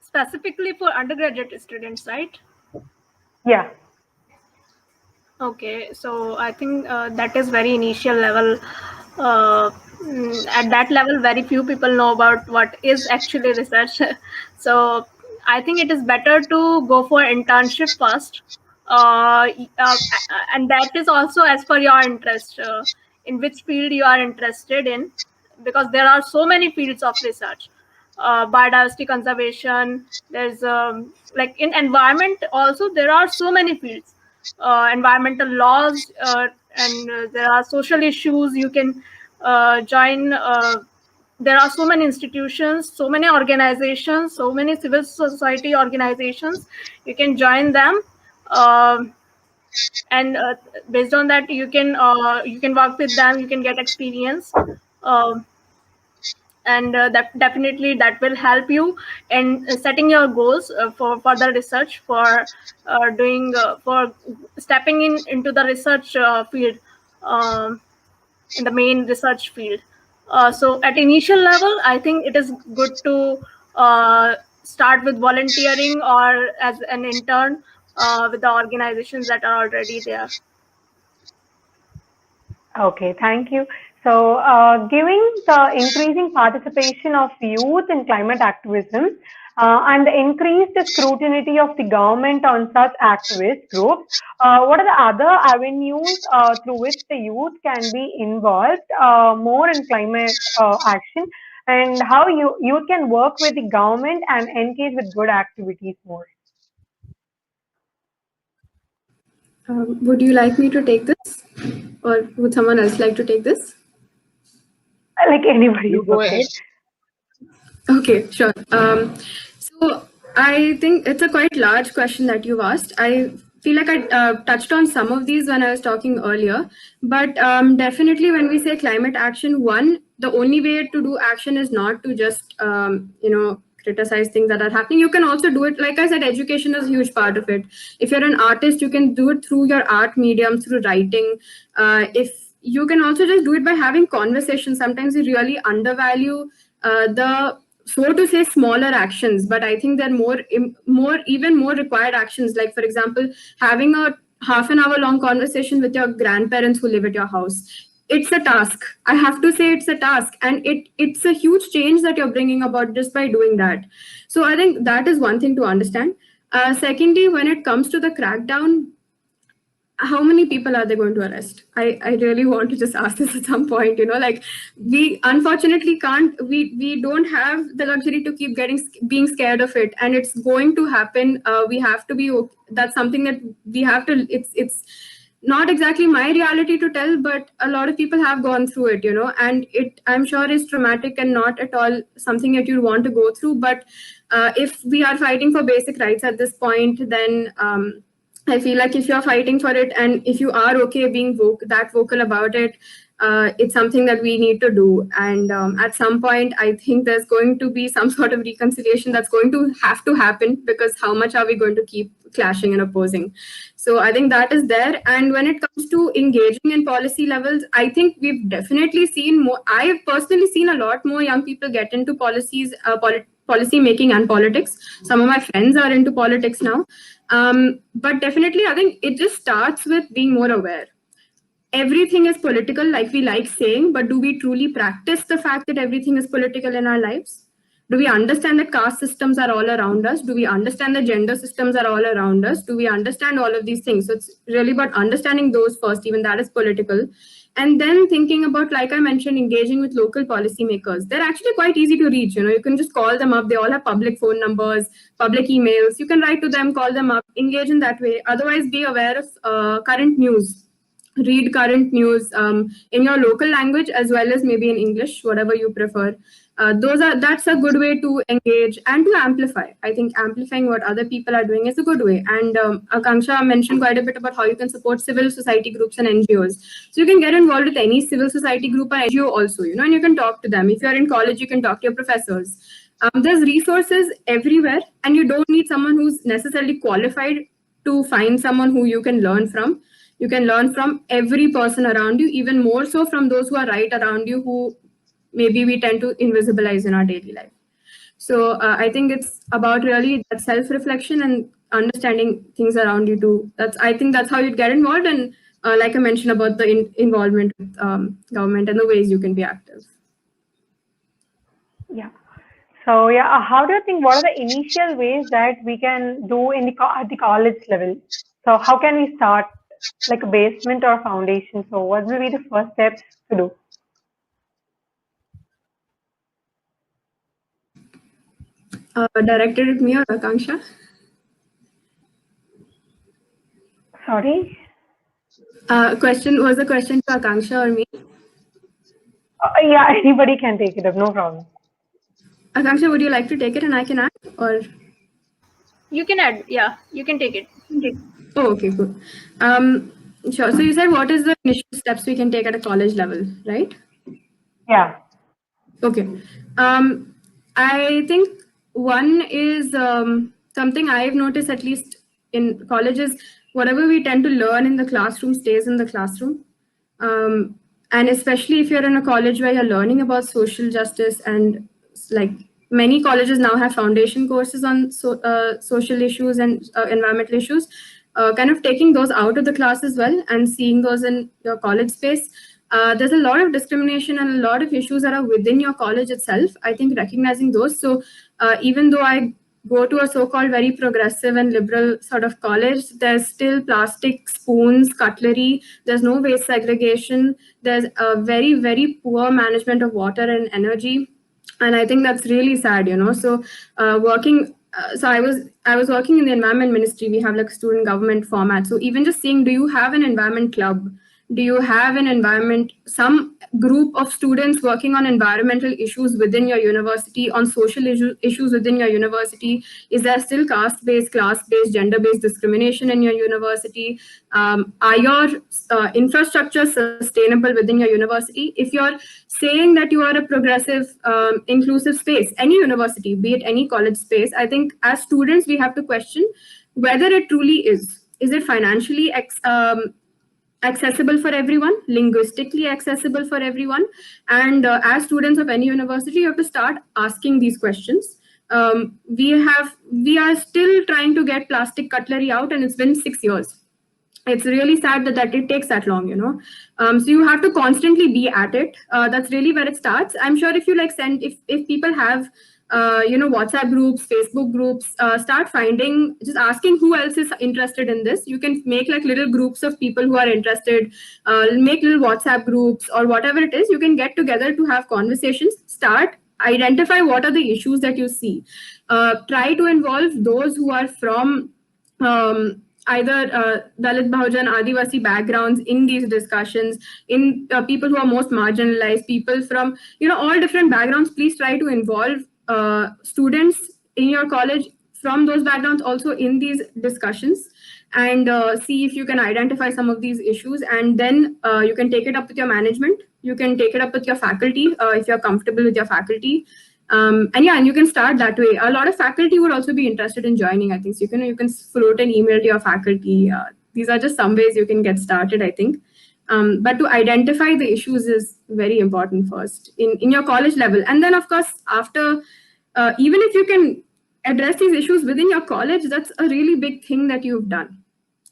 Specifically for undergraduate students, right? Yeah. Okay, so I think that is very initial level. At that level, very few people know about what is actually research. So I think it is better to go for internship first, and that is also as per your interest, in which field you are interested in, because there are so many fields of research. biodiversity conservation. There's like in environment also, there are so many fields, environmental laws, and there are social issues you can join. There are so many institutions, so many organizations, so many civil society organizations. You can join them, and based on that, you can work with them. You can get experience, and that definitely that will help you in setting your goals for further research, for doing for stepping into the research field, um, in the main research field. So at initial level, I think it is good to start with volunteering or as an intern with the organizations that are already there. Okay, thank you. So, given the increasing participation of youth in climate activism and the increased scrutiny of the government on such activist groups, what are the other avenues through which the youth can be involved more in climate action, and how youth can work with the government and engage with good activities more? Would you like me to take this, or would someone else like to take this? Like anybody You is go okay. ahead. Okay, sure. So I think it's a quite large question that you've asked. I feel like I touched on some of these when I was talking earlier, but definitely when we say climate action, one, the only way to do action is not to just, criticize things that are happening. You can also do it, like I said, education is a huge part of it. If you're an artist, you can do it through your art medium, through writing. If you can also just do it by having conversations. Sometimes we really undervalue the, so to say, smaller actions, but I think there are even more required actions. Like, for example, having a half an hour long conversation with your grandparents who live at your house. It's a task. I have to say it's a task, and it's a huge change that you're bringing about just by doing that. So I think that is one thing to understand. Secondly, when it comes to the crackdown, how many people are they going to arrest? I really want to just ask this at some point, like, we unfortunately we don't have the luxury to keep being scared of it, and it's going to happen. We have to be, that's something that we have to, it's not exactly my reality to tell, but a lot of people have gone through it, and it, I'm sure, is traumatic and not at all something that you want to go through. But if we are fighting for basic rights at this point, then I feel like if you're fighting for it and if you are okay being vocal about it, it's something that we need to do. And at some point, I think there's going to be some sort of reconciliation that's going to have to happen, because how much are we going to keep clashing and opposing? So I think that is there. And when it comes to engaging in policy levels, I think we've definitely seen more. I've personally seen a lot more young people get into policies, policy making and politics. Some of my friends are into politics now. But definitely, I think it just starts with being more aware. Everything is political, like we like saying, but do we truly practice the fact that everything is political in our lives? Do we understand that caste systems are all around us? Do we understand that gender systems are all around us? Do we understand all of these things? So it's really about understanding those first, even that is political. And then thinking about, like I mentioned, engaging with local policymakers. They're actually quite easy to reach. You can just call them up. They all have public phone numbers, public emails. You can write to them, call them up, engage in that way. Otherwise, be aware of current news. Read current news in your local language as well as maybe in English, whatever you prefer. That's a good way to engage and to amplify. I think amplifying what other people are doing is a good way. And Akanksha mentioned quite a bit about how you can support civil society groups and NGOs. So you can get involved with any civil society group or NGO also, and you can talk to them. If you're in college, you can talk to your professors. There's resources everywhere, and you don't need someone who's necessarily qualified to find someone who you can learn from. You can learn from every person around you, even more so from those who are right around you, who maybe we tend to invisibilize in our daily life. So I think it's about really that self-reflection and understanding things around you too. I think that's how you'd get involved. And like I mentioned about the involvement with government and the ways you can be active. Yeah. So yeah, how do you think, what are the initial ways that we can do at the college level? So how can we start, like a basement or foundation? So what will be the first steps to do? Directed at me or Akanksha? Sorry? Was the question to Akanksha or me? Yeah, anybody can take it up, no problem. Akanksha, would you like to take it and I can add? Or You can add, yeah, you can take it. oh, okay, good. Sure. So you said what is the initial steps we can take at a college level, right? Yeah. Okay. I think one is something I've noticed, at least in colleges, whatever we tend to learn in the classroom stays in the classroom. And especially if you're in a college where you're learning about social justice, and like many colleges now have foundation courses on social issues and environmental issues, kind of taking those out of the class as well and seeing those in your college space. There's a lot of discrimination and a lot of issues that are within your college itself. I think recognizing those. So even though I go to a so-called very progressive and liberal sort of college, there's still plastic spoons, cutlery, there's no waste segregation, there's a very, very poor management of water and energy. And I think that's really sad, you know. So I was working in the environment ministry. We have like student government format. So even just seeing, do you have an environment club? Do you have an environment, some group of students working on environmental issues within your university, on social issues within your university? Is there still caste-based, class-based, gender-based discrimination in your university? Are your infrastructure sustainable within your university? If you're saying that you are a progressive, inclusive space, any university, be it any college space, I think as students, we have to question whether it truly is. Is it financially accessible for everyone, linguistically accessible for everyone? And as students of any university, you have to start asking these questions. We are still trying to get plastic cutlery out, and it's been 6 years. It's really sad that it takes that long, you know. So you have to constantly be at it. That's really where it starts. I'm sure if you like if people have WhatsApp groups, Facebook groups, start just asking who else is interested in this. You can make like little groups of people who are interested, make little WhatsApp groups or whatever it is. You can get together to have conversations, identify what are the issues that you see. Try to involve those who are from either Dalit, Bahujan, Adivasi backgrounds in these discussions, in people who are most marginalized, people from all different backgrounds. Please try to involve students in your college from those backgrounds also in these discussions, and see if you can identify some of these issues, and then you can take it up with your management. You can take it up with your faculty if you're comfortable with your faculty. And you can start that way. A lot of faculty would also be interested in joining, I think. So you can float an email to your faculty. These are just some ways you can get started, I think. But to identify the issues is very important first in your college level. And then, of course, after, even if you can address these issues within your college, that's a really big thing that you've done.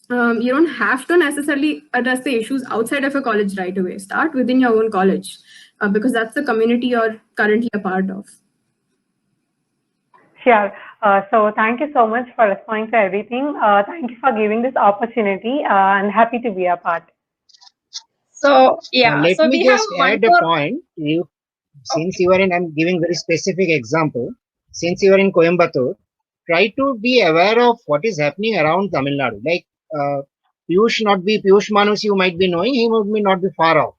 You don't have to necessarily address the issues outside of a college right away. Start within your own college, because that's the community you're currently a part of. Sure. So thank you so much for responding to everything. Thank you for giving this opportunity, and happy to be a part. So yeah, let so me we just have add a point. Since you are in, I'm giving very specific example. Since you are in Coimbatore, try to be aware of what is happening around Tamil Nadu. Like Piyush Manus, you might be knowing, he would not be far off.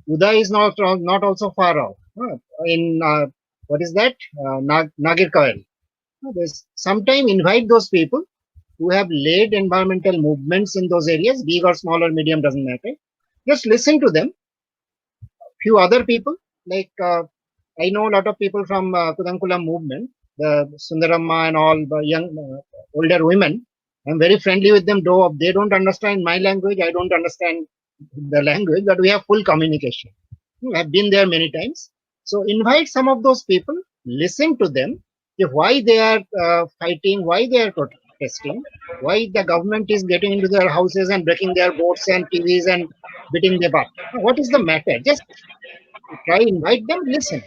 Uday is not also far off. In what is that? Nagirkowal. Sometime invite those people who have led environmental movements in those areas, big or small or medium, doesn't matter. Just listen to them. Few other people, like I know a lot of people from Kudankulam movement, the Sundaramma and all the young, older women. I'm very friendly with them, though they don't understand my language, I don't understand the language, but we have full communication. I've been there many times. So invite some of those people, listen to them, why they are fighting, why they are protesting, why the government is getting into their houses and breaking their boats and TVs and beating them up. What is the matter? Just try, invite them, listen.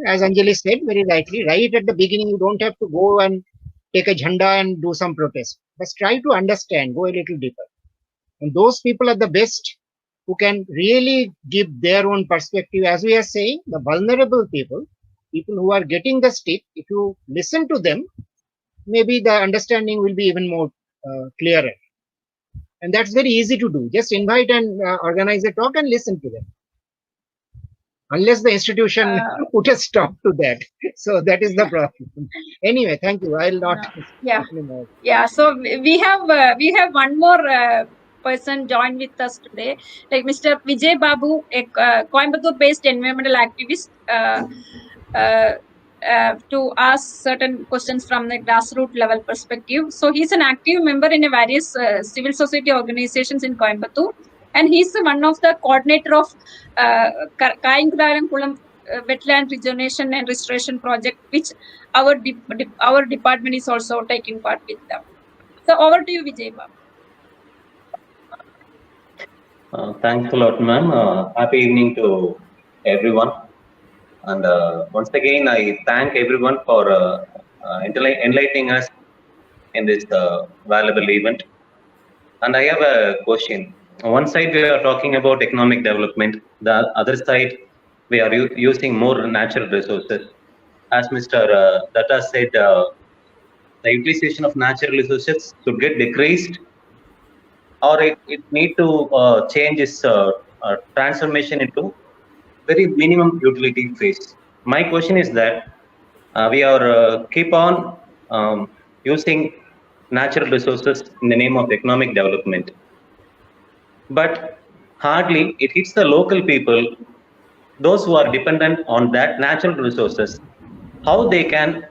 As Anjali said very rightly, right at the beginning, you don't have to go and take a jhanda and do some protest. But try to understand, go a little deeper. And those people are the best who can really give their own perspective. As we are saying, the vulnerable people, people who are getting the stick, if you listen to them, maybe the understanding will be even more clearer. And that's very easy to do. Just invite and organize a talk and listen to them. Unless the institution put a stop to that. So that is the problem. Anyway, thank you. I'll not. Yeah. So we have one more person joined with us today, like Mr. Vijay Babu, a Coimbatore-based environmental activist, to ask certain questions from the grassroots level perspective. So he's an active member in various civil society organizations in Coimbatore, and he's one of the coordinator of Kayankulam wetland regeneration and restoration project, which our department is also taking part with them. So over to you, Vijay Babu. Thanks a lot, ma'am. Happy evening to everyone. And once again, I thank everyone for enlightening us in this valuable event. And I have a question. On one side, we are talking about economic development. The other side, we are using more natural resources. As Mr. Datta said, the utilization of natural resources should get decreased, or it need to change its transformation into very minimum utility phase. My question is that we are keep on using natural resources in the name of economic development, but hardly it hits the local people, those who are dependent on that natural resources, how they can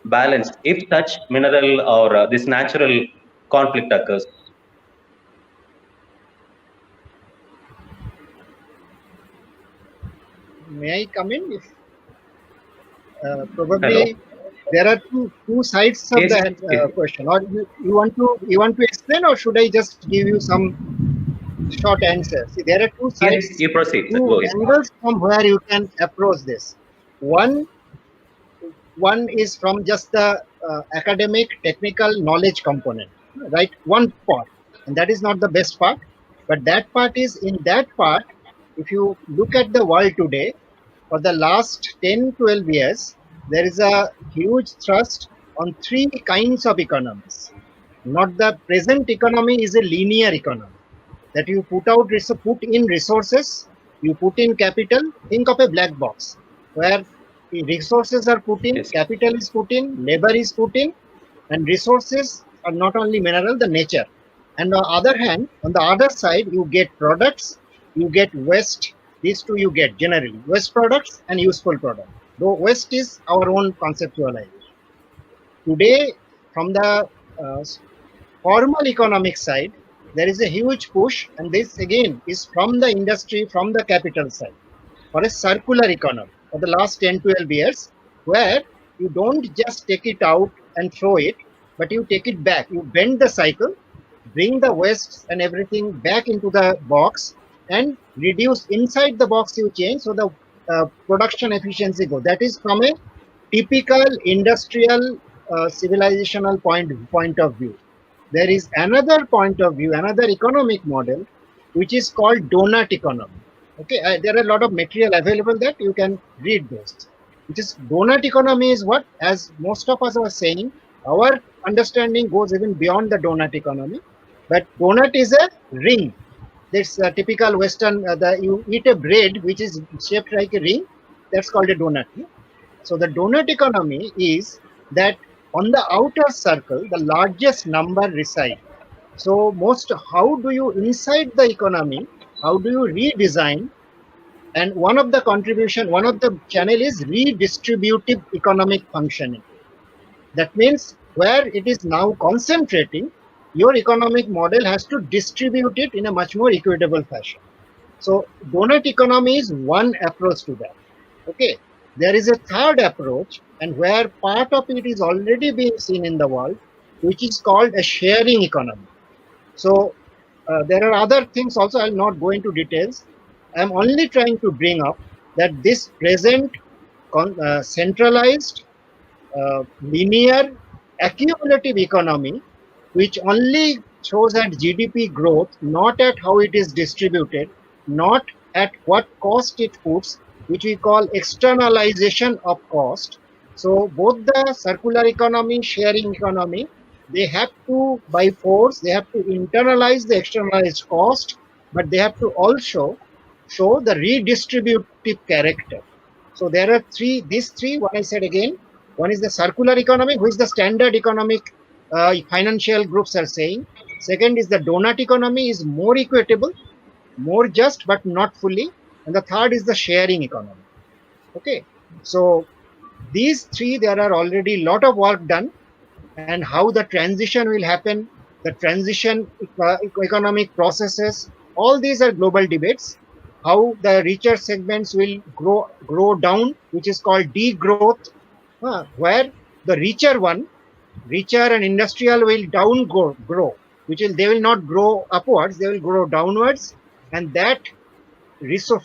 balance if such mineral or this natural conflict occurs. May I come in? If, probably there are two sides of that question. Or you want to explain, or should I just give you some short answer? See, there are two sides. Yes, you proceed. Two angles from where you can approach this. One is from just the academic, technical knowledge component, right? One part, and that is not the best part, but that part is in that part. If you look at the world today, for the last 10-12 years, there is a huge thrust on three kinds of economies. Not the present economy is a linear economy, that you put in resources, you put in capital. Think of a black box where the resources are put in, capital is put in, labor is put in, and resources are not only mineral, the nature. And on the other hand, on the other side, you get products, you get waste. These two you get generally, waste products and useful products. Though waste is our own conceptualization. Today, from the formal economic side, there is a huge push, and this again is from the industry, from the capital side, for a circular economy for the last 10-12 years, where you don't just take it out and throw it, but you take it back. You bend the cycle, bring the waste and everything back into the box, and reduce inside the box you change, so the production efficiency go. That is from a typical industrial civilizational point of view. There is another point of view, another economic model, which is called donut economy. Okay, there are a lot of material available that you can read those. Which is donut economy is what, as most of us are saying, our understanding goes even beyond the donut economy. But donut is a ring. This typical Western, you eat a bread which is shaped like a ring, that's called a donut. So the donut economy is that on the outer circle, the largest number reside. So how do you inside the economy, how do you redesign? And one of the channel is redistributive economic functioning. That means where it is now concentrating, your economic model has to distribute it in a much more equitable fashion. So donut economy is one approach to that. Okay, there is a third approach, and where part of it is already being seen in the world, which is called a sharing economy. So there are other things also. I'll not go into details. I'm only trying to bring up that this present centralized, linear, accumulative economy, which only shows at GDP growth, not at how it is distributed, not at what cost it puts, which we call externalization of cost. So both the circular economy, sharing economy, they have to, by force, they have to internalize the externalized cost, but they have to also show the redistributive character. So there are these three, what I said again, one is the circular economy, which the standard economic financial groups are saying. Second is the donut economy is more equitable, more just, but not fully. And the third is the sharing economy. Okay. So these three, there are already a lot of work done, and how the transition will happen, the transition economic processes, all these are global debates. How the richer segments will grow down, which is called degrowth, where the richer and industrial will grow, which will, they will not grow upwards, they will grow downwards, and that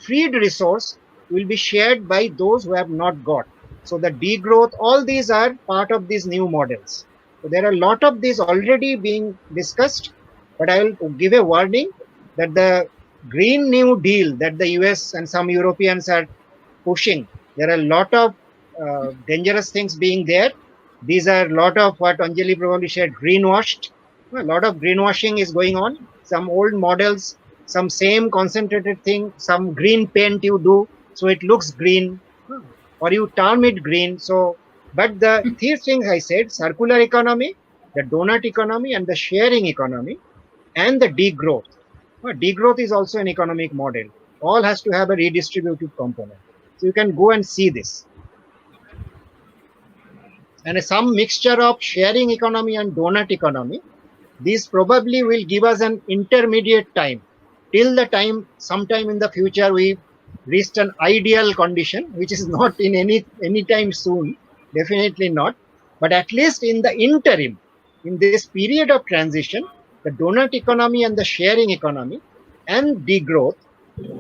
freed resource will be shared by those who have not got. So the degrowth, all these are part of these new models. So there are a lot of these already being discussed, but I will give a warning that the Green New Deal that the US and some Europeans are pushing, there are a lot of dangerous things being there. These are a lot of what Anjali probably said, greenwashed. A lot of greenwashing is going on. Some old models, some same concentrated thing, some green paint you do, so it looks green, or you term it green. So, but the three things I said, circular economy, the donut economy, and the sharing economy, and the degrowth. Degrowth is also an economic model. All has to have a redistributive component. So you can go and see this. And some mixture of sharing economy and donut economy. These probably will give us an intermediate time, till the time sometime in the future we reached an ideal condition, which is not in any time soon, definitely not. But at least in the interim, in this period of transition, the donut economy and the sharing economy and degrowth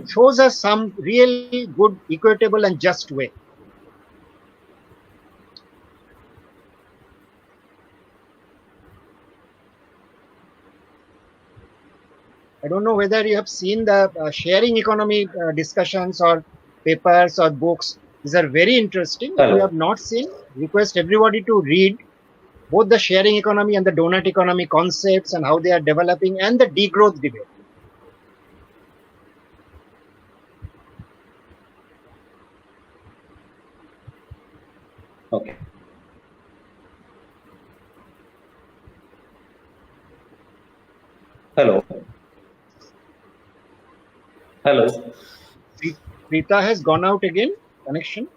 shows us some really good, equitable, and just way. I don't know whether you have seen the sharing economy discussions or papers or books. These are very interesting. If you have not seen, request everybody to read both the sharing economy and the donut economy concepts and how they are developing, and the degrowth debate. Okay. Hello. Hello. Preeta has gone out again. Connection.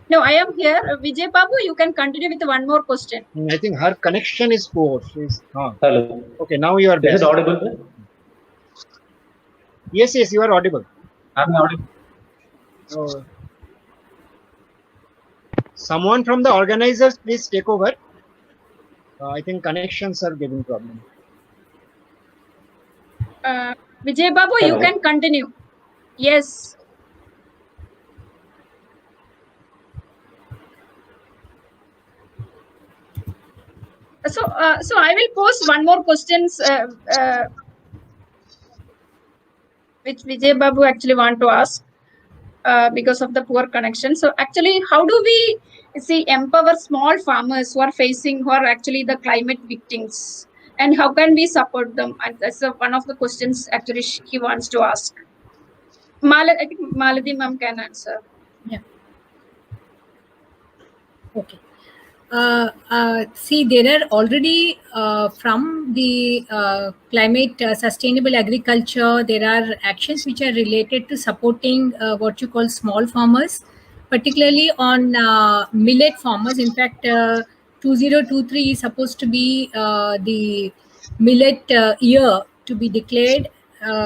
No, I am here. Vijay Babu, you can continue with one more question. I think her connection is poor. Hello. Okay, now you are best. Is it audible? Yes, you are audible. I'm audible. Someone from the organizers, please take over. I think connections are giving problem. Vijay Babu, Hello. you can continue. Yes. So I will pose one more questions which Vijay Babu actually want to ask because of the poor connection. So actually, how do we empower small farmers who are actually the climate victims, and how can we support them? And that's one of the questions actually he wants to ask. I think Maladi ma'am can answer. Yeah. Okay. See, there are already from the climate sustainable agriculture, there are actions which are related to supporting what you call small farmers, particularly on millet farmers. In fact, 2023 is supposed to be the millet year to be declared.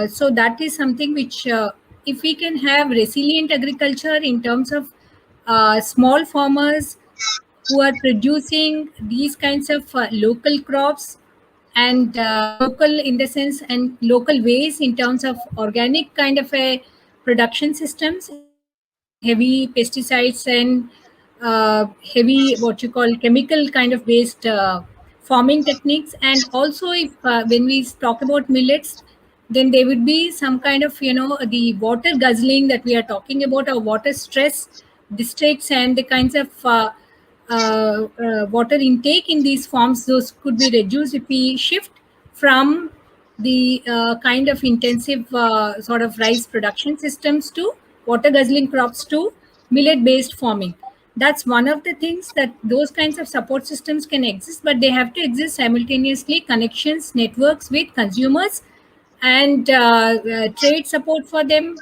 So that is something which, if we can have resilient agriculture in terms of small farmers who are producing these kinds of local crops, and local in the sense and local ways in terms of organic kind of a production systems, using heavy pesticides and heavy what you call chemical kind of based farming techniques. And also, if when we talk about millets, then there would be some kind of, the water guzzling that we are talking about, or water stress districts, and the kinds of water intake in these farms, those could be reduced if we shift from the kind of intensive sort of rice production systems to water guzzling crops to millet based farming. That's one of the things, that those kinds of support systems can exist, but they have to exist simultaneously, connections, networks with consumers, and trade support for them.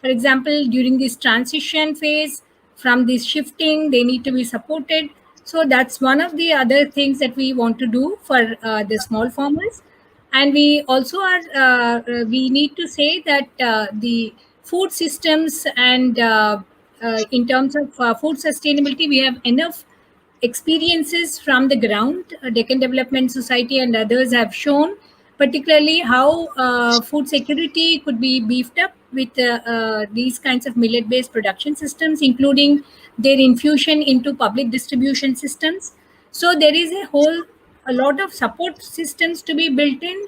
For example, during this transition phase from this shifting, they need to be supported. So that's one of the other things that we want to do for the small farmers. And we also are we need to say that the food systems, and in terms of food sustainability, we have enough experiences from the ground. Deccan Development Society and others have shown particularly how food security could be beefed up with these kinds of millet based production systems, including their infusion into public distribution systems. So there is a lot of support systems to be built in,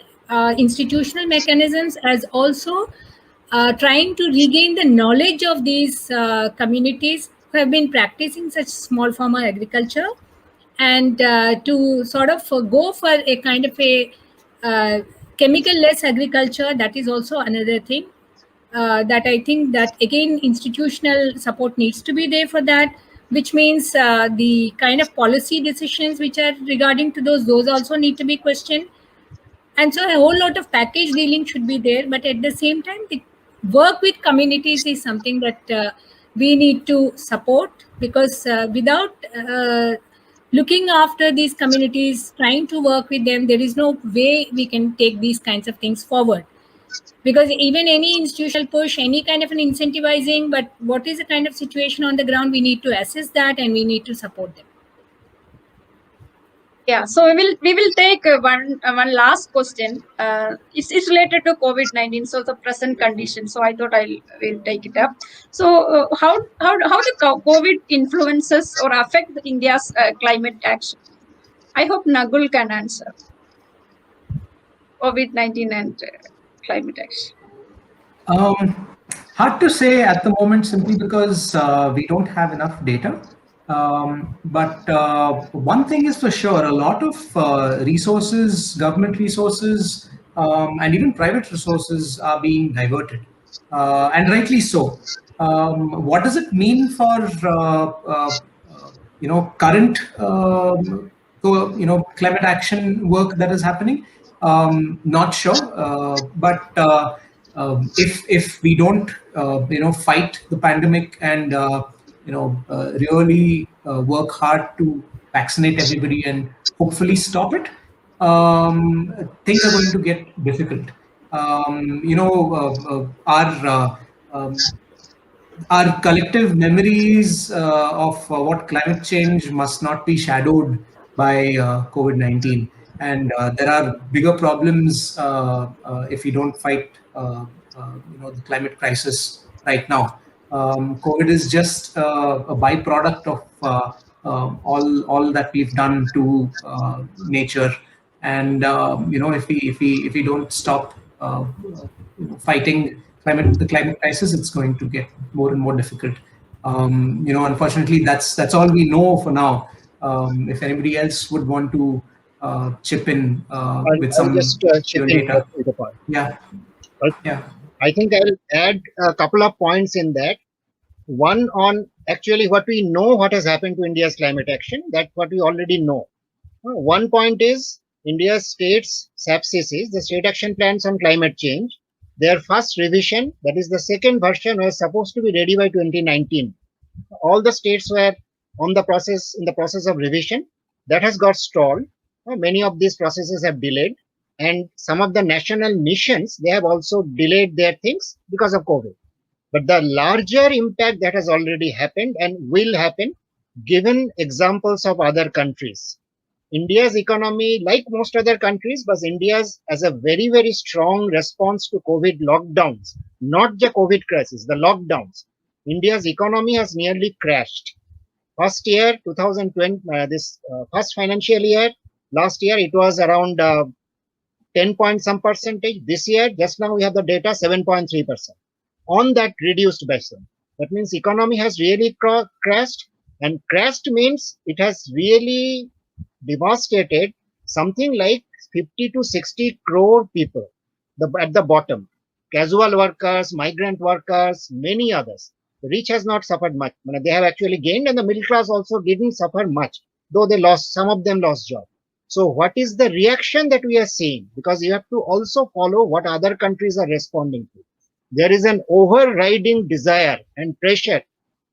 institutional mechanisms, as also trying to regain the knowledge of these communities who have been practicing such small farmer agriculture, and to sort of go for a kind of a chemical less agriculture. That is also another thing that I think that again institutional support needs to be there for that, which means the kind of policy decisions which are regarding to those also need to be questioned. And so a whole lot of package dealing should be there, but at the same time, the work with communities is something that we need to support, because without looking after these communities, trying to work with them, there is no way we can take these kinds of things forward. Because even any institutional push, any kind of an incentivizing, but what is the kind of situation on the ground, we need to assess that and we need to support them. Yeah, so we will take one last question. It's related to COVID-19, so the present condition. So I thought will take it up. So how the COVID influences or affect India's climate action? I hope Nagul can answer. COVID-19 and climate action. Hard to say at the moment, simply because we don't have enough data. But one thing is for sure, a lot of resources, government resources, and even private resources are being diverted, and rightly so. What does it mean for current climate action work that is happening? Not sure, but if we don't fight the pandemic and really work hard to vaccinate everybody and hopefully stop it, things are going to get difficult. Our collective memories of what climate change must not be shadowed by COVID-19. And there are bigger problems if we don't fight the climate crisis right now. COVID is just a byproduct of all that we've done to nature, and if we don't stop fighting the climate crisis, it's going to get more and more difficult. Unfortunately, that's all we know for now. If anybody else would want to chip in with some data. Yeah. I think I'll add a couple of points in that. One on actually what we know, what has happened to India's climate action, that's what we already know. One point is India's states, SAPACC, the State Action Plans on Climate Change, their first revision, that is the second version, was supposed to be ready by 2019. All the states were in the process of revision. That has got stalled. Many of these processes have delayed, and some of the national missions, they have also delayed their things because of COVID. But the larger impact that has already happened and will happen, given examples of other countries. India's economy, like most other countries, but India's has a very, very strong response to COVID lockdowns, not the COVID crisis, the lockdowns. India's economy has nearly crashed. First year, 2020, this first financial year, Last year it was around 10 point some percentage. This year, just now we have the data 7.3% on that reduced basis. That means economy has really crashed, and crashed means it has really devastated something like 50 to 60 crore people at the bottom. Casual workers, migrant workers, many others. The rich has not suffered much. They have actually gained, and the middle class also didn't suffer much, though they lost, some of them lost job. So what is the reaction that we are seeing? Because you have to also follow what other countries are responding to. There is an overriding desire and pressure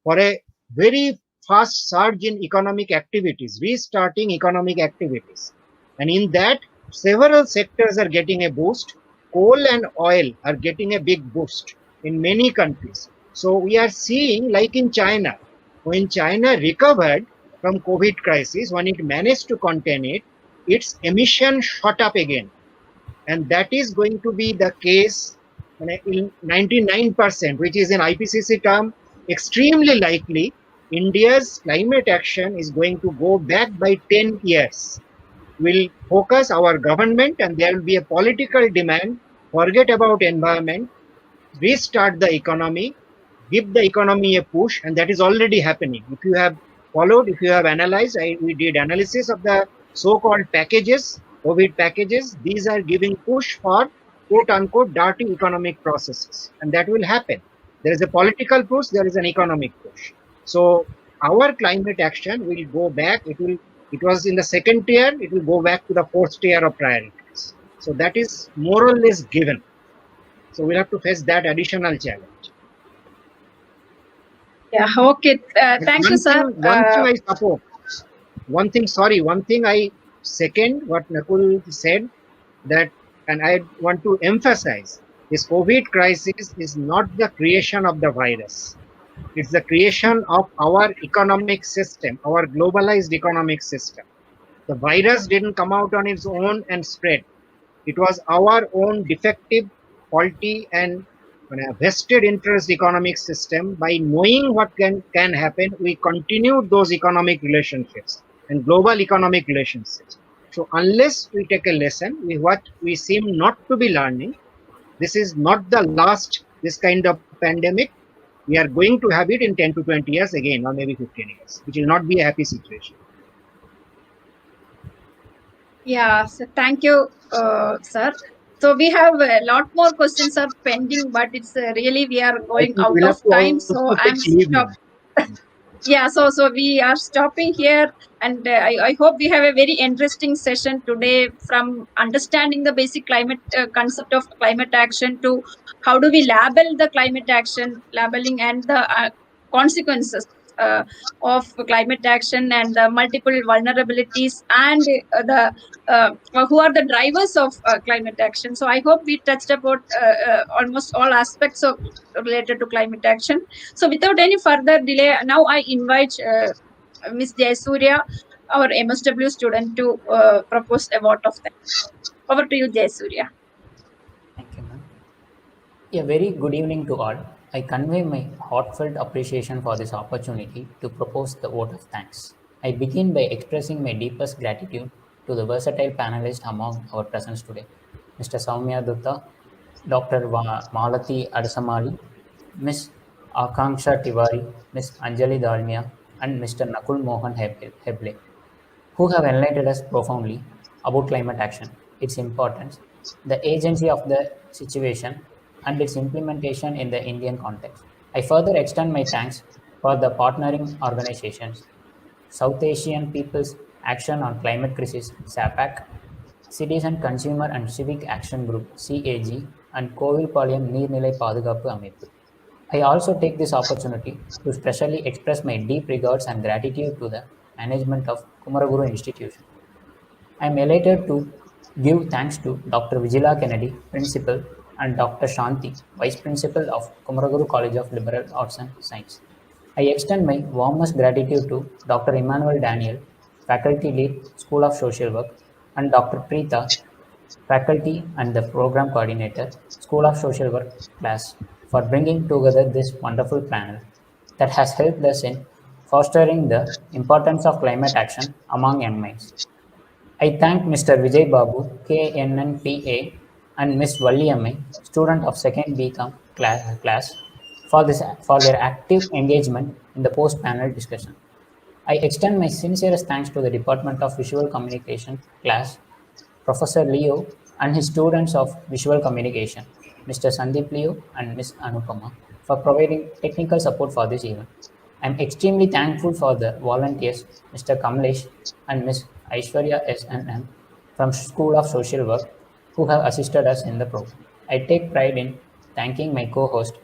for a very fast surge in economic activities, restarting economic activities. And in that, several sectors are getting a boost. Coal and oil are getting a big boost in many countries. So we are seeing, like in China, when China recovered from COVID crisis, when it managed to contain it, its emission shot up again. And that is going to be the case in 99%, which is in IPCC term, extremely likely. India's climate action is going to go back by 10 years. We'll focus our government, and there will be a political demand, forget about environment, restart the economy, give the economy a push, and that is already happening. If you have followed, if you have analyzed, we did analysis of the so-called packages, COVID packages. These are giving push for quote-unquote dirty economic processes, and that will happen. There is a political push, there is an economic push. So our climate action will go back. It was in the second tier, it will go back to the fourth tier of priorities. So that is more or less given. So we'll have to face that additional challenge. Yeah, okay. Thank you, sir. One thing I support. One thing I second what Nakul said, that, and I want to emphasize, this COVID crisis is not the creation of the virus. It's the creation of our economic system, our globalized economic system. The virus didn't come out on its own and spread. It was our own defective, faulty, and vested interest economic system. By knowing what can happen, we continued those economic relationships and global economic relationships. So unless we take a lesson, what we seem not to be learning, this is not the last, this kind of pandemic. We are going to have it in 10 to 20 years again, or maybe 15 years, which will not be a happy situation. Yeah, so thank you, sir. So we have a lot more questions are pending, but it's really we are going out of time. So I'm stopping. Yeah, so we are stopping here, and I hope we have a very interesting session today, from understanding the basic climate concept of climate action to how do we label the climate action, labeling, and the consequences of climate action, and the multiple vulnerabilities, and who are the drivers of climate action. So I hope we touched about almost all aspects of related to climate action. So without any further delay, now I invite Ms. Jayasurya, our MSW student, to propose a vote of thanks. Over to you, Jayasurya. Thank you, ma'am. A very good evening to all. I convey my heartfelt appreciation for this opportunity to propose the vote of thanks. I begin by expressing my deepest gratitude to the versatile panelists among our presence today, Mr. Soumya Dutta, Dr. Malati Adasamali, Ms. Akanksha Tiwari, Ms. Anjali Dalmia, and Mr. Nakul Mohan Heble, who have enlightened us profoundly about climate action, its importance, the agency of the situation, and its implementation in the Indian context. I further extend my thanks for the partnering organizations, South Asian People's Action on Climate Crisis, SAPACC, Citizen Consumer and Civic Action Group, CAG, and Kovilpalayam Neernilai Paadugappu Amaippu. I also take this opportunity to specially express my deep regards and gratitude to the management of Kumaraguru Institution. I am elated to give thanks to Dr. Vijila Kennedy, Principal, and Dr. Shanti, Vice Principal of Kumaraguru College of Liberal Arts and Science. I extend my warmest gratitude to Dr. Emmanuel Daniel, Faculty Lead, School of Social Work, and Dr. Preeta, Faculty and the Program Coordinator, School of Social Work, CAS, for bringing together this wonderful panel that has helped us in fostering the importance of climate action among young minds. I thank Mr. Vijay Babu, KNNPA, and Ms. Valliyamai, student of 2nd BCom class, for their active engagement in the post-panel discussion. I extend my sincerest thanks to the Department of Visual Communication class, Professor Leo, and his students of Visual Communication, Mr. Sandeep Leo and Ms. Anupama, for providing technical support for this event. I am extremely thankful for the volunteers, Mr. Kamlesh and Ms. Aishwarya SNM from School of Social Work, who have assisted us in the program. I take pride in thanking my co-host,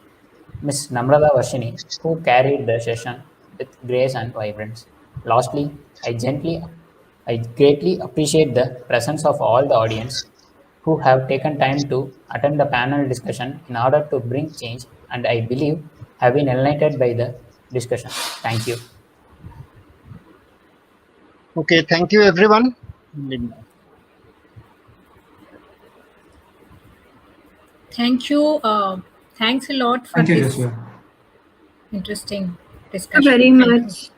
Ms. Namrata Varshini, who carried the session with grace and vibrance. Lastly, I greatly appreciate the presence of all the audience who have taken time to attend the panel discussion in order to bring change, and I believe have been enlightened by the discussion. Thank you. Okay, thank you everyone. Thank you. Thanks a lot for Thank you, this Joshua. interesting Thank discussion. you very Thank you. much.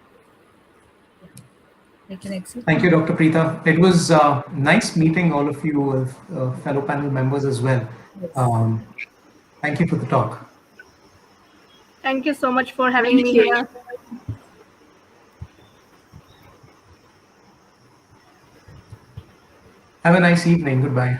We can exit. Thank you, Dr. Preeta. It was nice meeting all of you, fellow panel members as well. Yes. Thank you for the talk. Thank you so much for having me here. Have a nice evening. Goodbye.